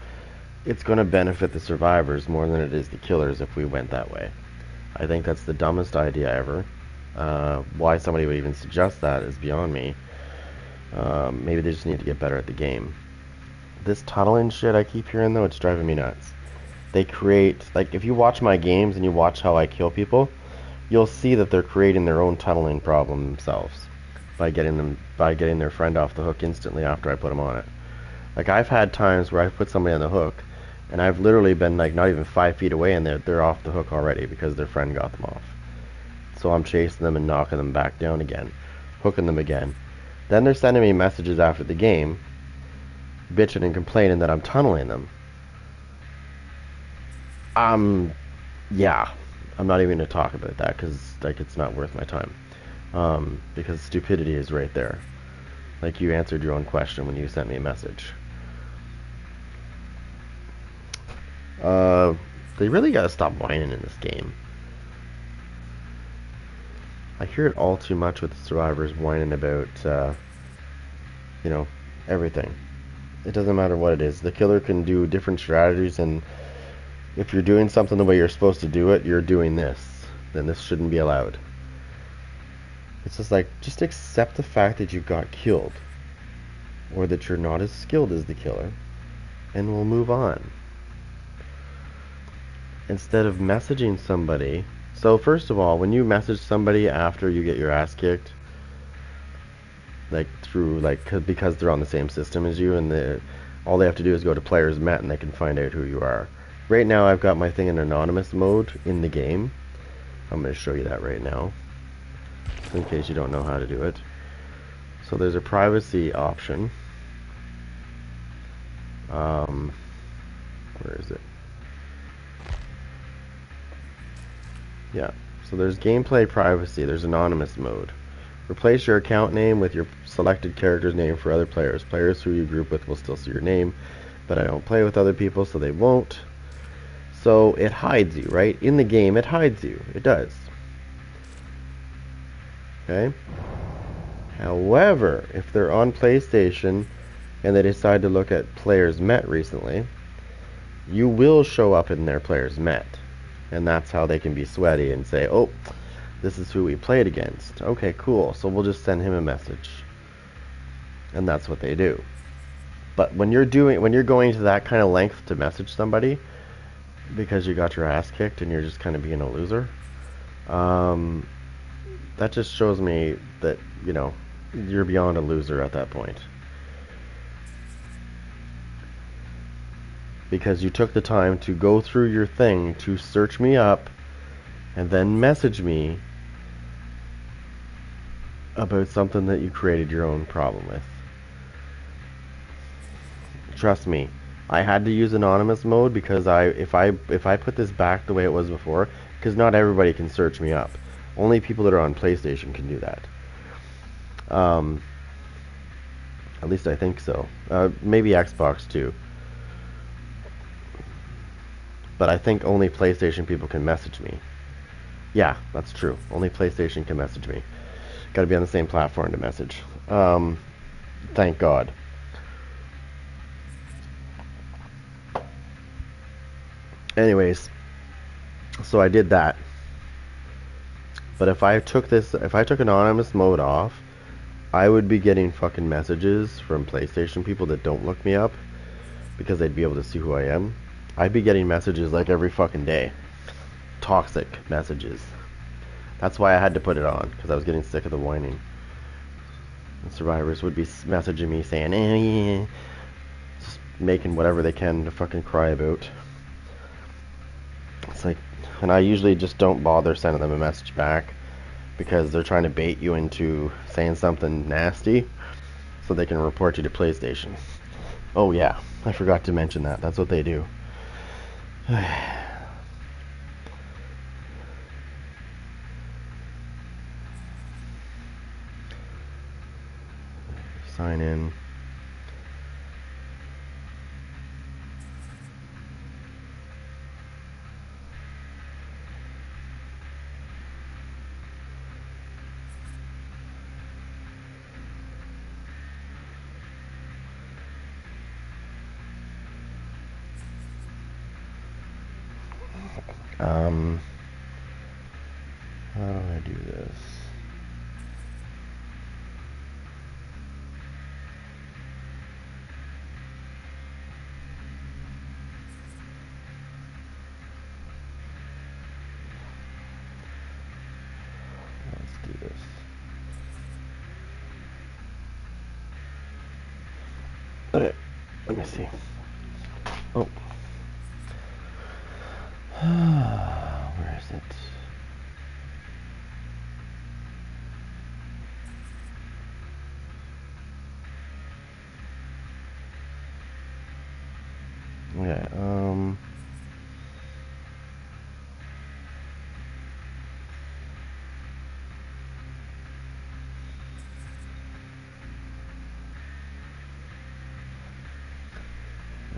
It's gonna benefit the survivors more than it is the killers if we went that way. I think that's the dumbest idea ever. Why somebody would even suggest that is beyond me. Maybe they just need to get better at the game. This tunneling shit I keep hearing though, it's driving me nuts. They create, like, if you watch my games and you watch how I kill people, you'll see that they're creating their own tunneling problem themselves by getting their friend off the hook instantly after I put them on it. Like, I've had times where I put somebody on the hook and I've literally been like not even 5 feet away and they're off the hook already because their friend got them off. So I'm chasing them and knocking them back down again, hooking them again. Then they're sending me messages after the game bitching and complaining that I'm tunneling them. Yeah, I'm not even going to talk about that because, like, it's not worth my time. Because stupidity is right there. Like, you answered your own question when you sent me a message. They really got to stop whining in this game. I hear it all too much with the survivors whining about, you know, everything. It doesn't matter what it is. The killer can do different strategies, and if you're doing something the way you're supposed to do it, you're doing this, then this shouldn't be allowed. It's just like, just accept the fact that you got killed, or that you're not as skilled as the killer, and we'll move on. Instead of messaging somebody. So first of all, when you message somebody after you get your ass kicked, like through, like, because they're on the same system as you, and all they have to do is go to players met and they can find out who you are. Right now I've got my thing in anonymous mode in the game. I'm going to show you that right now, in case you don't know how to do it. So there's a privacy option. Where is it? Yeah, so there's gameplay privacy, there's anonymous mode. Replace your account name with your selected character's name for other players. Players who you group with will still see your name, but I don't play with other people, so they won't. So it hides you, right? In the game, it hides you. It does. Okay? However, if they're on PlayStation and they decide to look at players met recently, you will show up in their players met. And that's how they can be sweaty and say, oh, this is who we played against. Okay, cool. So we'll just send him a message. And that's what they do. But when you're going to that kind of length to message somebody because you got your ass kicked and you're just kind of being a loser, that just shows me that, you know, you're beyond a loser at that point. Because you took the time to go through your thing to search me up and then message me about something that you created your own problem with. Trust me, I had to use anonymous mode because if I put this back the way it was before, because not everybody can search me up. Only people that are on PlayStation can do that. At least I think so. Maybe Xbox too. But I think only PlayStation people can message me. Yeah, that's true. Only PlayStation can message me. Gotta be on the same platform to message. Thank God. Anyways, so I did that. But if I took anonymous mode off, I would be getting fucking messages from PlayStation people that don't look me up because they'd be able to see who I am. I'd be getting messages like every fucking day. Toxic messages. That's why I had to put it on, because I was getting sick of the whining. And survivors would be messaging me saying, yeah. Just making whatever they can to fucking cry about. It's like, and I usually just don't bother sending them a message back because they're trying to bait you into saying something nasty so they can report you to PlayStation. Oh yeah, I forgot to mention that. That's what they do. sign in. How do I do this? Let's do this. Okay, let me see. Oh. Where is it?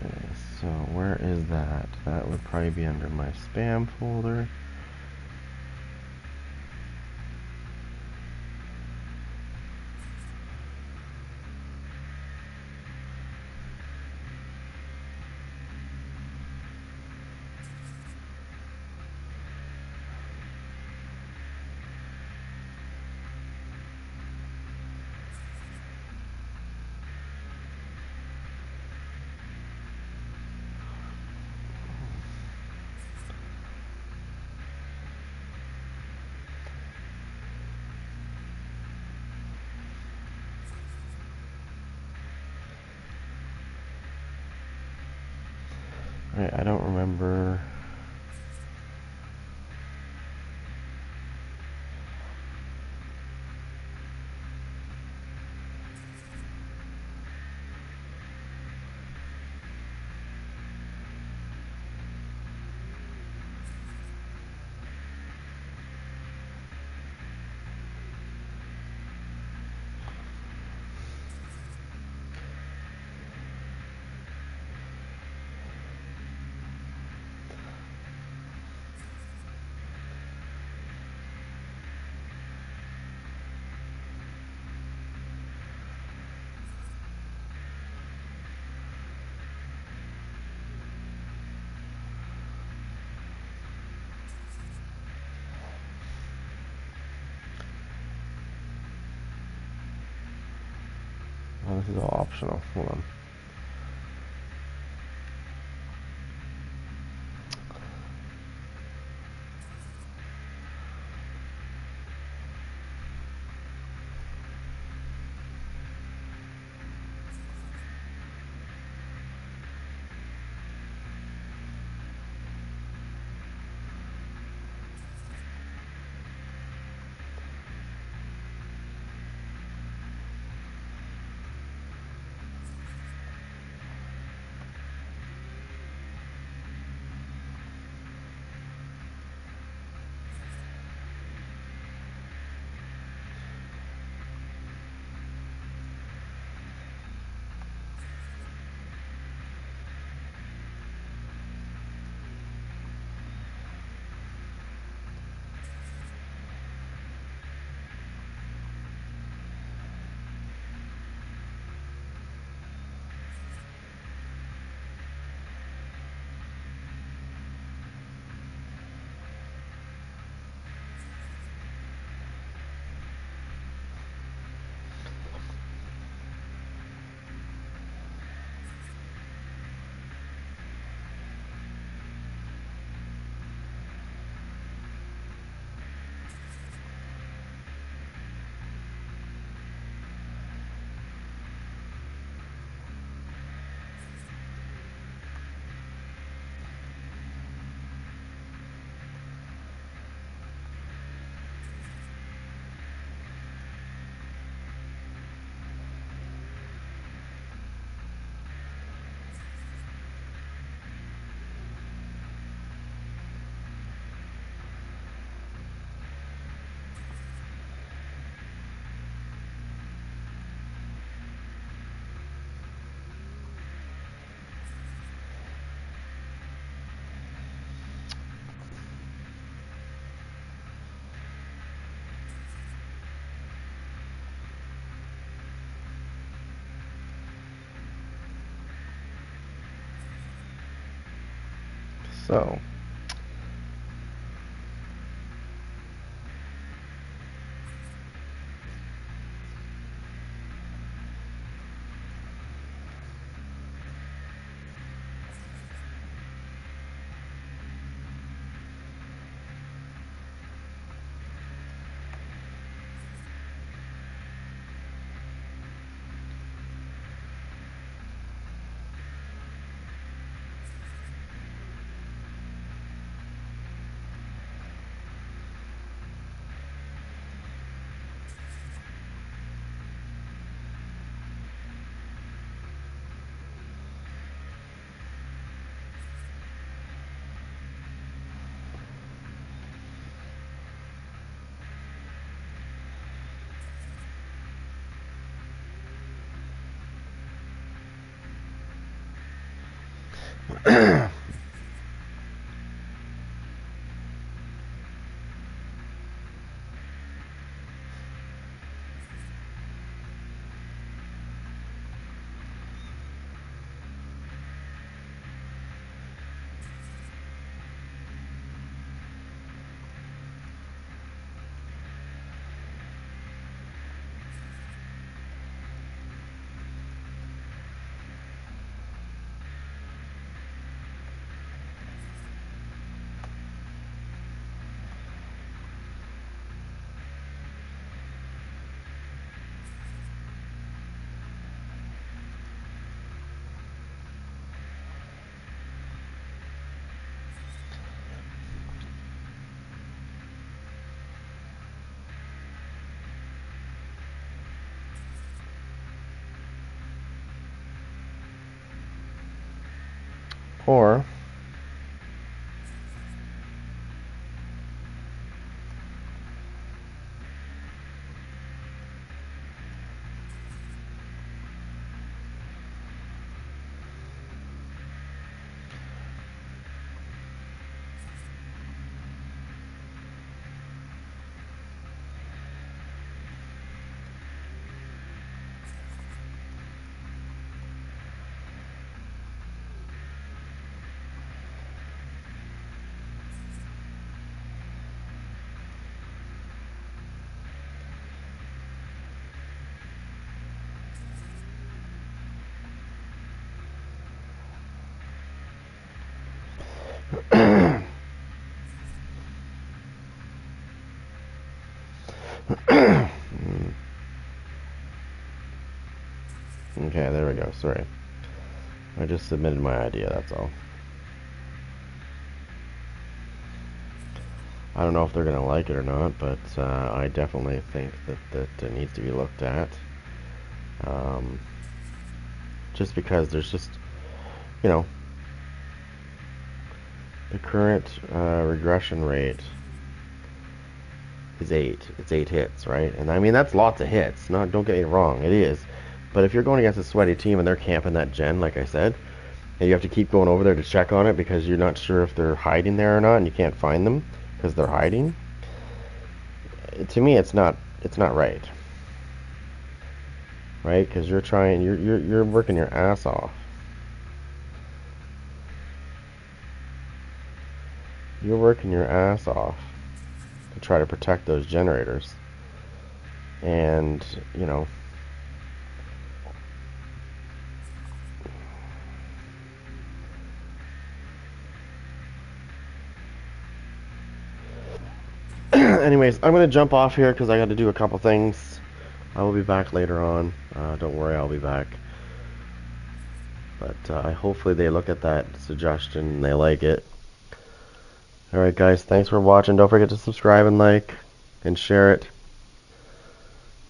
Okay, so where is that? That would probably be under my spam folder. Alright, I don't remember. Oh, this is all optional. Hold on. So. Or okay, there we go. Sorry. I just submitted my idea, that's all. I don't know if they're going to like it or not, but I definitely think that it needs to be looked at. Just because there's just, you know, the current regression rate is 8. It's 8 hits, right? And I mean, that's lots of hits. Don't get me wrong, it is. But if you're going against a sweaty team and they're camping that gen, like I said, and you have to keep going over there to check on it because you're not sure if they're hiding there or not, and you can't find them because they're hiding. To me, it's not right, right? Because you're working your ass off. You're working your ass off to try to protect those generators, and you know. Anyways, I'm going to jump off here because I got to do a couple things. I will be back later on. Don't worry, I'll be back. But hopefully they look at that suggestion and they like it. Alright guys, thanks for watching. Don't forget to subscribe and like and share it.